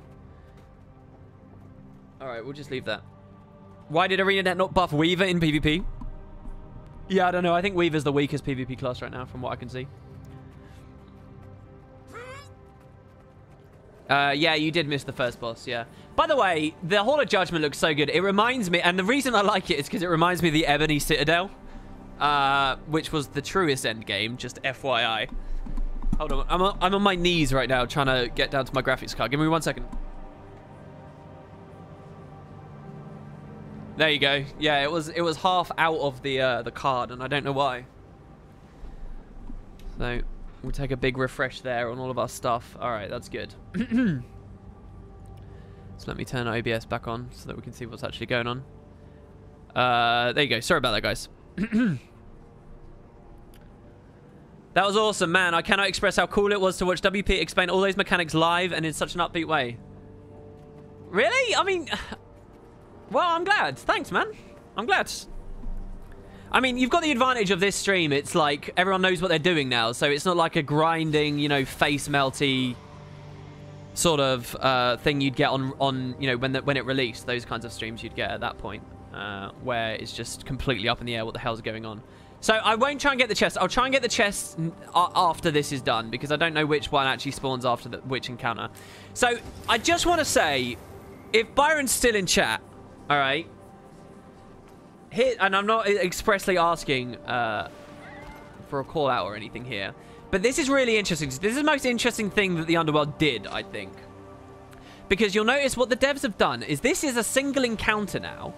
All right, we'll just leave that. Why did ArenaNet not buff Weaver in PvP? Yeah, I don't know. I think Weaver's the weakest PvP class right now, from what I can see. Yeah, you did miss the first boss, yeah. By the way, the Hall of Judgment looks so good. It reminds me, and the reason I like it is because it reminds me of the Ebony Citadel, which was the truest end game, just FYI. Hold on, I'm on my knees right now trying to get down to my graphics card. Give me 1 second. There you go. Yeah, it was half out of the card, and I don't know why. So we'll take a big refresh there on all of our stuff. All right, that's good. So let me turn OBS back on so that we can see what's actually going on. There you go. Sorry about that, guys. That was awesome, man. I cannot express how cool it was to watch WP explain all those mechanics live and in such an upbeat way. Really? I mean, well, I'm glad. Thanks, man. I'm glad. I mean, you've got the advantage of this stream. It's like everyone knows what they're doing now, so it's not like a grinding, you know, face melty sort of thing you'd get on you know, when it released. Those kinds of streams you'd get at that point, where it's just completely up in the air what the hell's going on. So I won't try and get the chest. I'll try and get the chest after this is done, because I don't know which one actually spawns after which encounter. So I just want to say, if Byron's still in chat, all right, and I'm not expressly asking for a call out or anything here, but this is really interesting. This is the most interesting thing that the Underworld did, I think, because you'll notice what the devs have done is this is a single encounter now,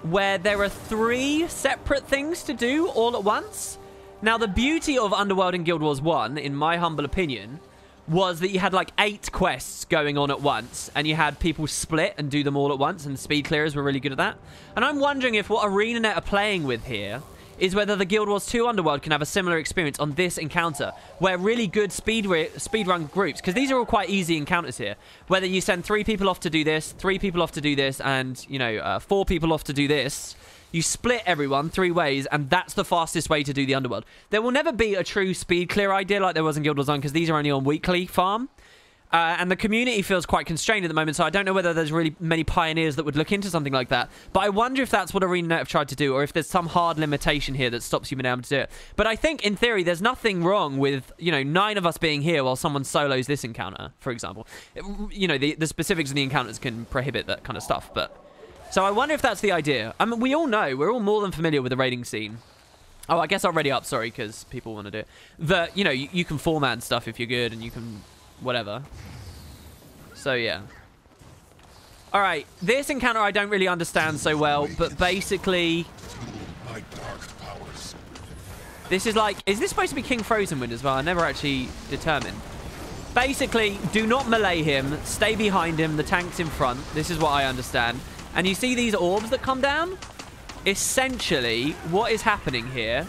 where there are 3 separate things to do all at once. Now, the beauty of Underworld and Guild Wars 1, in my humble opinion, was that you had like 8 quests going on at once, and you had people split and do them all at once, and speed clearers were really good at that. And I'm wondering if what ArenaNet are playing with here is whether the Guild Wars 2 Underworld can have a similar experience on this encounter, where really good speedrun groups, because these are all quite easy encounters here, whether you send 3 people off to do this, 3 people off to do this, and, you know, 4 people off to do this, you split everyone 3 ways, and that's the fastest way to do the Underworld. There will never be a true speed clear idea like there was in Guild Wars 1, because these are only on weekly farm. And the community feels quite constrained at the moment, so I don't know whether there's really many pioneers that would look into something like that. But I wonder if that's what ArenaNet have tried to do, or if there's some hard limitation here that stops you being able to do it. But I think, in theory, there's nothing wrong with, you know, 9 of us being here while someone solos this encounter, for example. You know, the specifics of the encounters can prohibit that kind of stuff, but... So I wonder if that's the idea. I mean, we all know, we're all more than familiar with the raiding scene. Oh, I guess I'll ready up, sorry, because people want to do it. That, you know, you can format stuff if you're good, and you can... whatever. So, yeah. Alright, this encounter I don't really understand so well, but basically... This is like... Is this supposed to be King Frozenwind as well? I never actually determined. Basically, do not melee him. Stay behind him. The tank's in front. This is what I understand. And you see these orbs that come down? Essentially, what is happening here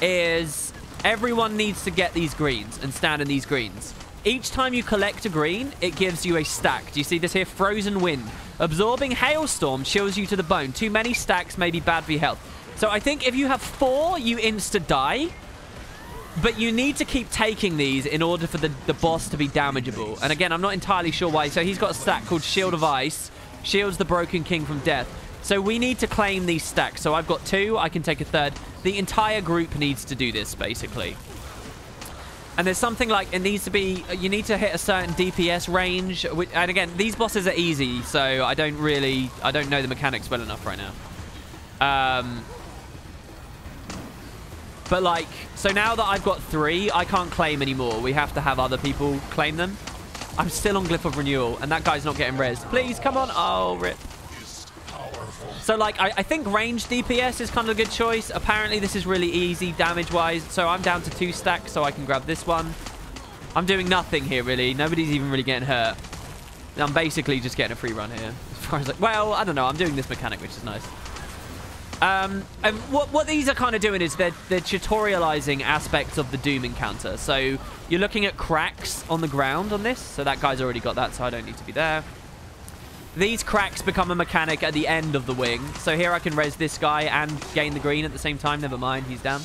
is everyone needs to get these greens and stand in these greens. Each time you collect a green, it gives you a stack. Do you see this here? Frozen Wind. Absorbing Hailstorm chills you to the bone. Too many stacks may be bad for your health. So I think if you have 4, you insta-die. But you need to keep taking these in order for the boss to be damageable. And again, I'm not entirely sure why. So he's got a stack called Shield of Ice. Shields the Broken King from death. So we need to claim these stacks. So I've got 2. I can take a 3rd. The entire group needs to do this, basically. And there's something like, it needs to be, you need to hit a certain DPS range. And again, these bosses are easy, so I don't know the mechanics well enough right now. But like, so now that I've got 3, I can't claim anymore. We have to have other people claim them. I'm still on Glyph of Renewal, and that guy's not getting res. Please, come on. Oh, rip. So, like, I think ranged DPS is kind of a good choice. Apparently, this is really easy damage-wise. So, I'm down to 2 stacks, so I can grab this one. I'm doing nothing here, really. Nobody's even really getting hurt. I'm basically just getting a free run here. As far as, like, well, I don't know. I'm doing this mechanic, which is nice. And what these are kind of doing is they're tutorializing aspects of the Doom encounter. So, you're looking at cracks on the ground on this. So, that guy's already got that, so I don't need to be there. these cracks become a mechanic at the end of the wing. So here I can res this guy and gain the green at the same time. Never mind, he's down.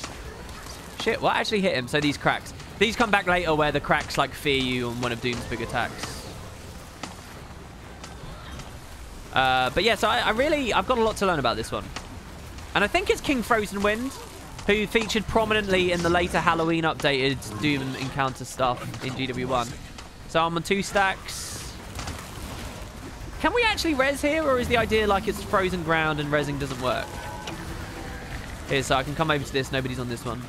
Shit, what actually hit him? So these cracks. These come back later where the cracks like fear you on one of Doom's big attacks. But yeah, so I've got a lot to learn about this one. And I think it's King Frozen Wind, who featured prominently in the later Halloween updated Doom encounter stuff in GW1. So I'm on 2 stacks. Can we actually res here, or is the idea like it's frozen ground and resing doesn't work? Here, so I can come over to this. Nobody's on this one.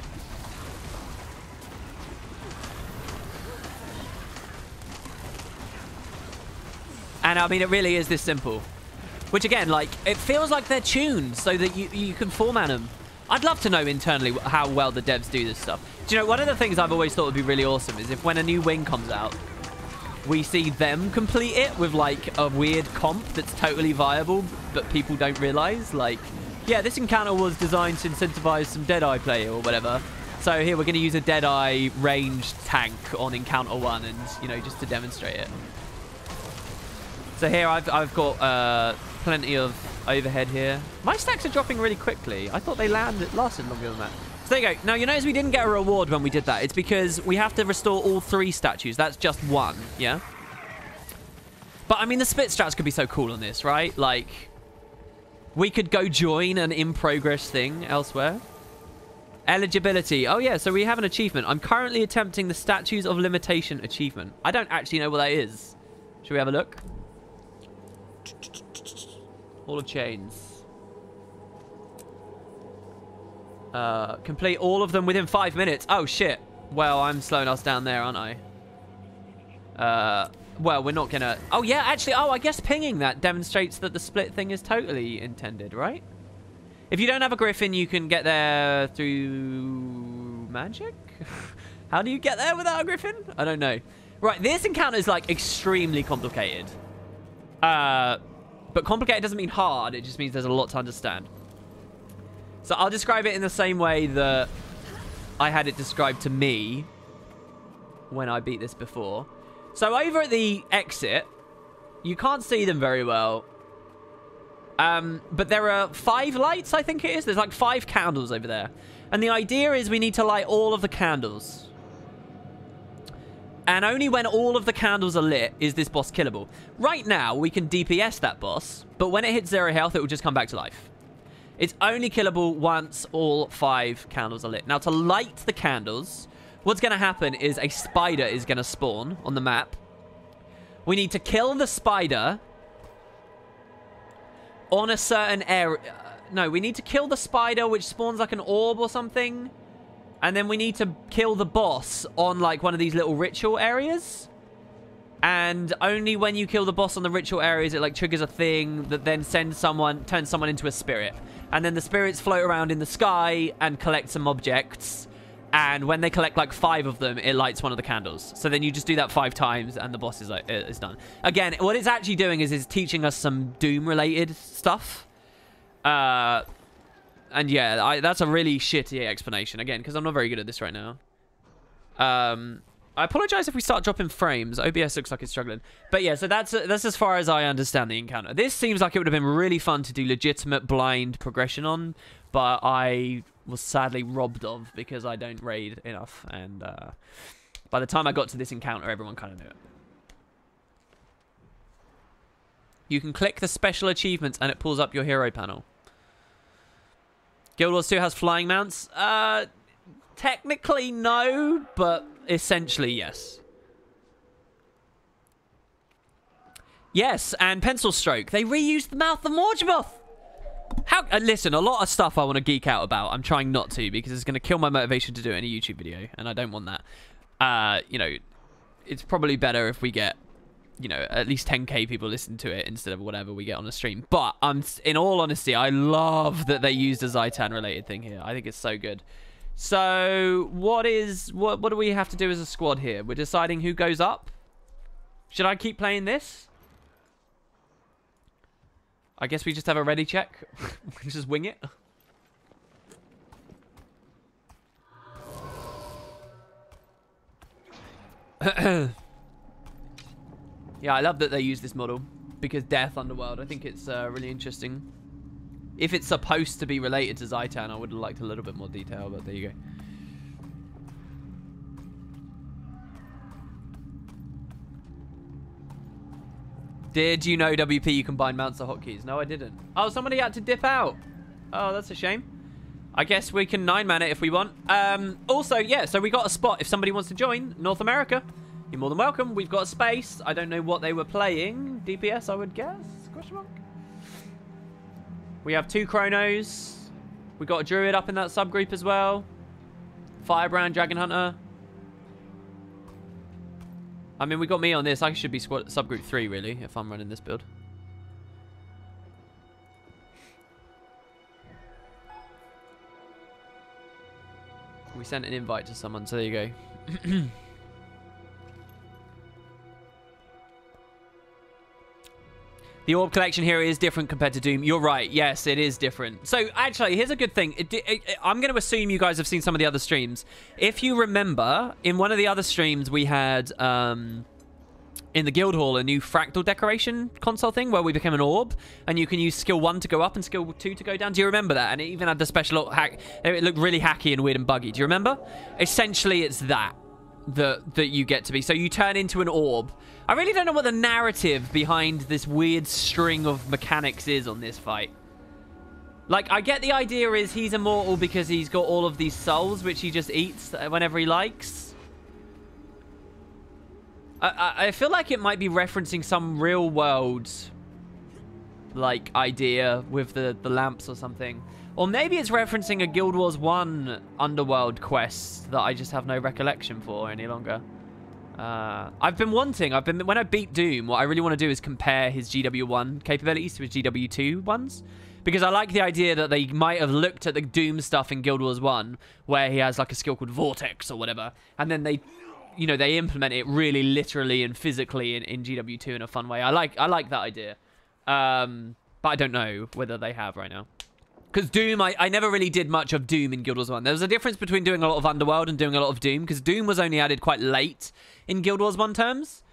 And I mean, it really is this simple. Which again, like, it feels like they're tuned so that you can format them. I'd love to know internally how well the devs do this stuff. Do you know, one of the things I've always thought would be really awesome is if when a new wing comes out, we see them complete it with like a weird comp that's totally viable, but people don't realize. Like, yeah, this encounter was designed to incentivize some Deadeye play or whatever. So here we're going to use a Deadeye ranged tank on encounter 1 and, you know, just to demonstrate it. So here I've got plenty of overhead here. My stacks are dropping really quickly. I thought they lasted longer than that. So there you go. Now, you notice we didn't get a reward when we did that. It's because we have to restore all 3 statues. That's just 1, yeah? But, I mean, the split strats could be so cool on this, right? Like, we could go join an in-progress thing elsewhere. Eligibility. Oh, yeah, so we have an achievement. I'm currently attempting the Statues of Limitation achievement. I don't actually know what that is. Should we have a look? Hall of Chains. Complete all of them within 5 minutes. Oh, shit. Well, I'm slowing us down there, aren't I? Well, we're not gonna... Oh, yeah, actually... Oh, I guess pinging that demonstrates that the split thing is totally intended, right? If you don't have a griffin, you can get there through... magic? How do you get there without a griffin? I don't know. Right, this encounter is, like, extremely complicated. But complicated doesn't mean hard. It just means there's a lot to understand. So I'll describe it in the same way that I had it described to me when I beat this before. So over at the exit, you can't see them very well. But there are 5 lights, I think it is. There's like 5 candles over there. And the idea is we need to light all of the candles. And only when all of the candles are lit is this boss killable. Right now, we can DPS that boss, but when it hits 0 health, it will just come back to life. It's only killable once all 5 candles are lit. Now, to light the candles, what's going to happen is a spider is going to spawn on the map. We need to kill the spider on a certain area. No, we need to kill the spider, which spawns like an orb or something. And then we need to kill the boss on like one of these little ritual areas. And only when you kill the boss on the ritual areas, it like triggers a thing that then turns someone into a spirit. And then the spirits float around in the sky and collect some objects. And when they collect like 5 of them, it lights one of the candles. So then you just do that 5 times and the boss is done. Again, what it's actually doing is teaching us some Doom-related stuff. And yeah, that's a really shitty explanation. Again, because I'm not very good at this right now. I apologize if we start dropping frames. OBS looks like it's struggling. But yeah, so that's as far as I understand the encounter. This seems like it would have been really fun to do legitimate blind progression on, but I was sadly robbed of because I don't raid enough. And by the time I got to this encounter, everyone kind of knew it. You can click the special achievements and it pulls up your hero panel. Guild Wars 2 has flying mounts? Technically no, but essentially yes. Yes, and Pencil Stroke. They reused the mouth of Morgemouth. How? Listen, a lot of stuff I want to geek out about. I'm trying not to because it's going to kill my motivation to do it in a YouTube video, and I don't want that. You know, it's probably better if we get, you know, at least 10k people listen to it instead of whatever we get on the stream. But in all honesty, I love that they used a Zaitan related thing here. I think it's so good. So what do we have to do as a squad here? We're deciding who goes up. Should I keep playing this? I guess we just have a ready check. We just wing it. Yeah, I love that they use this model. because Death Underworld. I think it's really interesting. If it's supposed to be related to Zaitan, I would have liked a little bit more detail, but there you go. Did you know, WP, you combine mounts or hotkeys? No, I didn't. Oh, somebody had to dip out. Oh, that's a shame. I guess we can 9-man it if we want. Also, yeah, so we got a spot. If somebody wants to join North America, you're more than welcome. We've got a space. I don't know what they were playing. DPS, I would guess? Question mark? We have 2 Chronos. We got a Druid up in that subgroup as well. Firebrand, Dragon Hunter. I mean, we got me on this. I should be subgroup 3, really, if I'm running this build. We sent an invite to someone, so there you go. The orb collection here is different compared to Doom. You're right. Yes, it is different. So, actually, here's a good thing. I'm going to assume you guys have seen some of the other streams. If you remember, in one of the other streams, we had, in the guild hall, a new fractal decoration console thing where we became an orb, and you can use skill 1 to go up and skill 2 to go down. Do you remember that? And it even had the special hack. It looked really hacky and weird and buggy. Do you remember? Essentially, it's that you get to be. So you turn into an orb. I really don't know what the narrative behind this weird string of mechanics is on this fight. Like, I get the idea is he's immortal because he's got all of these souls, which he just eats whenever he likes. I feel like it might be referencing some real world, like, idea with the lamps or something. Or maybe it's referencing a Guild Wars 1 Underworld quest that I just have no recollection for any longer. When I beat Doom, what I really want to do is compare his GW1 capabilities to his GW2 ones. Because I like the idea that they might have looked at the Doom stuff in Guild Wars 1, where he has like a skill called Vortex or whatever, and then they, you know, they implement it really literally and physically in GW2 in a fun way. I like that idea. But I don't know whether they have right now. Because Doom, I never really did much of Doom in Guild Wars 1. There was a difference between doing a lot of Underworld and doing a lot of Doom, because Doom was only added quite late in Guild Wars 1 terms.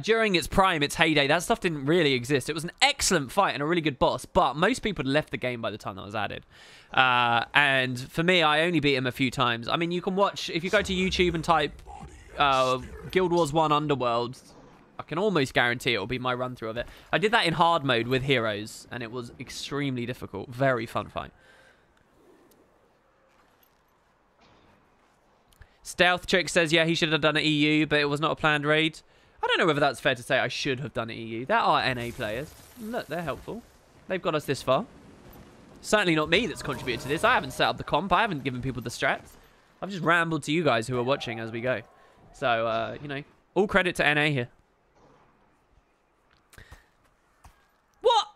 During its prime, its heyday, that stuff didn't really exist. It was an excellent fight and a really good boss, but most people had left the game by the time that was added. And for me, I only beat him a few times. I mean, you can watch, if you go to YouTube and type Guild Wars 1 Underworld, I can almost guarantee it will be my run-through of it. I did that in hard mode with heroes, and it was extremely difficult. Very fun fight. Stealth Trick says, yeah, he should have done an EU, but it was not a planned raid. I don't know whether that's fair to say I should have done an EU. There are NA players. Look, they're helpful. They've got us this far. Certainly not me that's contributed to this. I haven't set up the comp. I haven't given people the strats. I've just rambled to you guys who are watching as we go. So, you know, all credit to NA here. What?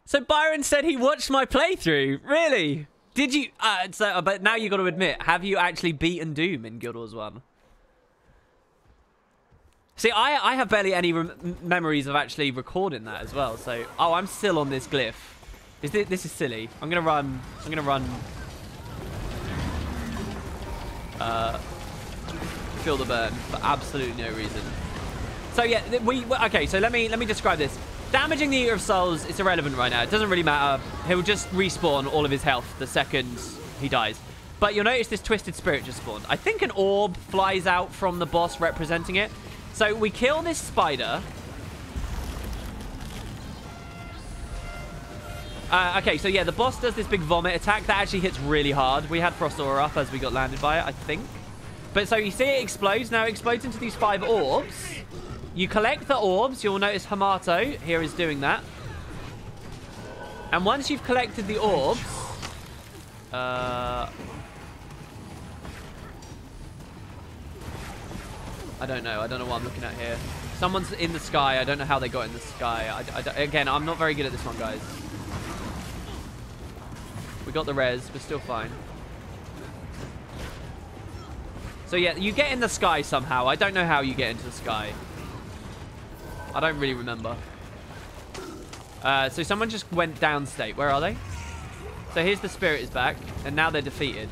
So Byron said he watched my playthrough. Really? Did you? But now you got to admit, have you actually beaten Doom in Guild Wars 1? See, I have barely any memories of actually recording that as well. So, oh, I'm still on this glyph. This is silly. I'm gonna run. Feel the burn for absolutely no reason. So yeah, okay. So let me describe this. Damaging the Eater of Souls, it's irrelevant right now. It doesn't really matter. He'll just respawn all of his health the second he dies. But you'll notice this Twisted Spirit just spawned. I think an orb flies out from the boss representing it. So we kill this spider. Okay, so yeah, the boss does this big vomit attack. That actually hits really hard. We had Frost Aura up as we got landed by it, I think. But so you see it explodes. Now it explodes into these 5 orbs. You collect the orbs. You'll notice Hamato here is doing that. And once you've collected the orbs... I don't know. I don't know what I'm looking at here. Someone's in the sky. I don't know how they got in the sky. Again, I'm not very good at this one, guys. We got the res. We're still fine. So yeah, you get in the sky somehow. I don't know how you get into the sky. I don't really remember. So someone just went downstate. Where are they? So here's the spirit is back, and now they're defeated.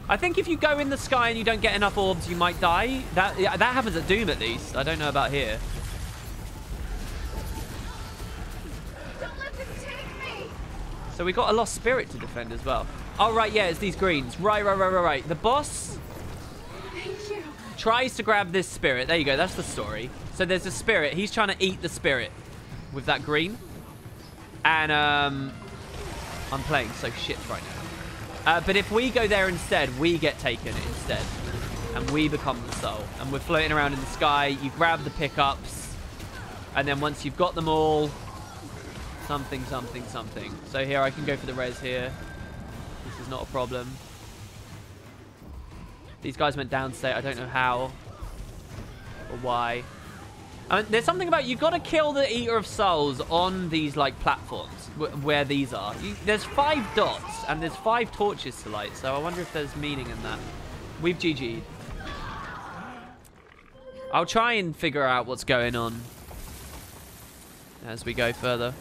I think if you go in the sky and you don't get enough orbs, you might die. That happens at Doom at least. I don't know about here. So we got a lost spirit to defend as well. Oh, right, yeah, it's these greens. Right. The boss tries to grab this spirit. There you go, that's the story. So there's a spirit. He's trying to eat the spirit with that green. And I'm playing so shit right now. But if we go there instead, we get taken instead. And we become the soul. And we're floating around in the sky. You grab the pickups. And then once you've got them all, something. So here, I can go for the res here. This is not a problem. These guys went down state. I don't know how or why. There's something about you've got to kill the Eater of Souls on these like platforms where these are. There's 5 dots and there's 5 torches to light. So I wonder if there's meaning in that. We've GG'd. I'll try and figure out what's going on as we go further.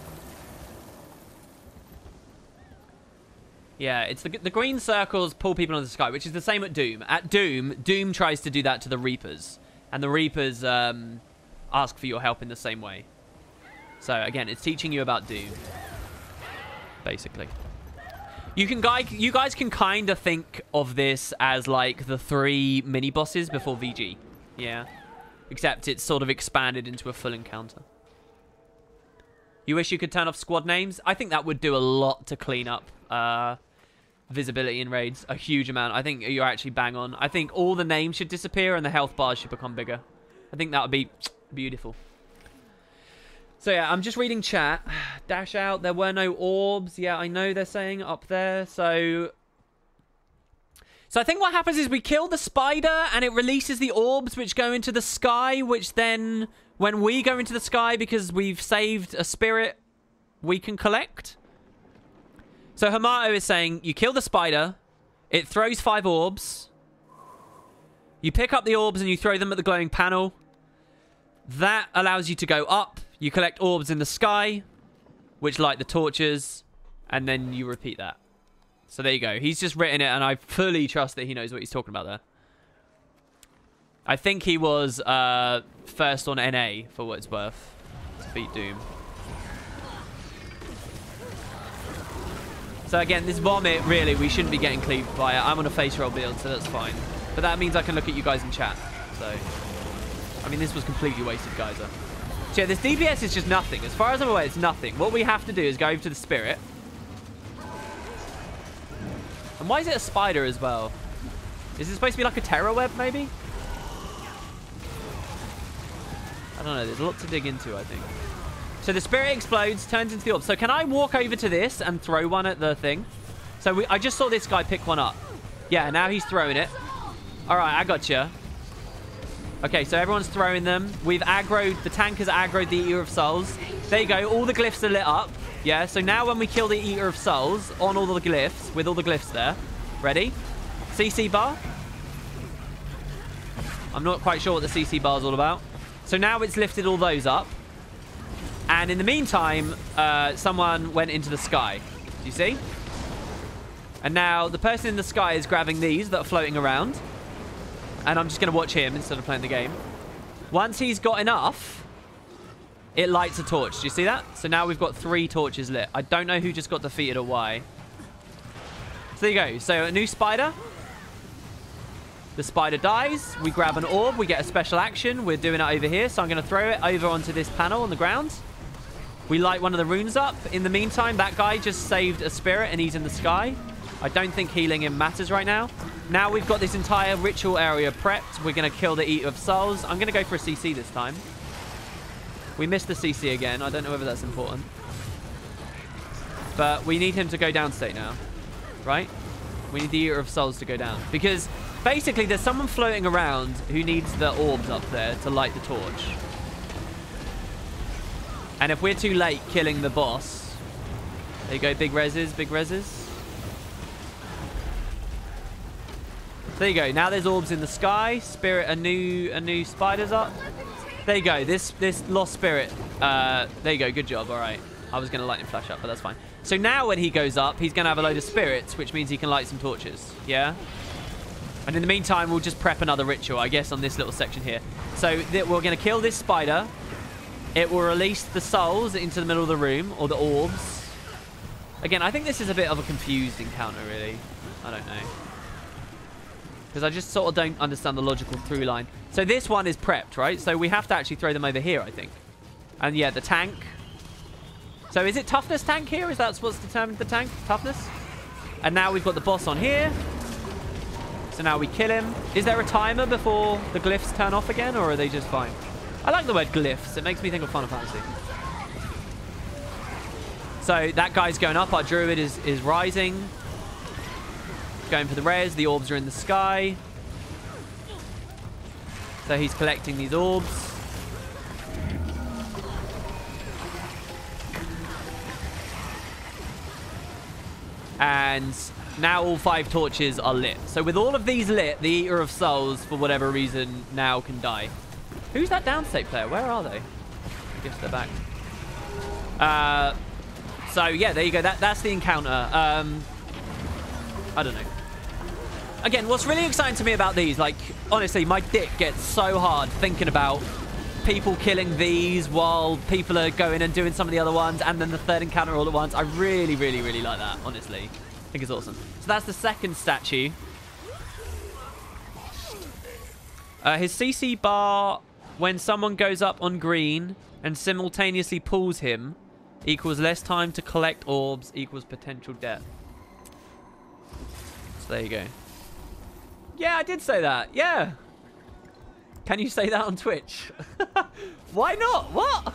Yeah, it's the green circles pull people into the sky, which is the same at Doom. At Doom tries to do that to the Reapers. And the Reapers ask for your help in the same way. So, again, it's teaching you about Doom. Basically. You guys can kind of think of this as, like, the 3 mini-bosses before VG. Yeah. Except it's sort of expanded into a full encounter. You wish you could turn off squad names? I think that would do a lot to clean up visibility in raids. A huge amount. I think you're actually bang on. I think all the names should disappear and the health bars should become bigger. I think that would be beautiful. So yeah, I'm just reading chat. Dash out. There were no orbs. Yeah, I know they're saying up there. So I think what happens is we kill the spider and it releases the orbs which go into the sky, which then when we go into the sky because we've saved a spirit, we can collect. So Hamato is saying, you kill the spider, it throws 5 orbs, you pick up the orbs and you throw them at the glowing panel. That allows you to go up, you collect orbs in the sky, which light the torches, and then you repeat that. So there you go. He's just written it, and I fully trust that he knows what he's talking about there. I think he was first on NA, for what it's worth, to beat Doom. So again, this vomit, really, we shouldn't be getting cleaved by it. I'm on a face roll build, so that's fine. But that means I can look at you guys in chat. So, I mean, this was completely wasted, Geyser. So yeah, this DPS is just nothing. As far as I'm aware, it's nothing. What we have to do is go over to the spirit. And why is it a spider as well? Is it supposed to be like a terror web, maybe? I don't know. There's a lot to dig into, I think. So the spirit explodes, turns into the orb. So can I walk over to this and throw one at the thing? So I just saw this guy pick one up. Yeah, now he's throwing it. All right, I gotcha. Okay, so everyone's throwing them. We've aggroed, the tank has aggroed the Eater of Souls. There you go, all the glyphs are lit up. Yeah, so now when we kill the Eater of Souls on all the glyphs, with all the glyphs there. Ready? CC bar. I'm not quite sure what the CC bar is all about. So now it's lifted all those up. And in the meantime, someone went into the sky. Do you see? And now the person in the sky is grabbing these that are floating around. And I'm just going to watch him instead of playing the game. Once he's got enough, it lights a torch. Do you see that? So now we've got 3 torches lit. I don't know who just got defeated or why. So there you go. So a new spider. The spider dies. We grab an orb. We get a special action. We're doing it over here. So I'm going to throw it over onto this panel on the ground. We light one of the runes up. In the meantime, that guy just saved a spirit and he's in the sky. I don't think healing him matters right now. Now we've got this entire ritual area prepped. We're going to kill the Eater of Souls. I'm going to go for a CC this time. We missed the CC again. I don't know whether that's important. But we need him to go down state now. Right? We need the Eater of Souls to go down. Because basically there's someone floating around who needs the orbs up there to light the torch. And if we're too late killing the boss... There you go, big reses, big reses. There you go. Now there's orbs in the sky. Spirit, a new spider's up. There you go. This lost spirit. There you go. Good job. All right. I was going to lightning flash up, but that's fine. So now when he goes up, he's going to have a load of spirits, which means he can light some torches. Yeah? And in the meantime, we'll just prep another ritual, I guess, on this little section here. So we're going to kill this spider. It will release the souls into the middle of the room, or the orbs. Again, I think this is a bit of a confused encounter, really. I don't know. Because I just sort of don't understand the logical through line. So this one is prepped, right? So we have to actually throw them over here, I think. And yeah, the tank. So is it toughness tank here? Is that what's determined the tank? Toughness? And now we've got the boss on here. So now we kill him. Is there a timer before the glyphs turn off again, or are they just fine? I like the word glyphs. It makes me think of Final Fantasy. So that guy's going up. Our druid is rising. Going for the res. The orbs are in the sky. So he's collecting these orbs. And now all 5 torches are lit. So with all of these lit, the Eater of Souls, for whatever reason, now can die. Who's that downstate player? Where are they? I guess they're back. So yeah, there you go. That's the encounter. I don't know. Again, what's really exciting to me about these, like, honestly, my dick gets so hard thinking about people killing these while people are going and doing some of the other ones, and then the third encounter all at once. I really, really, really like that, honestly. I think it's awesome. So that's the second statue. His CC bar, when someone goes up on green and simultaneously pulls him, equals less time to collect orbs, equals potential death. So there you go. Yeah, I did say that. Yeah. Can you say that on Twitch? Why not? What?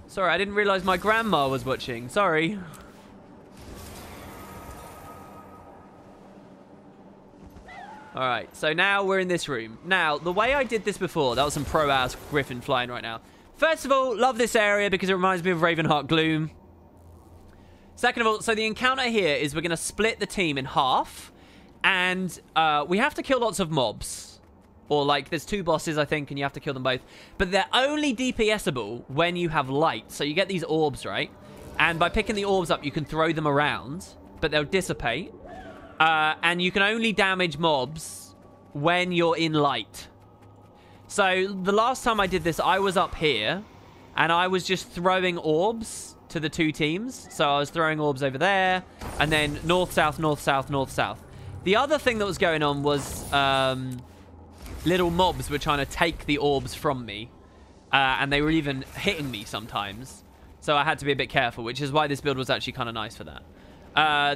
Sorry, I didn't realize my grandma was watching. Sorry. Alright, so now we're in this room. Now, the way I did this before, that was some pro-ass griffin flying right now. First of all, love this area because it reminds me of Ravenheart Gloom. Second of all, so the encounter here is we're going to split the team in half. And we have to kill lots of mobs. Or, like, there's 2 bosses, I think, and you have to kill them both. But they're only DPSable when you have light. So you get these orbs, right? And by picking the orbs up, you can throw them around. But they'll dissipate. And you can only damage mobs when you're in light. So the last time I did this, I was up here. And I was just throwing orbs to the 2 teams. So I was throwing orbs over there. And then north, south, north, south, north, south. The other thing that was going on was little mobs were trying to take the orbs from me. And they were even hitting me sometimes. So I had to be a bit careful, which is why this build was actually kind of nice for that.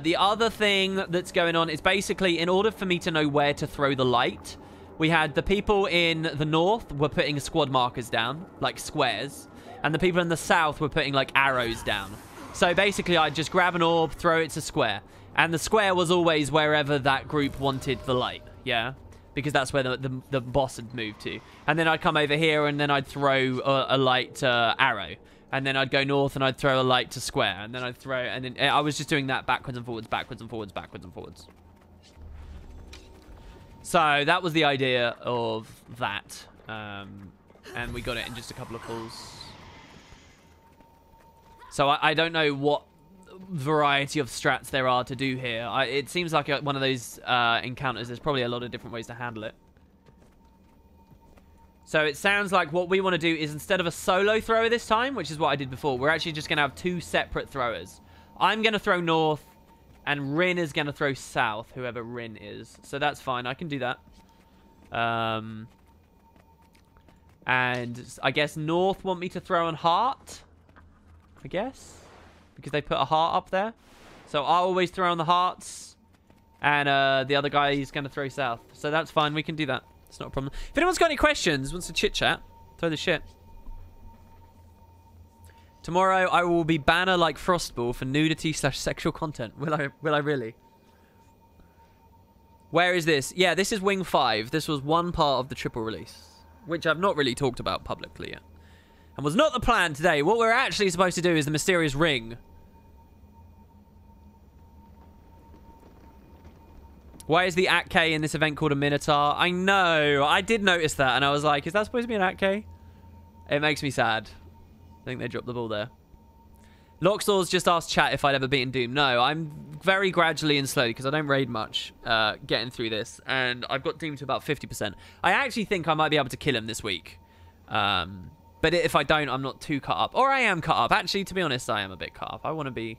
The other thing that's going on is basically in order for me to know where to throw the light, we had the people in the north were putting squad markers down, like squares. And the people in the south were putting like arrows down. So basically I'd just grab an orb, throw it to square. And the square was always wherever that group wanted the light, yeah? Because that's where the boss had moved to. And then I'd come over here and then I'd throw a light to arrow. And then I'd go north and I'd throw a light to square. And then I'd throw... And then I was just doing that backwards and forwards, backwards and forwards, backwards and forwards. So that was the idea of that. And we got it in just a couple of pulls. So I don't know what variety of strats there are to do here. It seems like one of those encounters. There's probably a lot of different ways to handle it. So it sounds like what we want to do is instead of a solo thrower this time, which is what I did before, we're actually just going to have 2 separate throwers. I'm going to throw north, and Rin is going to throw south, whoever Rin is. So that's fine. I can do that. And I guess north want me to throw on heart, I guess, because they put a heart up there. So I'll always throw on the hearts, and the other guy is going to throw south. So that's fine. We can do that. It's not a problem. If anyone's got any questions, wants to chit-chat, throw the shit. Tomorrow I will be banner like Frostball for nudity/sexual content. Will I really? Where is this? Yeah, this is Wing 5. This was one part of the triple release, which I've not really talked about publicly yet. And was not the plan today. What we're actually supposed to do is the mysterious ring. Why is the At-K in this event called a Minotaur? I know. I did notice that, and I was like, is that supposed to be an At-K? It makes me sad. I think they dropped the ball there. Lockstores just asked chat if I'd ever beaten Doom. No, I'm very gradually and slowly, because I don't raid much, getting through this. And I've got Doom to about 50%. I actually think I might be able to kill him this week. But if I don't, I'm not too cut up. Or I am cut up. Actually, to be honest, I am a bit cut up. I want to be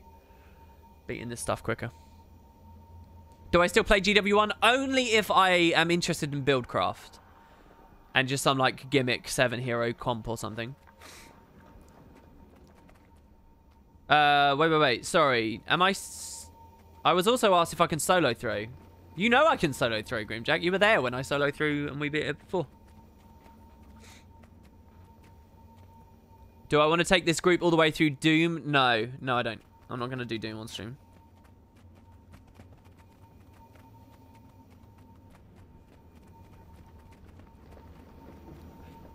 beating this stuff quicker. Do I still play GW1? Only if I am interested in Buildcraft. And just some, like, gimmick 7-hero comp or something. Wait. Sorry. I was also asked if I can solo throw. You know I can solo throw, Grimjack. You were there when I solo threw and we beat it before. Do I want to take this group all the way through Doom? No. No, I don't. I'm not going to do Doom on stream.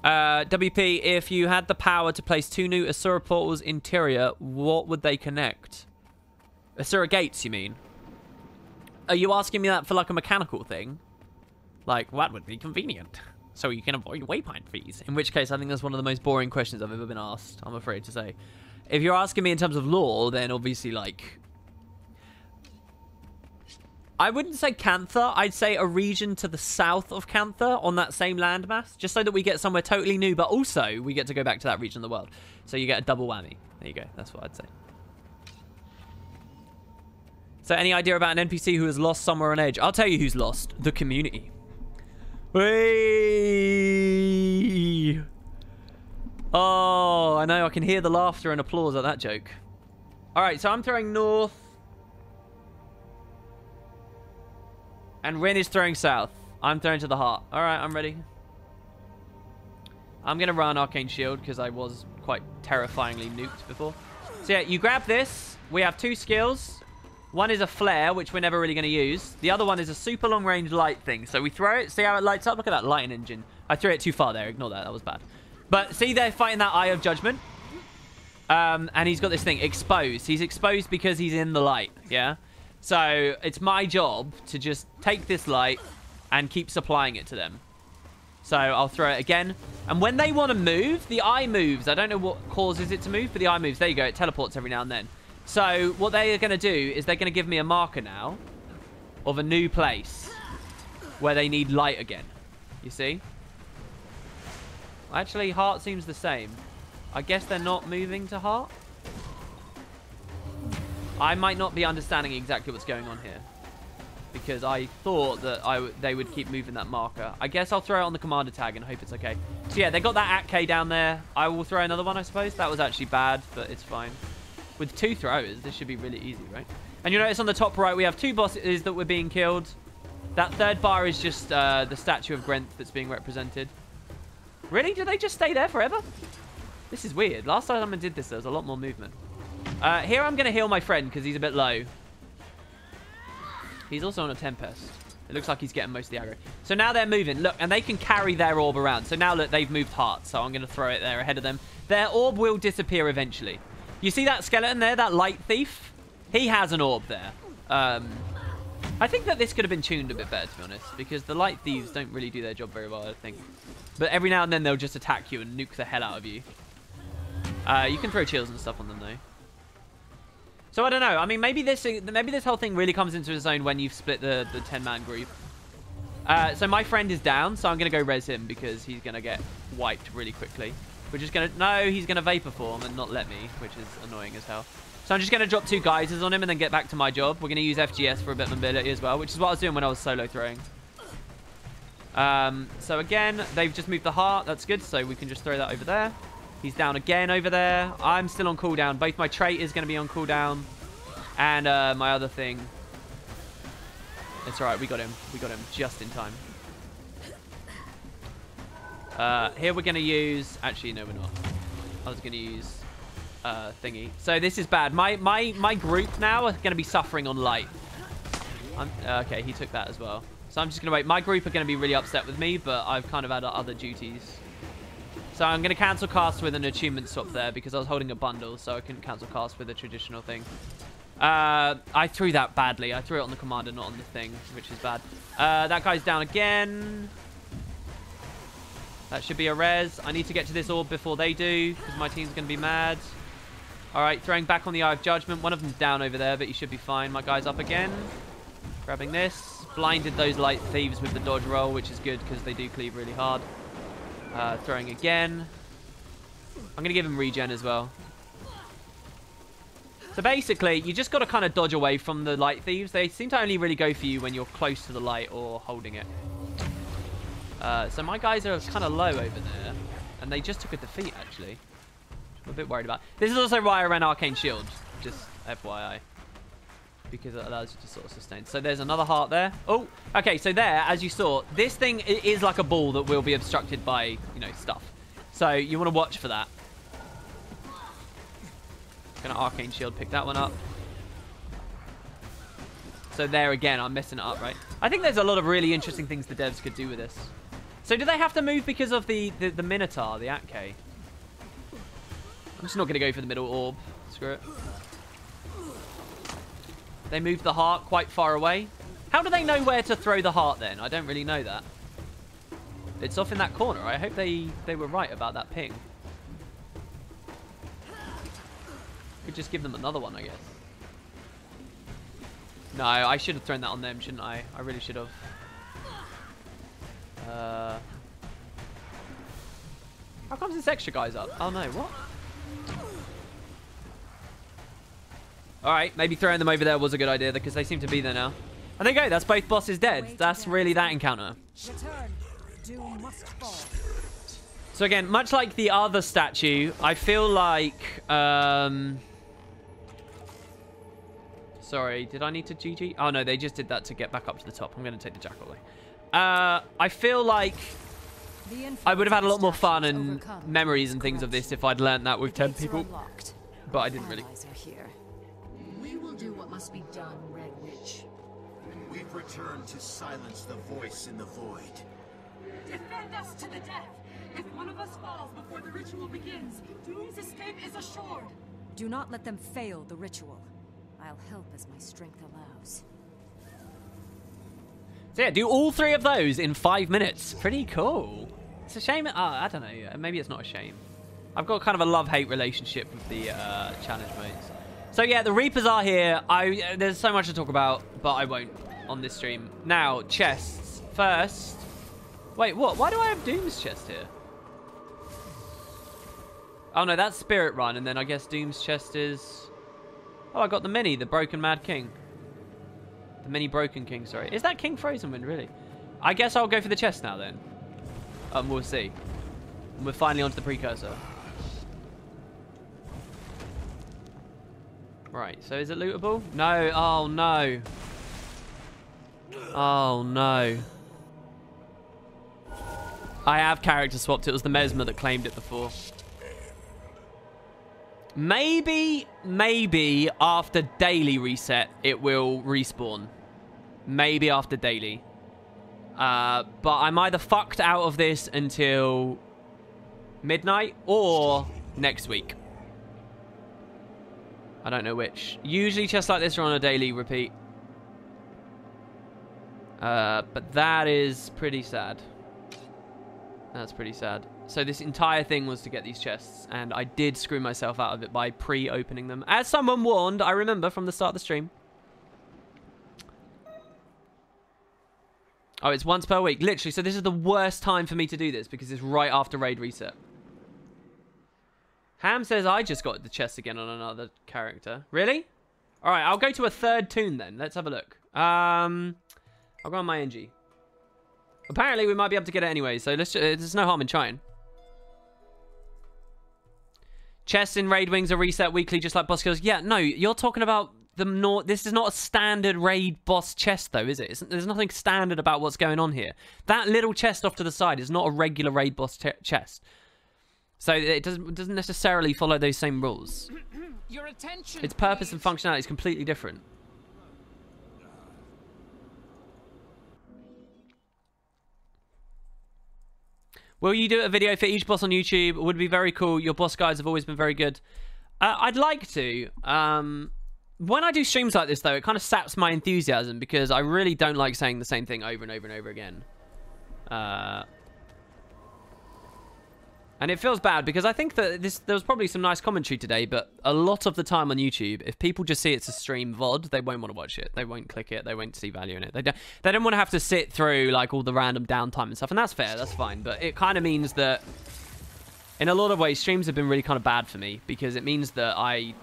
WP, if you had the power to place 2 new Asura portals interior, what would they connect? Asura gates, you mean? Are you asking me that for like a mechanical thing? Like, what would be convenient? So you can avoid waypoint fees. In which case, I think that's one of the most boring questions I've ever been asked, I'm afraid to say. If you're asking me in terms of lore, then obviously, like... I wouldn't say Cantha. I'd say a region to the south of Cantha on that same landmass. Just so that we get somewhere totally new, but also we get to go back to that region of the world. So you get a double whammy. There you go. That's what I'd say. So any idea about an NPC who has lost somewhere on Edge? I'll tell you who's lost. The community. Whee! Oh, I know. I can hear the laughter and applause at that joke. All right, so I'm throwing north. And Rin is throwing south. I'm throwing to the heart. All right, I'm ready. I'm going to run Arcane Shield because I was quite terrifyingly nuked before. So yeah, you grab this. We have 2 skills. One is a flare, which we're never really going to use. The other one is a super long-range light thing. So we throw it. See how it lights up? Look at that lighting engine. I threw it too far there. Ignore that. That was bad. But see, they're fighting that Eye of Judgment. And he's got this thing, exposed. He's exposed because he's in the light. Yeah? So it's my job to just take this light and keep supplying it to them. So I'll throw it again. And when they want to move, the eye moves. I don't know what causes it to move, but the eye moves. There you go. It teleports every now and then. So what they are going to do is they're going to give me a marker now of a new place where they need light again. You see? Actually, heart seems the same. I guess they're not moving to heart. I might not be understanding exactly what's going on here. Because I thought that they would keep moving that marker. I guess I'll throw it on the commander tag and hope it's okay. So yeah, they got that at-K down there. I will throw another one, I suppose. That was actually bad, but it's fine. With 2 throwers, this should be really easy, right? And you notice on the top right, we have 2 bosses that were being killed. That third bar is just the statue of Grenth that's being represented. Really? Do they just stay there forever? This is weird. Last time I did this, there was a lot more movement. Here I'm going to heal my friend because he's a bit low. He's also on a Tempest. It looks like he's getting most of the aggro. So now they're moving. Look, and they can carry their orb around. So now, look, they've moved heart. So I'm going to throw it there ahead of them. Their orb will disappear eventually. You see that skeleton there, that light thief? He has an orb there. I think that this could have been tuned a bit better, to be honest, because the light thieves don't really do their job very well, I think. But every now and then they'll just attack you and nuke the hell out of you. You can throw chills and stuff on them, though. So I don't know. I mean, maybe this whole thing really comes into its own when you've split the 10-man group. So my friend is down, so I'm going to go res him because he's going to get wiped really quickly. We're just going to... No, he's going to Vapor Form and not let me, which is annoying as hell. So I'm just going to drop 2 geysers on him and then get back to my job. We're going to use FGS for a bit of mobility as well, which is what I was doing when I was solo throwing. So again, they've just moved the heart. That's good, so we can just throw that over there. He's down again over there. I'm still on cooldown. Both my trait is going to be on cooldown. And my other thing. It's alright, we got him. We got him just in time. Here we're going to use... Actually, no, we're not. I was going to use thingy. So this is bad. My group now are going to be suffering on light. Okay, he took that as well. So I'm just going to wait. My group are going to be really upset with me, but I've kind of had other duties. So I'm going to cancel cast with an attunement swap there because I was holding a bundle, so I couldn't cancel cast with a traditional thing. I threw that badly. I threw it on the commander, not on the thing, which is bad. That guy's down again. That should be a res. I need to get to this orb before they do because my team's going to be mad. All right, throwing back on the Eye of Judgment. One of them's down over there, but he should be fine. My guy's up again. Grabbing this. Blinded those light thieves with the dodge roll, which is good because they do cleave really hard. Throwing again. I'm going to give him regen as well. So basically, you just got to kind of dodge away from the light thieves. They seem to only really go for you when you're close to the light or holding it. So my guys are kind of low over there. And they just took a defeat, actually. I'm a bit worried about. This is also why I ran Arcane Shield. Just FYI. Because it allows you to sort of sustain. So there's another heart there. Oh, okay. So there, as you saw, this thing is like a ball that will be obstructed by, you know, stuff. So you want to watch for that. Gonna Arcane Shield, pick that one up. So there again, I'm messing it up, right? I think there's a lot of really interesting things the devs could do with this. So do they have to move because of the Minotaur, the Atke? I'm just not gonna go for the middle orb. Screw it. They moved the heart quite far away. How do they know where to throw the heart then? I don't really know that. It's off in that corner. I hope they were right about that ping. Could just give them another one, I guess. No, I should have thrown that on them, shouldn't I? I really should have. How comes this extra guy's up? Oh no, what? Alright, maybe throwing them over there was a good idea because they seem to be there now. And there you go, that's both bosses dead. That's really that encounter. Return. Doom must fall. So again, much like the other statue, I feel like... Sorry, did I need to GG? Oh no, they just did that to get back up to the top. I'm going to take the jackal away. I feel like I would have had a lot more fun and memories and things of this if I'd learned that with 10 people. But I didn't really. We will do what must be done, Red Witch. We've returned to silence the voice in the void. Defend us to the death! If one of us falls before the ritual begins, Doom's escape is assured! Do not let them fail the ritual. I'll help as my strength allows. So yeah, do all 3 of those in 5 minutes. Pretty cool. It's a shame. I don't know. Maybe it's not a shame. I've got kind of a love-hate relationship with the challenge modes. So yeah, the Reapers are here. There's so much to talk about, but I won't on this stream. Now, chests. First. Wait, what? Why do I have Doom's chest here? Oh no, that's Spirit Run, and then I guess Doom's chest is... Oh, I got the mini, the Broken Mad King. The mini Broken King, sorry. Is that King Frozenwind, really? I guess I'll go for the chest now, then. We'll see. And we're finally onto the Precursor. Right, so is it lootable? No, oh no. Oh no. I have character swapped. It was the Mesmer that claimed it before. Maybe after daily reset, it will respawn. Maybe after daily. But I'm either fucked out of this until midnight or next week. I don't know which. Usually chests like this are on a daily repeat. But that is pretty sad. That's pretty sad. So this entire thing was to get these chests, and I did screw myself out of it by pre-opening them. As someone warned, I remember from the start of the stream. Oh, it's once per week. Literally, so this is the worst time for me to do this because it's right after raid reset. Ham says I just got the chest again on another character. Really? All right, I'll go to a third tune then. Let's have a look. I'll go on my NG. Apparently, we might be able to get it anyway, so let's. There's no harm in trying. Chests in raid wings are reset weekly, just like boss kills. Yeah, no, you're talking about the this is not a standard raid boss chest, though, is it? There's nothing standard about what's going on here. That little chest off to the side is not a regular raid boss chest, so it doesn't necessarily follow those same rules. Your attention, its purpose and functionality is completely different. Will you do a video for each boss on YouTube? It would be very cool. Your boss guides have always been very good. I'd like to. When I do streams like this, though, it kind of saps my enthusiasm because I really don't like saying the same thing over and over and over again. And it feels bad because I think that there was probably some nice commentary today, but a lot of the time on YouTube, if people just see it's a stream VOD, they won't want to watch it. They won't click it. They won't see value in it. They don't want to have to sit through like all the random downtime and stuff, and that's fair. That's fine. But it kind of means that In a lot of ways, streams have been really kind of bad for me because it means that I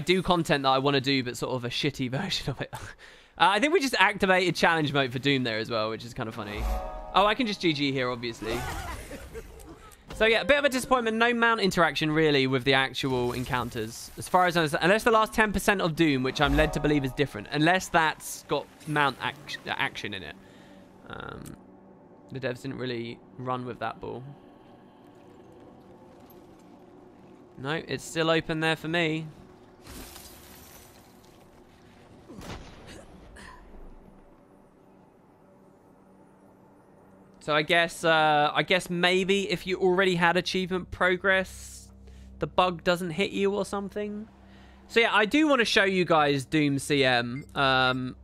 do content that I want to do, but sort of a shitty version of it. I think we just activated challenge mode for Doom there as well, which is kind of funny. Oh, I can just GG here, obviously. So yeah, a bit of a disappointment. No mount interaction really with the actual encounters, as far as I understand. Unless the last 10% of Doom, which I'm led to believe is different, unless that's got mount action in it. The devs didn't really run with that ball. No, it's still open there for me. So I guess maybe if you already had achievement progress, the bug doesn't hit you or something. So yeah, I do want to show you guys Doom CM.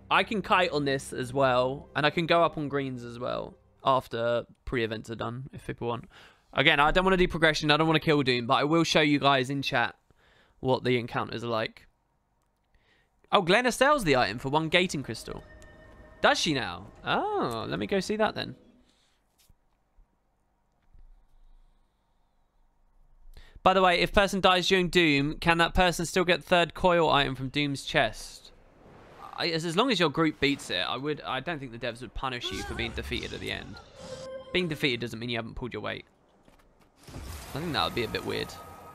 I can kite on this as well, and I can go up on greens as well after pre-events are done if people want. Again, I don't want to do progression. I don't want to kill Doom, but I will show you guys in chat what the encounters are like. Oh, Glenna sells the item for 1 gating crystal. Does she now? Oh, let me go see that then. By the way, if person dies during Doom, can that person still get 3rd coil item from Doom's chest? As long as your group beats it, I don't think the devs would punish you for being defeated at the end. Being defeated doesn't mean you haven't pulled your weight. I think that would be a bit weird.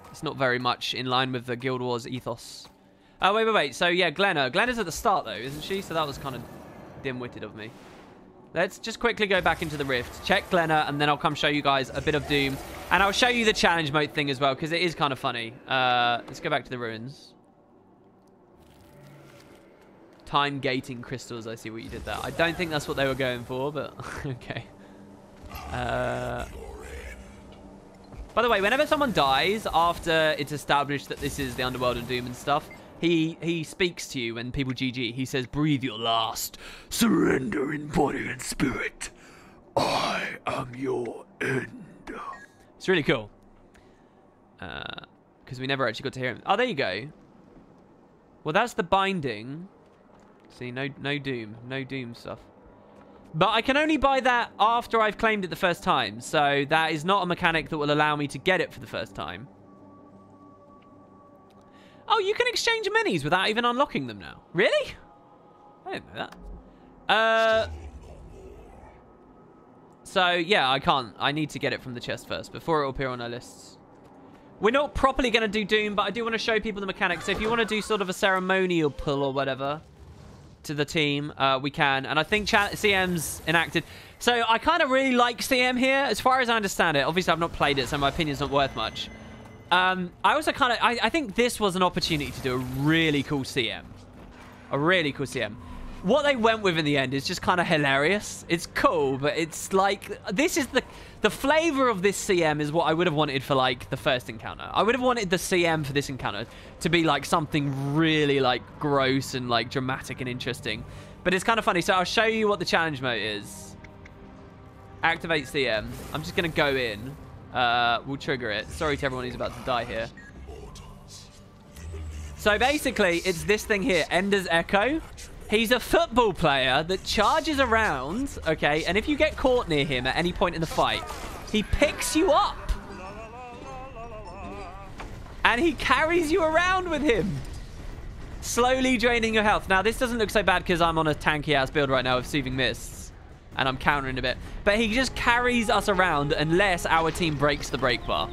It's not very much in line with the Guild Wars ethos. Oh, wait. So, yeah, Glenna's at the start, though, isn't she? So that was kind of dim-witted of me. Let's just quickly go back into the Rift, check Glenna, and then I'll come show you guys a bit of Doom. And I'll show you the challenge mode thing as well, because it is kind of funny. Let's go back to the ruins. Time gating crystals, I see what you did there. I don't think that's what they were going for, but okay. By the way, whenever someone dies after it's established that this is the underworld and Doom and stuff, he speaks to you when people GG. He says, breathe your last. Surrender in body and spirit. I am your end. It's really cool. Because we never actually got to hear him. Oh, there you go. Well, that's the binding. See, no Doom. No Doom stuff. But I can only buy that after I've claimed it the first time. So that is not a mechanic that will allow me to get it for the first time. Oh, you can exchange minis without even unlocking them now. Really? I didn't know that. So, yeah, I can't. I need to get it from the chest first before it will appear on our lists. We're not properly going to do Doom, but I do want to show people the mechanics. So if you want to do sort of a ceremonial pull or whatever to the team, we can. And I think CM's enacted. So I kind of really like CM here, as far as I understand it. Obviously, I've not played it, so my opinion's not worth much. I also kind of... I think this was an opportunity to do a really cool CM. A really cool CM. What they went with in the end is just kind of hilarious. It's cool, but it's like... This is the flavor of this CM is what I would have wanted for, like, the first encounter. I would have wanted the CM for this encounter to be, like, something really, like, gross and, like, dramatic and interesting. But it's kind of funny. So I'll show you what the challenge mode is. Activate CM. I'm just going to go in. We'll trigger it. Sorry to everyone who's about to die here. So basically, it's this thing here, Ender's Echo. He's a football player that charges around, okay? And if you get caught near him at any point in the fight, he picks you up. And he carries you around with him, slowly draining your health. Now, this doesn't look so bad because I'm on a tanky-ass build right now with Soothing Mists. And I'm countering a bit. But he just carries us around unless our team breaks the break bar.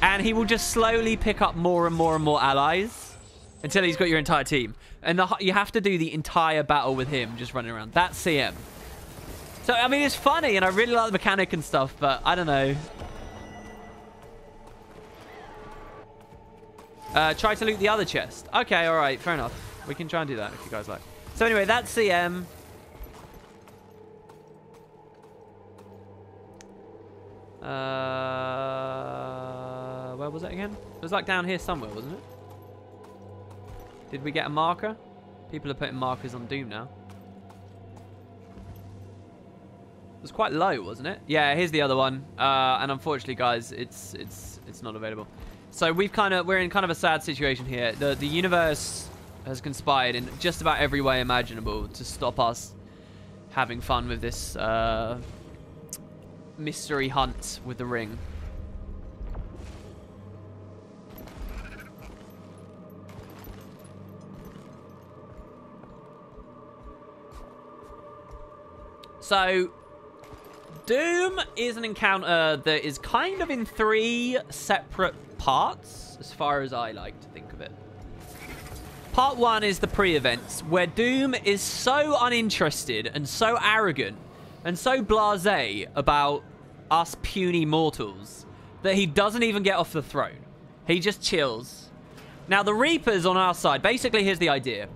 And he will just slowly pick up more and more and more allies until he's got your entire team. And you have to do the entire battle with him just running around. That's CM. So, I mean, it's funny, and I really like the mechanic and stuff, but I don't know. Try to loot the other chest. Okay, all right, fair enough. We can try and do that if you guys like. So anyway, that's CM. Where was it again? It was like down here somewhere, wasn't it? Did we get a marker? People are putting markers on Doom now. It was quite low, wasn't it? Yeah, here's the other one. And unfortunately, guys, it's not available. So we're in kind of a sad situation here. The universe has conspired in just about every way imaginable to stop us having fun with this mystery hunt with the ring. So, Doom is an encounter that is kind of in 3 separate parts, as far as I like to think of it. Part 1 is the pre-events, where Doom is so uninterested and so arrogant and so blasé about us puny mortals that he doesn't even get off the throne. He just chills. Now, the Reapers on our side, basically, here's the idea.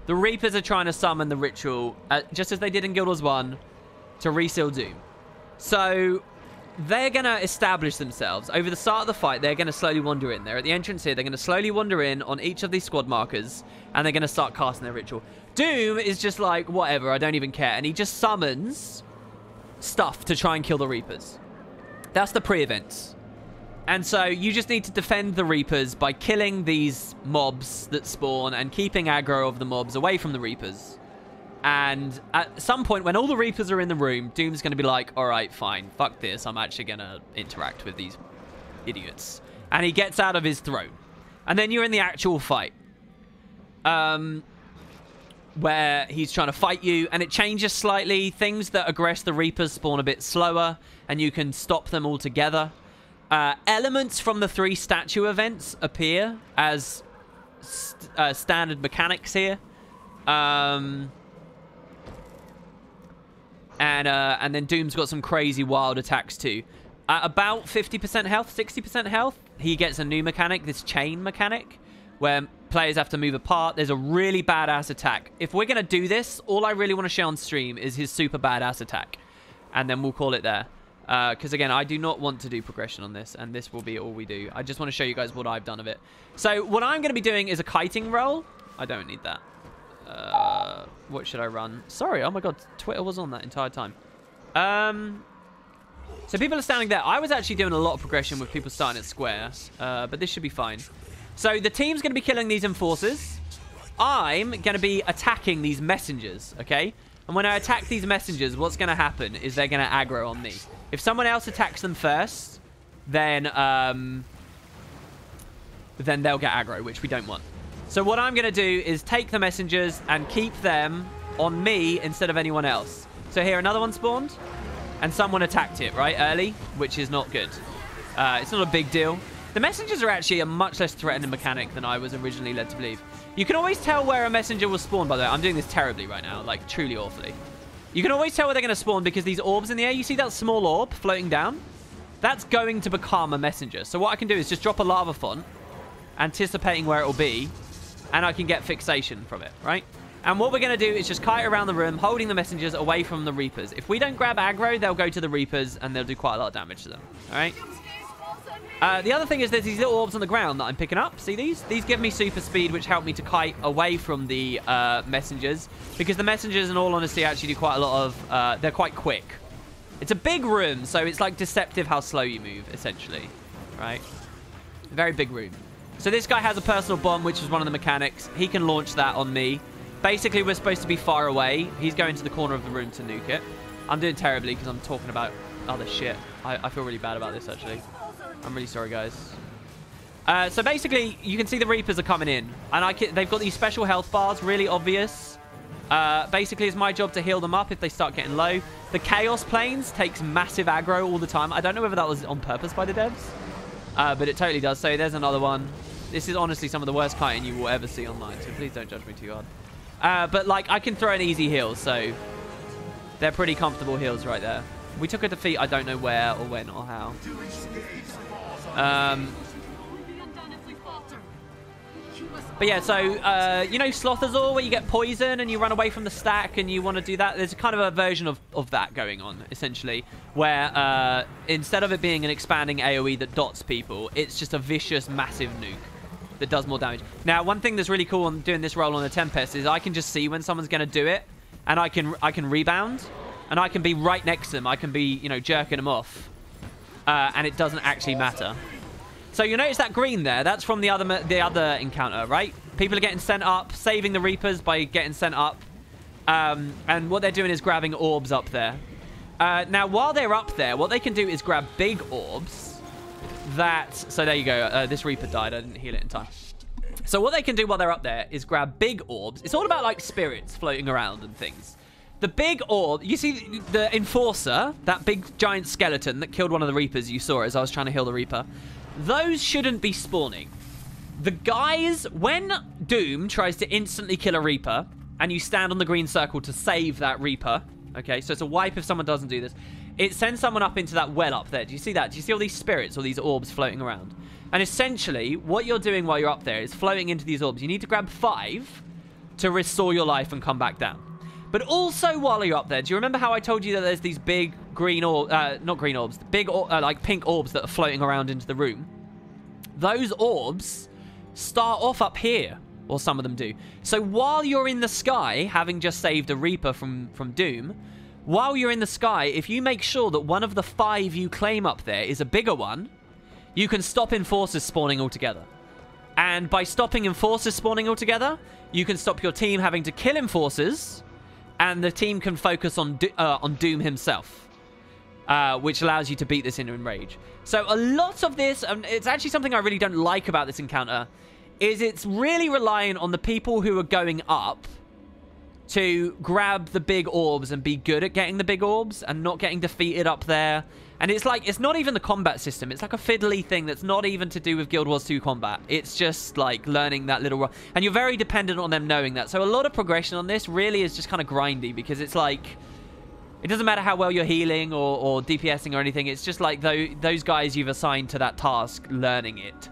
The Reapers are trying to summon the ritual, just as they did in Guild Wars 1, to reseal Doom. So, they're going to establish themselves. Over the start of the fight, they're going to slowly wander in. They're at the entrance here. They're going to slowly wander in on each of these squad markers, and they're going to start casting their ritual. Doom is just like, whatever, I don't even care. And he just summons stuff to try and kill the Reapers. That's the pre-events. And so, you just need to defend the Reapers by killing these mobs that spawn and keeping aggro of the mobs away from the Reapers. And at some point, when all the Reapers are in the room, Doom's going to be like, all right, fine, fuck this. I'm actually going to interact with these idiots. And he gets out of his throne. And then you're in the actual fight. Where he's trying to fight you, and it changes slightly. Things that aggress the Reapers spawn a bit slower, and you can stop them altogether. Elements from the 3 statue events appear as standard mechanics here. And then Doom's got some crazy wild attacks too. At about 50% health, 60% health, he gets a new mechanic, this chain mechanic, where players have to move apart. There's a really badass attack. If we're going to do this, all I really want to show on stream is his super badass attack. And then we'll call it there. Because, again, I do not want to do progression on this, and this will be all we do. I just want to show you guys what I've done of it. So, what I'm going to be doing is a kiting roll. I don't need that. What should I run? Sorry, oh my god, Twitter was on that entire time. So people are standing there. I was actually doing a lot of progression with people starting at square, but this should be fine. So the team's going to be killing these enforcers. I'm going to be attacking these messengers, okay? And when I attack these messengers, what's going to happen is they're going to aggro on me. If someone else attacks them first, then they'll get aggro, which we don't want. So what I'm going to do is take the messengers and keep them on me instead of anyone else. So here, another one spawned. And someone attacked it, right, early, which is not good. It's not a big deal. The messengers are actually a much less threatening mechanic than I was originally led to believe. You can always tell where a messenger will spawn, by the way. I'm doing this terribly right now, like, truly awfully. You can always tell where they're going to spawn because these orbs in the air, you see that small orb floating down? That's going to become a messenger. So what I can do is just drop a lava font, anticipating where it will be, and I can get fixation from it, right? And what we're going to do is just kite around the room, holding the messengers away from the Reapers. If we don't grab aggro, they'll go to the Reapers, and they'll do quite a lot of damage to them, all right? The other thing is there's these little orbs on the ground that I'm picking up. See these? These give me super speed, which help me to kite away from the messengers, because the messengers, in all honesty, actually do quite a lot of... they're quite quick. It's a big room, so it's like deceptive how slow you move, essentially, right? Very big room. So this guy has a personal bomb, which is one of the mechanics. He can launch that on me. Basically, we're supposed to be far away. He's going to the corner of the room to nuke it. I'm doing terribly because I'm talking about other shit. I feel really bad about this, actually. I'm really sorry, guys. So basically, you can see the Reapers are coming in. And they've got these special health bars, really obvious. Basically, it's my job to heal them up if they start getting low. The Chaos Planes takes massive aggro all the time. I don't know whether that was on purpose by the devs. But it totally does. So there's another one. This is honestly some of the worst kiting you will ever see online. So please don't judge me too hard. But, like, I can throw an easy heal, so they're pretty comfortable heals right there. We took a defeat, I don't know where or when or how. But yeah, so, you know Slothazor, where you get poison and you run away from the stack and you want to do that? There's kind of a version of that going on, essentially, where instead of it being an expanding AoE that dots people, it's just a vicious, massive nuke that does more damage. Now, one thing that's really cool on doing this roll on the Tempest is I can just see when someone's going to do it, and I can rebound, and I can be right next to them. I can be, you know, jerking them off, and it doesn't actually matter. So you notice that green there? That's from the other encounter, right? People are getting sent up, saving the Reapers by getting sent up, and what they're doing is grabbing orbs up there. Now, while they're up there, what they can do is grab big orbs that... So there you go. This Reaper died. I didn't heal it in time. So what they can do while they're up there is grab big orbs. It's all about, like, spirits floating around and things. The big orb... You see the Enforcer, that big giant skeleton that killed one of the Reapers you saw as I was trying to heal the Reaper. Those shouldn't be spawning. The guys... When Doom tries to instantly kill a Reaper, and you stand on the green circle to save that Reaper... Okay, so it's a wipe if someone doesn't do this. It sends someone up into that well up there. Do you see that? Do you see all these spirits, all these orbs floating around? And essentially, what you're doing while you're up there is floating into these orbs. You need to grab 5 to restore your life and come back down. But also, while you're up there, do you remember how I told you that there's these big green orbs, not green orbs, big, like pink orbs that are floating around into the room? Those orbs start off up here, or some of them do. So while you're in the sky, having just saved a Reaper from Doom, while you're in the sky, if you make sure that one of the 5 you claim up there is a bigger one, you can stop Enforcers spawning altogether. And by stopping Enforcers spawning altogether, you can stop your team having to kill Enforcers, and the team can focus on Doom himself, which allows you to beat this in Rage. So a lot of this, and it's actually something I really don't like about this encounter, is it's really relying on the people who are going up to grab the big orbs and be good at getting the big orbs and not getting defeated up there. And it's like, it's not even the combat system. It's like a fiddly thing that's not even to do with Guild Wars 2 combat. It's just like learning that little... And you're very dependent on them knowing that. So a lot of progression on this really is just kind of grindy, because it's like... It doesn't matter how well you're healing or DPSing or anything. It's just like those guys you've assigned to that task learning it.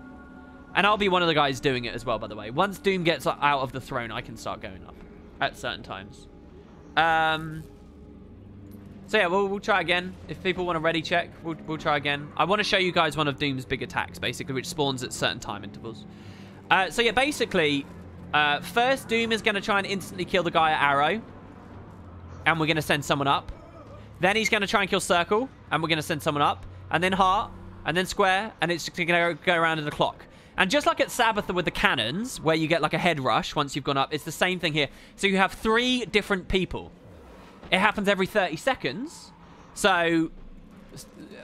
And I'll be one of the guys doing it as well, by the way. Once Doom gets out of the throne, I can start going up at certain times. So yeah, we'll try again. If people want a ready check, we'll try again. I want to show you guys one of Doom's big attacks, basically, which spawns at certain time intervals. So yeah, basically, first Doom is going to try and instantly kill the guy at Arrow. And we're going to send someone up. Then he's going to try and kill Circle. And we're going to send someone up. And then Heart. And then Square. And it's going to go around in the clock. And just like at Sabbather with the cannons, where you get like a head rush once you've gone up, it's the same thing here. So you have 3 different people. It happens every 30 seconds. So,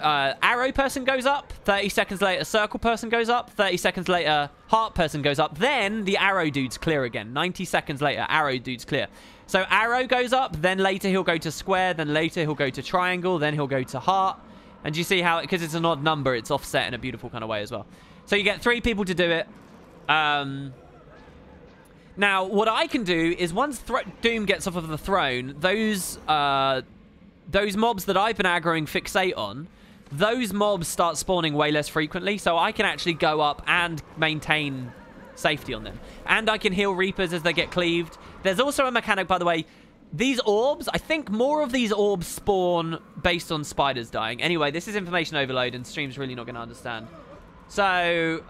Arrow person goes up. 30 seconds later, Circle person goes up. 30 seconds later, Heart person goes up. Then the Arrow dude's clear again. 90 seconds later, Arrow dude's clear. So Arrow goes up. Then later he'll go to Square. Then later he'll go to Triangle. Then he'll go to Heart. And you see how, because it's an odd number, it's offset in a beautiful kind of way as well. So you get 3 people to do it. Now, what I can do is once Doom gets off of the throne, those mobs that I've been aggroing Fixate on, those mobs start spawning way less frequently, so I can actually go up and maintain safety on them. And I can heal Reapers as they get cleaved. There's also a mechanic, by the way. These orbs, I think more of these orbs spawn based on spiders dying. Anyway, this is information overload, and stream's really not going to understand. So,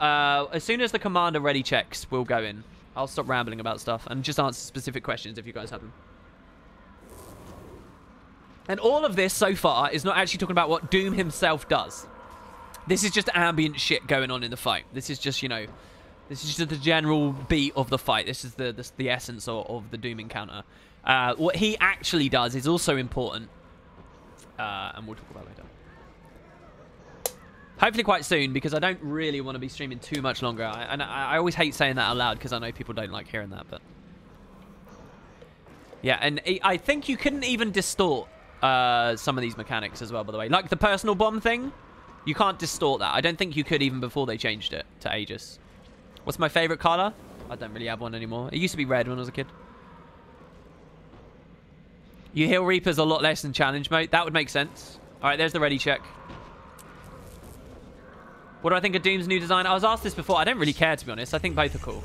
as soon as the commander ready checks, we'll go in. I'll stop rambling about stuff and just answer specific questions if you guys have them. And all of this so far is not actually talking about what Doom himself does. This is just ambient shit going on in the fight. This is just, you know, this is just the general beat of the fight. This is the essence of the Doom encounter. What he actually does is also important. And we'll talk about it later. Hopefully quite soon, because I don't really want to be streaming too much longer. And I always hate saying that out loud, because I know people don't like hearing that. But yeah, and I think you couldn't even distort some of these mechanics as well, by the way. Like the personal bomb thing, you can't distort that. I don't think you could even before they changed it to Aegis. What's my favorite color? I don't really have one anymore. It used to be red when I was a kid. You heal Reapers a lot less in challenge mode. That would make sense. All right, there's the ready check. What do I think of Doom's new design? I was asked this before. I don't really care, to be honest. I think both are cool.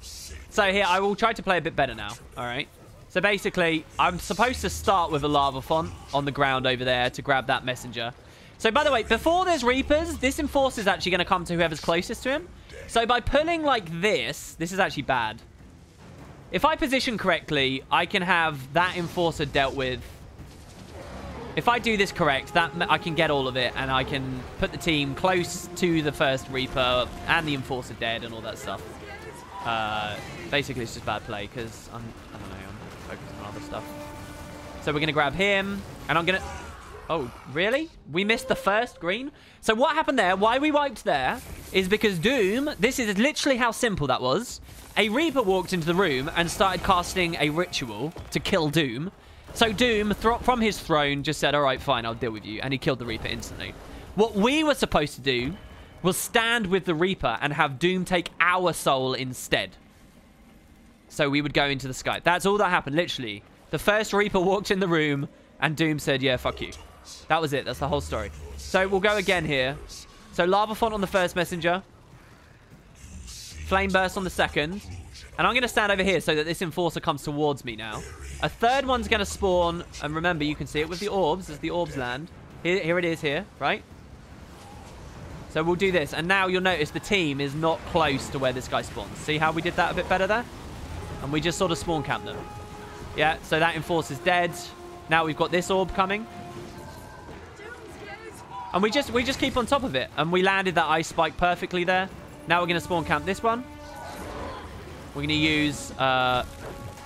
So here, I will try to play a bit better now. All right. So basically, I'm supposed to start with a lava font on the ground over there to grab that messenger. So by the way, before there's Reapers, this Enforcer is actually going to come to whoever's closest to him. So by pulling like this is actually bad. If I position correctly, I can have that Enforcer dealt with. If I do this correct, I can get all of it, and I can put the team close to the first Reaper and the Enforcer dead and all that stuff. Basically, it's just bad play because I don't know, I'm focusing on other stuff. So we're going to grab him, and I'm going to... Oh, really? We missed the first green? So what happened there, why we wiped there, is because Doom, this is literally how simple that was. A Reaper walked into the room and started casting a ritual to kill Doom. So Doom, from his throne, just said, all right, fine, I'll deal with you. And he killed the Reaper instantly. What we were supposed to do was stand with the Reaper and have Doom take our soul instead. So we would go into the sky. That's all that happened, literally. The first Reaper walked in the room and Doom said, yeah, fuck you. That was it. That's the whole story. So we'll go again here. So Lava Font on the first messenger. Flame Burst on the second. And I'm going to stand over here so that this Enforcer comes towards me now. A third one's going to spawn. And remember, you can see it with the orbs as the orbs land. Here it is here, right? So we'll do this. And now you'll notice the team is not close to where this guy spawns. See how we did that a bit better there? And we just sort of spawn camp them. Yeah, so that Enforcer's dead. Now we've got this orb coming. And we just keep on top of it. And we landed that ice spike perfectly there. Now we're going to spawn camp this one. We're going to use our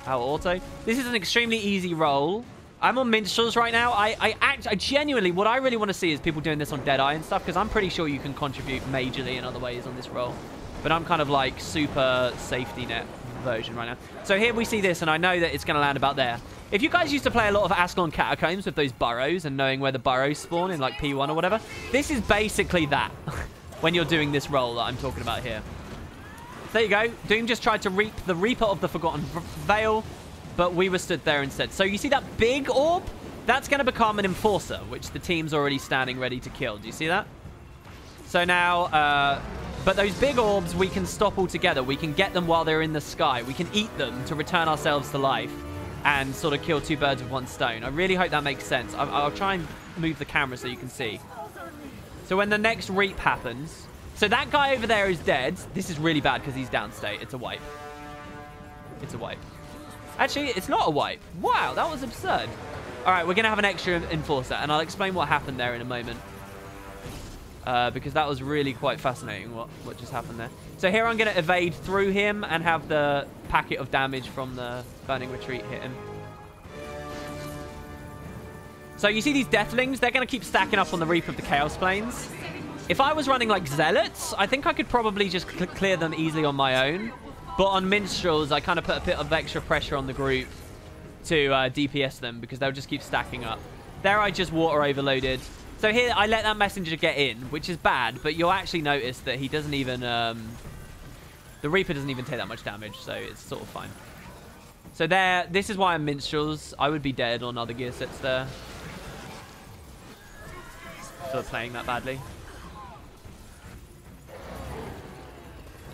auto. This is an extremely easy roll. I'm on Minstrels right now. I genuinely, what I really want to see is people doing this on Deadeye and stuff. Because I'm pretty sure you can contribute majorly in other ways on this roll. But I'm kind of like super safety net version right now. So here we see this, and I know that it's going to land about there. If you guys used to play a lot of Ascalon Catacombs with those burrows and knowing where the burrows spawn in like P1 or whatever, this is basically that when you're doing this roll that I'm talking about here. There you go. Doom just tried to reap the Reaper of the Forgotten Veil, but we were stood there instead. So you see that big orb? That's going to become an Enforcer, which the team's already standing ready to kill. Do you see that? So now, but those big orbs we can stop altogether. We can get them while they're in the sky. We can eat them to return ourselves to life and sort of kill two birds with one stone. I really hope that makes sense. I'll try and move the camera so you can see. So when the next reap happens... So that guy over there is dead. This is really bad because he's downstate. It's a wipe. It's a wipe. Actually, it's not a wipe. Wow, that was absurd. All right, we're going to have an extra Enforcer, and I'll explain what happened there in a moment. Because that was really quite fascinating what just happened there. So here I'm going to evade through him and have the packet of damage from the Burning Retreat hit him. So you see these Deathlings? They're going to keep stacking up on the Reaper of the Chaos Plains. If I was running like Zealots, I think I could probably just clear them easily on my own. But on Minstrels, I kind of put a bit of extra pressure on the group to DPS them because they'll just keep stacking up. There I just water overloaded. So here, I let that messenger get in, which is bad, but you'll actually notice that he doesn't even... the Reaper doesn't even take that much damage, so it's sort of fine. So there, this is why I'm Minstrels. I would be dead on other gear sets there. For playing that badly.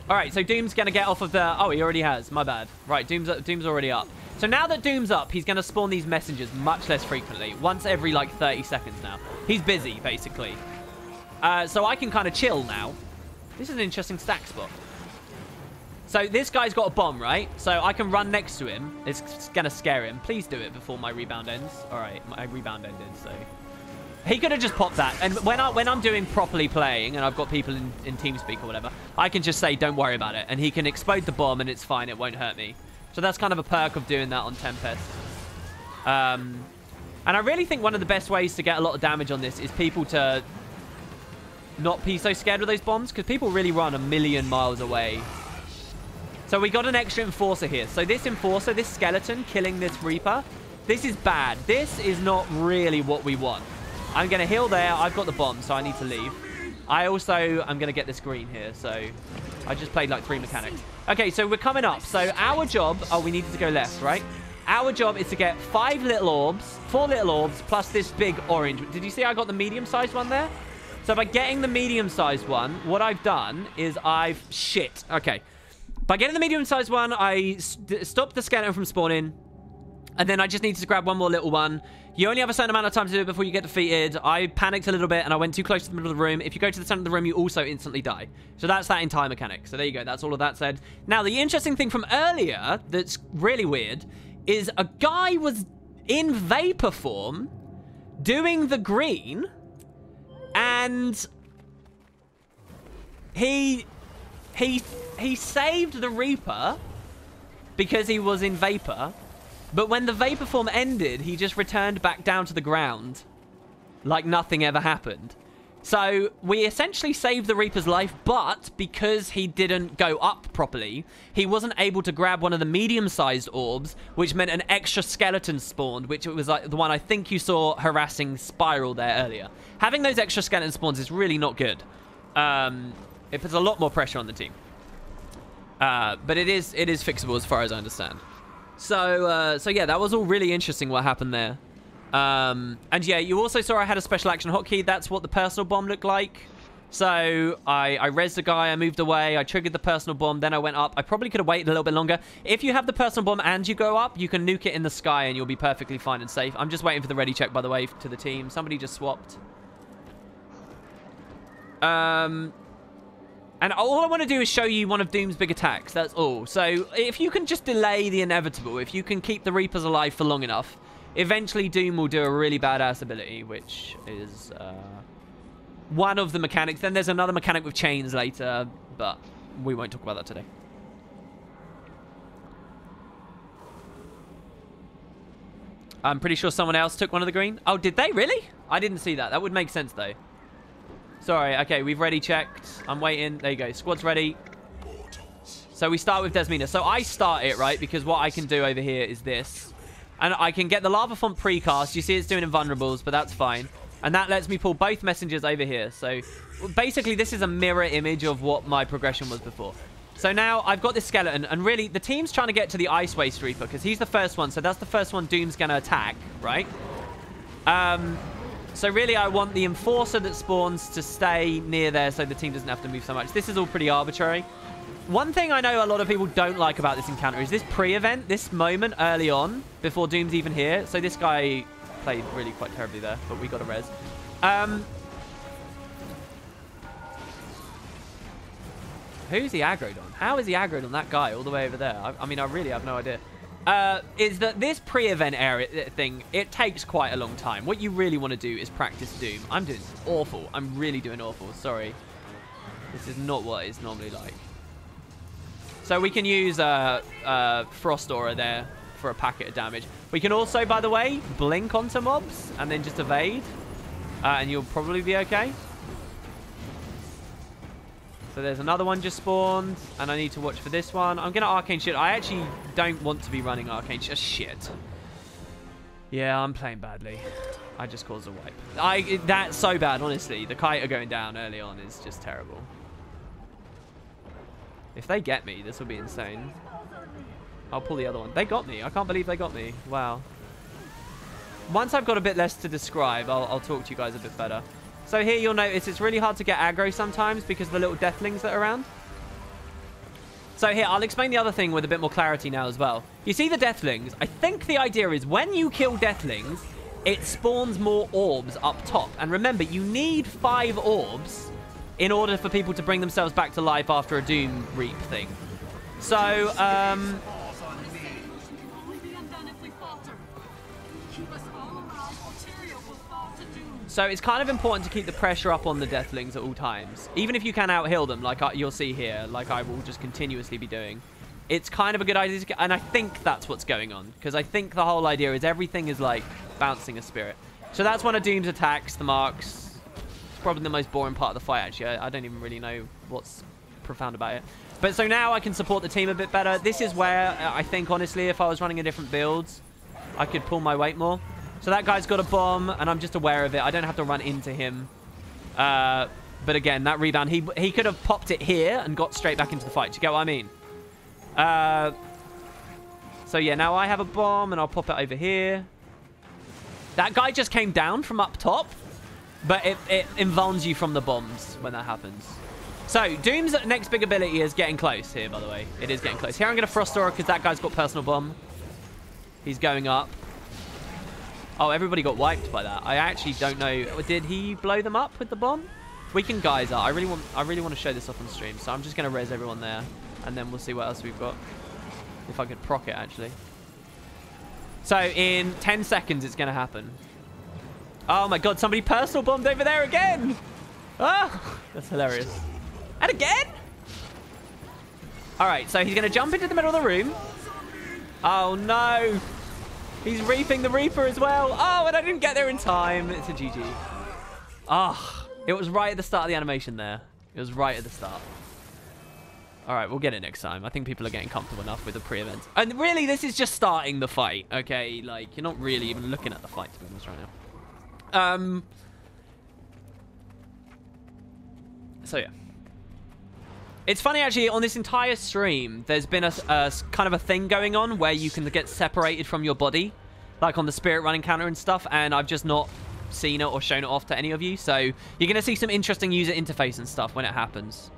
Alright, so Doom's going to get off of the... Oh, he already has. My bad. Right, Doom's already up. So now that Doom's up, he's going to spawn these messengers much less frequently. Once every, like, 30 seconds now. He's busy, basically. So I can kind of chill now. This is an interesting stack spot. So this guy's got a bomb, right? So I can run next to him. It's going to scare him. Please do it before my rebound ends. All right, my rebound ended, so... He could have just popped that. And when I'm doing properly playing, and I've got people in TeamSpeak or whatever, I can just say, don't worry about it. And he can explode the bomb, and it's fine. It won't hurt me. So that's kind of a perk of doing that on Tempest. And I really think one of the best ways to get a lot of damage on this is people to not be so scared of those bombs, because people really run a million miles away. So we got an extra Enforcer here. So this Enforcer, this skeleton killing this Reaper, this is bad. This is not really what we want. I'm going to heal there. I've got the bomb, so I need to leave. I also am going to get this green here, so I just played like 3 mechanics. Okay, so we're coming up. So our job... Oh, we needed to go left, right? Our job is to get 5 little orbs, 4 little orbs, plus this big orange. Did you see I got the medium-sized one there? So by getting the medium-sized one, what I've done is I've... Shit. Okay. By getting the medium-sized one, I stopped the skeleton from spawning. And then I just needed to grab one more little one. You only have a certain amount of time to do it before you get defeated. I panicked a little bit and I went too close to the middle of the room. If you go to the center of the room, you also instantly die. So that's that entire mechanic. So there you go. That's all of that said. Now, the interesting thing from earlier that's really weird is a guy was in vapor form doing the green, and he saved the Reaper because he was in vapor. But when the vapor form ended, he just returned back down to the ground. like nothing ever happened. So we essentially saved the Reaper's life, but because he didn't go up properly, he wasn't able to grab one of the medium-sized orbs, which meant an extra skeleton spawned, which was like the one I think you saw harassing Spiral there earlier. Having those extra skeleton spawns is really not good. It puts a lot more pressure on the team. But it is fixable as far as I understand. So yeah, that was all really interesting what happened there. And yeah, you also saw I had a special action hotkey. That's what the personal bomb looked like. So I rezzed the guy, I moved away, I triggered the personal bomb, then I went up. I probably could have waited a little bit longer. If you have the personal bomb and you go up, you can nuke it in the sky and you'll be perfectly fine and safe. I'm just waiting for the ready check, by the way, to the team. Somebody just swapped. And all I want to do is show you one of Doom's big attacks. That's all. So if you can just delay the inevitable, if you can keep the Reapers alive for long enough, eventually Doom will do a really badass ability, which is one of the mechanics. Then there's another mechanic with chains later, but we won't talk about that today. I'm pretty sure someone else took one of the green. Oh, did they? Really? I didn't see that. That would make sense, though. Sorry. Okay, we've ready checked. I'm waiting. There you go. Squad's ready. So we start with Desmina. So I start it, right? Because what I can do over here is this. And I can get the Lava Font precast. You see it's doing invulnerables, but that's fine. And that lets me pull both messengers over here. So basically, this is a mirror image of what my progression was before. So now I've got this skeleton. And really, the team's trying to get to the Ice Waste Reaper because he's the first one. So that's the first one Doom's going to attack, right? So really, I want the Enforcer that spawns to stay near there so the team doesn't have to move so much. This is all pretty arbitrary. One thing I know a lot of people don't like about this encounter is this pre-event, this moment early on, before Doom's even here. So this guy played really quite terribly there, but we got a res. Who's he aggroed on? How is he aggroed on that guy all the way over there? I mean, I really have no idea. Is that this pre-event area thing, it takes quite a long time. What you really want to do is practice Doom. I'm doing awful. I'm really doing awful. Sorry. This is not what it's normally like. So we can use Frost Aura there for a packet of damage. We can also, by the way, blink onto mobs and then just evade. And you'll probably be okay. So there's another one just spawned. And I need to watch for this one. I'm going to Arcane Shield. I actually don't want to be running Arcane Shield. Shit. Yeah, I'm playing badly. I just caused a wipe. That's so bad, honestly. The Kiter going down early on is just terrible. If they get me, this will be insane. I'll pull the other one. They got me. I can't believe they got me. Wow. Once I've got a bit less to describe, I'll talk to you guys a bit better. So here you'll notice it's really hard to get aggro sometimes because of the little deathlings that are around. So here, I'll explain the other thing with a bit more clarity now as well. You see the deathlings? I think the idea is when you kill deathlings, it spawns more orbs up top. And remember, you need 5 orbs in order for people to bring themselves back to life after a Doom Reap thing. So, so it's kind of important to keep the pressure up on the deathlings at all times. Even if you can out-heal them, like you'll see here, like I will just continuously be doing. It's kind of a good idea to get, and I think that's what's going on. Because I think the whole idea is everything is like bouncing a spirit. So that's one of Doom's attacks, the marks. Probably the most boring part of the fight, actually. I don't even really know what's profound about it. But so now I can support the team a bit better. This is where I think, honestly, if I was running a different build, I could pull my weight more. So that guy's got a bomb, and I'm just aware of it. I don't have to run into him. But again, that rebound, he could have popped it here and got straight back into the fight. Do you get what I mean? So yeah, now I have a bomb, and I'll pop it over here. That guy just came down from up top. But it invulns you from the bombs when that happens. So, Doom's next big ability is getting close here, by the way. It is getting close. Here I'm going to Frost Aura because that guy's got personal bomb. He's going up. Oh, everybody got wiped by that. I actually don't know. Did he blow them up with the bomb? We can Geyser. I really want to show this off on stream. So I'm just going to res everyone there. And then we'll see what else we've got. If I could proc it, actually. So, in 10 seconds, it's going to happen. Oh my god, somebody personal bombed over there again! Ah, that's hilarious. And again? Alright, so he's going to jump into the middle of the room. Oh no! He's reaping the Reaper as well. Oh, and I didn't get there in time. It's a GG. Ah, it was right at the start of the animation there. It was right at the start. All right, we'll get it next time. I think people are getting comfortable enough with the pre-events. And really, this is just starting the fight, okay? Like, you're not really even looking at the fight, to be honest, right now. So, yeah. It's funny, actually, on this entire stream, there's been a kind of a thing going on where you can get separated from your body, like on the Spirit Run encounter and stuff, and I've just not seen it or shown it off to any of you, so you're going to see some interesting user interface and stuff when it happens.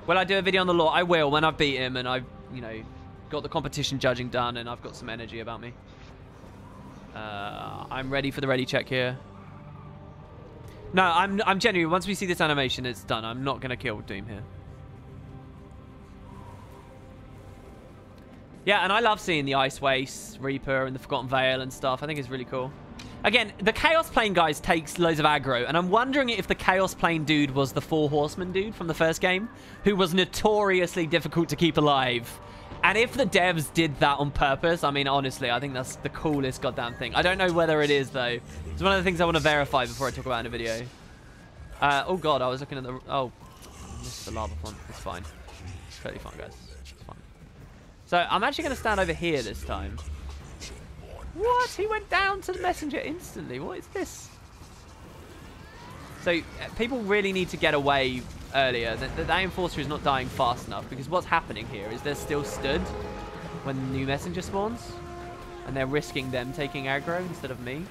Will I do a video on the lore? I will, when I've beat him and I've, you know, got the competition judging done and I've got some energy about me. I'm ready for the ready check here. No, I'm genuine. Once we see this animation, it's done. I'm not going to kill Doom here. Yeah, and I love seeing the Ice Waste, Reaper, and the Forgotten Veil and stuff. I think it's really cool. Again, the Chaos Plane, guys, takes loads of aggro, and I'm wondering if the Chaos Plane dude was the Four Horsemen dude from the first game, who was notoriously difficult to keep alive. And if the devs did that on purpose, I mean, honestly, I think that's the coolest goddamn thing. I don't know whether it is, though. It's one of the things I want to verify before I talk about it in a video. Oh, God, I was looking at the... Oh, I missed the lava font. It's fine. It's totally fine, guys. It's fine. So, I'm actually going to stand over here this time. What? He went down to the messenger instantly. What is this? So, people really need to get away earlier. That enforcer is not dying fast enough, because what's happening here is they're still stood when the new messenger spawns, and they're risking them taking aggro instead of me.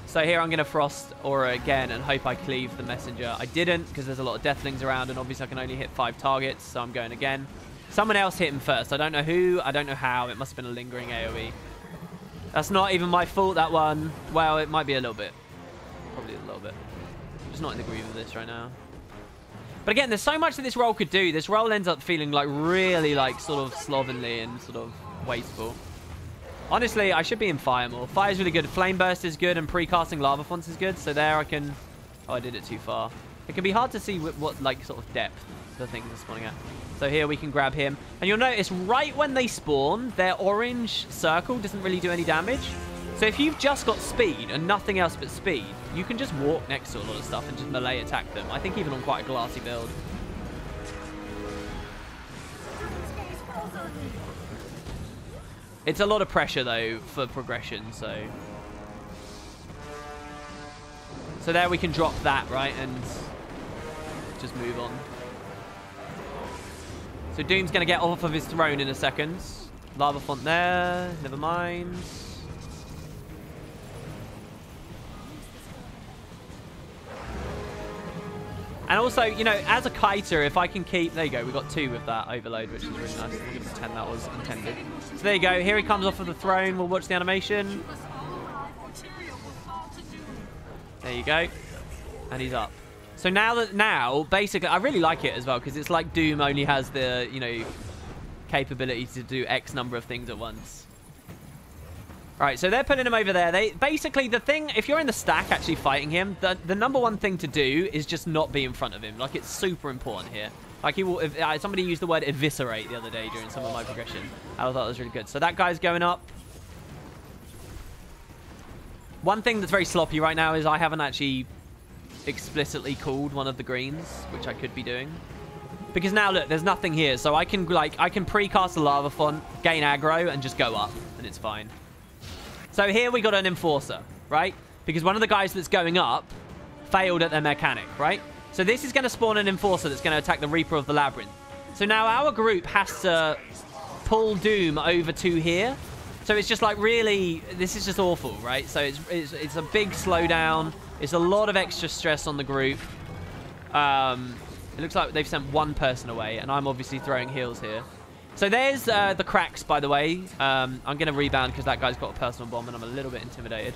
So here I'm going to Frost Aura again and hope I cleave the messenger. I didn't, because there's a lot of deathlings around, and obviously I can only hit 5 targets, so I'm going again. Someone else hit him first. I don't know who, I don't know how. It must have been a lingering AoE. That's not even my fault, that one. Well, it might be a little bit. Probably a little bit. I'm just not in the groove of this right now. But again, there's so much that this role could do. This role ends up feeling like really like sort of slovenly and sort of wasteful. Honestly, I should be in Fire more. Fire's really good. Flame Burst is good, and pre-casting Lava Fonts is good. So there I can... Oh, I did it too far. It can be hard to see what like, sort of depth the things are spawning at. So here we can grab him. And you'll notice right when they spawn, their orange circle doesn't really do any damage. So if you've just got speed and nothing else but speed, you can just walk next to a lot of stuff and just melee attack them. I think even on quite a glassy build. It's a lot of pressure, though, for progression, so... So there we can drop that, right, and just move on. So Doom's going to get off of his throne in a second. Lava font there, never mind. And also, you know, as a kiter, if I can keep... There you go, we got 2 with that overload, which is really nice. I'm going to pretend that was intended. So there you go, here he comes off of the throne. We'll watch the animation. There you go. And he's up. So now, basically, I really like it as well, because it's like Doom only has the, you know, capability to do X number of things at once. Alright, so they're putting him over there. Basically, the thing, if you're in the stack actually fighting him, the number one thing to do is just not be in front of him. Like, it's super important here. Like, he will, somebody used the word eviscerate the other day during some of my progression. I thought that was really good. So that guy's going up. One thing that's very sloppy right now is I haven't actually explicitly called one of the greens, which I could be doing. Because now, look, there's nothing here. So I can, like, I can pre-cast a lava font, gain aggro, and just go up, and it's fine. So here we got an enforcer, right? Because one of the guys that's going up failed at their mechanic, right? So this is going to spawn an enforcer that's going to attack the Reaper of the Labyrinth. So now our group has to pull Doom over to here. So it's just like really, this is just awful, right? So it's a big slowdown. It's a lot of extra stress on the group. It looks like they've sent one person away, and I'm obviously throwing heals here. So there's the cracks, by the way. I'm going to rebound because that guy's got a personal bomb and I'm a little bit intimidated.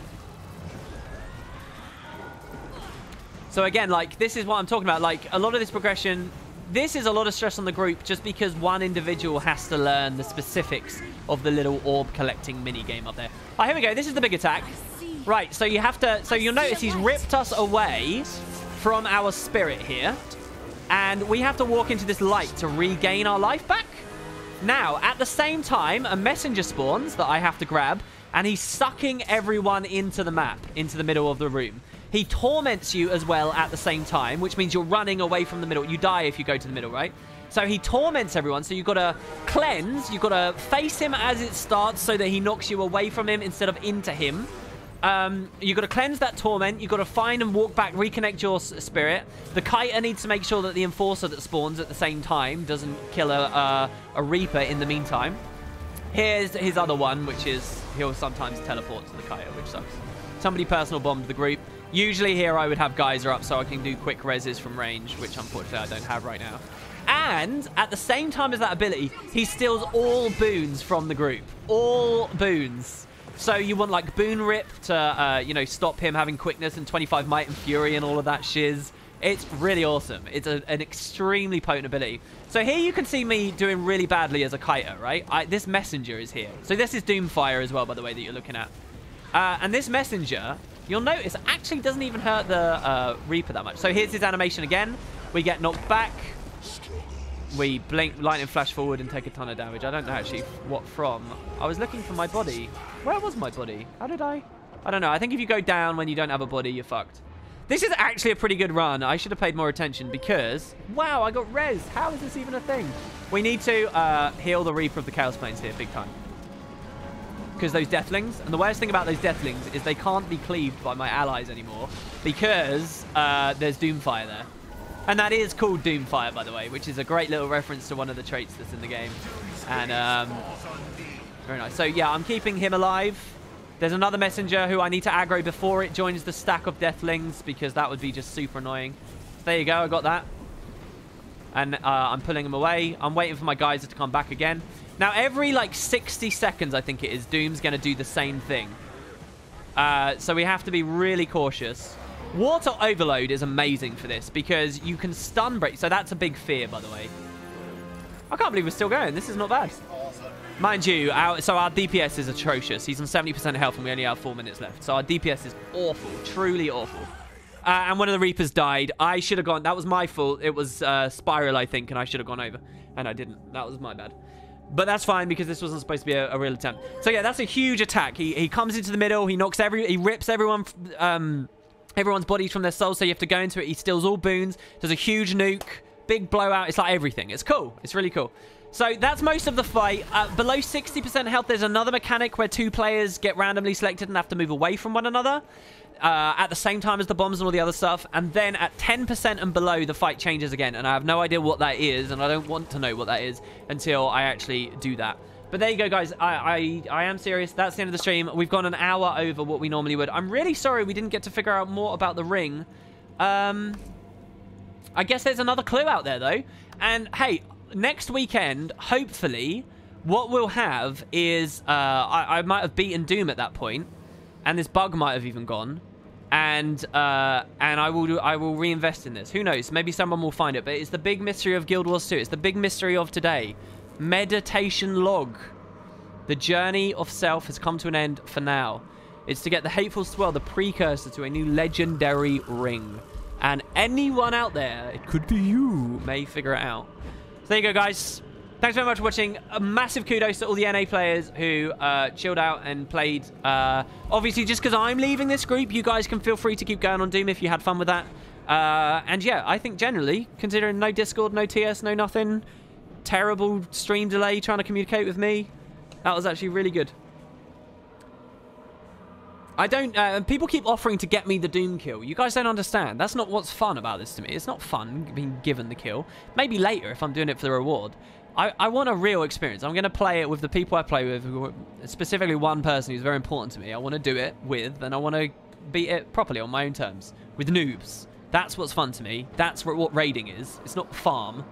So again, like, this is what I'm talking about. Like, a lot of this progression, this is a lot of stress on the group just because one individual has to learn the specifics of the little orb collecting mini game up there. Oh, here we go. This is the big attack. Right, so you have to... So you'll notice he's ripped us away from our spirit here. And we have to walk into this light to regain our life back. Now, at the same time, a messenger spawns that I have to grab, and he's sucking everyone into the map, into the middle of the room. He torments you as well at the same time, which means you're running away from the middle. You die if you go to the middle, right? So he torments everyone, so you've got to cleanse. You've got to face him as it starts so that he knocks you away from him instead of into him. You've got to cleanse that torment. You've got to find and walk back, reconnect your spirit. The kiter needs to make sure that the enforcer that spawns at the same time doesn't kill a reaper in the meantime. Here's his other one, which is he'll sometimes teleport to the kiter, which sucks. Somebody personal bombed the group. Usually here I would have geyser up so I can do quick reses from range, which unfortunately I don't have right now. And at the same time as that ability, he steals all boons from the group. All boons. So you want like Boon Rip to, you know, stop him having quickness and 25 might and fury and all of that shiz. It's really awesome. It's an extremely potent ability. So here you can see me doing really badly as a kiter, right? This messenger is here. So this is Doomfire as well, by the way, that you're looking at. And this messenger, you'll notice, actually doesn't even hurt the Reaper that much. So here's his animation again. We get knocked back. We blink, lightning flash forward and take a ton of damage. I don't know actually what from. I was looking for my body. Where was my body? How did I don't know. I think if you go down when you don't have a body, you're fucked. This is actually a pretty good run. I should have paid more attention because, wow, I got res. How is this even a thing? We need to heal the Reaper of the Chaos Planes here big time. Because those Deathlings, and the worst thing about those Deathlings is they can't be cleaved by my allies anymore because there's Doomfire there. And that is called Doomfire, by the way, which is a great little reference to one of the traits that's in the game. And very nice. So yeah, I'm keeping him alive. There's another messenger who I need to aggro before it joins the stack of Deathlings because that would be just super annoying. There you go, I got that. And I'm pulling him away. I'm waiting for my geyser to come back again. Now, every like 60 seconds, I think it is, Doom's going to do the same thing. So we have to be really cautious. Water Overload is amazing for this because you can stun break. So that's a big fear, by the way. I can't believe we're still going. This is not bad. Mind you, our DPS is atrocious. He's on 70% health and we only have 4 minutes left. So our DPS is awful, truly awful. And one of the Reapers died. I should have gone. That was my fault. It was Spiral, I think, and I should have gone over. And I didn't. That was my bad. But that's fine because this wasn't supposed to be a real attempt. So yeah, that's a huge attack. He comes into the middle. He knocks he rips everyone's bodies from their souls. So you have to go into it. He steals all boons. There's a huge nuke. Big blowout. It's like everything. It's cool. It's really cool. So that's most of the fight. Below 60% health, there's another mechanic where 2 players get randomly selected and have to move away from one another at the same time as the bombs and all the other stuff. And then at 10% and below, the fight changes again. And I have no idea what that is, and I don't want to know what that is until I actually do that. But there you go, guys. I am serious. That's the end of the stream. We've gone an hour over what we normally would. I'm really sorry we didn't get to figure out more about the ring. I guess there's another clue out there, though. And, hey, next weekend, hopefully, what we'll have is... I might have beaten Doom at that point, and this bug might have even gone. And I will reinvest in this. Who knows? Maybe someone will find it. But it's the big mystery of Guild Wars 2. It's the big mystery of today. Meditation log. The journey of self has come to an end for now. It's to get the Hateful Swell, the precursor to a new legendary ring. And anyone out there, it could be you, may figure it out. So there you go, guys. Thanks very much for watching. A massive kudos to all the NA players who chilled out and played. Obviously, just because I'm leaving this group, you guys can feel free to keep going on Doom if you had fun with that. And yeah, I think generally, considering no Discord, no TS, no nothing, terrible stream delay trying to communicate with me, that was actually really good. I don't... people keep offering to get me the Doom kill. You guys don't understand. That's not what's fun about this to me. It's not fun being given the kill. Maybe later if I'm doing it for the reward. I want a real experience. I'm going to play it with the people I play with, specifically one person who's very important to me. I want to do it with, and I want to beat it properly on my own terms. With noobs. That's what's fun to me. That's what raiding is. It's not farm.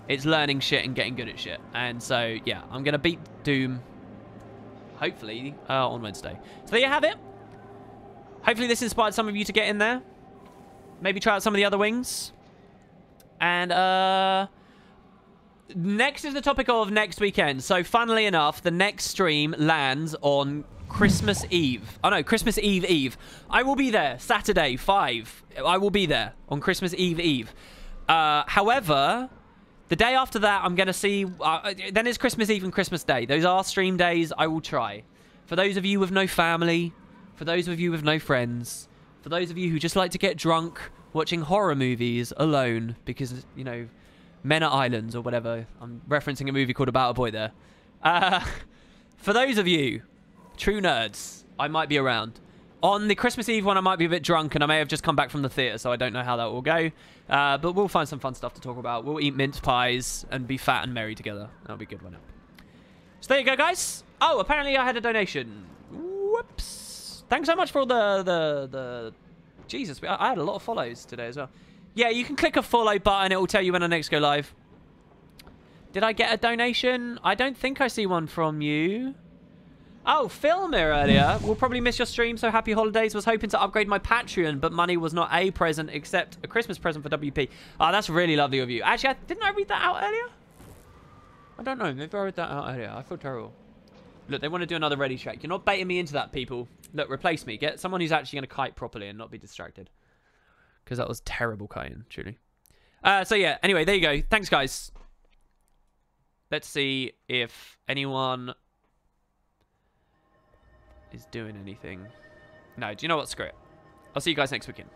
It's learning shit and getting good at shit. And so, yeah, I'm going to beat Doom... hopefully, on Wednesday. So there you have it. Hopefully this inspired some of you to get in there. Maybe try out some of the other wings. And, next is the topic of next weekend. So, funnily enough, the next stream lands on Christmas Eve. Oh, no, Christmas Eve. I will be there. Saturday, 5. I will be there on Christmas Eve. However... The day after that, I'm going to see... then it's Christmas Eve and Christmas Day. Those are stream days. I will try. For those of you with no family, for those of you with no friends, for those of you who just like to get drunk watching horror movies alone because, you know, Men at Islands or whatever. I'm referencing a movie called About a Boy there. For those of you, true nerds, I might be around. On the Christmas Eve one, I might be a bit drunk and I may have just come back from the theatre, so I don't know how that will go. But we'll find some fun stuff to talk about. We'll eat mince pies and be fat and merry together. That'll be a good one. So there you go, guys. Oh, apparently I had a donation. Whoops. Thanks so much for all the... Jesus, I had a lot of follows today as well. Yeah, you can click a follow button. It will tell you when I next go live. Did I get a donation? I don't think I see one from you. Oh, Filmer earlier. We'll probably miss your stream, so happy holidays. Was hoping to upgrade my Patreon, but money was not a present except a Christmas present for WP. Oh, that's really lovely of you. Actually, didn't I read that out earlier? I don't know. Maybe I read that out earlier. I feel terrible. Look, they want to do another ready check. You're not baiting me into that, people. Look, replace me. Get someone who's actually going to kite properly and not be distracted. Because that was terrible kiting, truly. So yeah, anyway, there you go. Thanks, guys. Let's see if anyone is doing anything. No, do you know what? Screw it. I'll see you guys next weekend.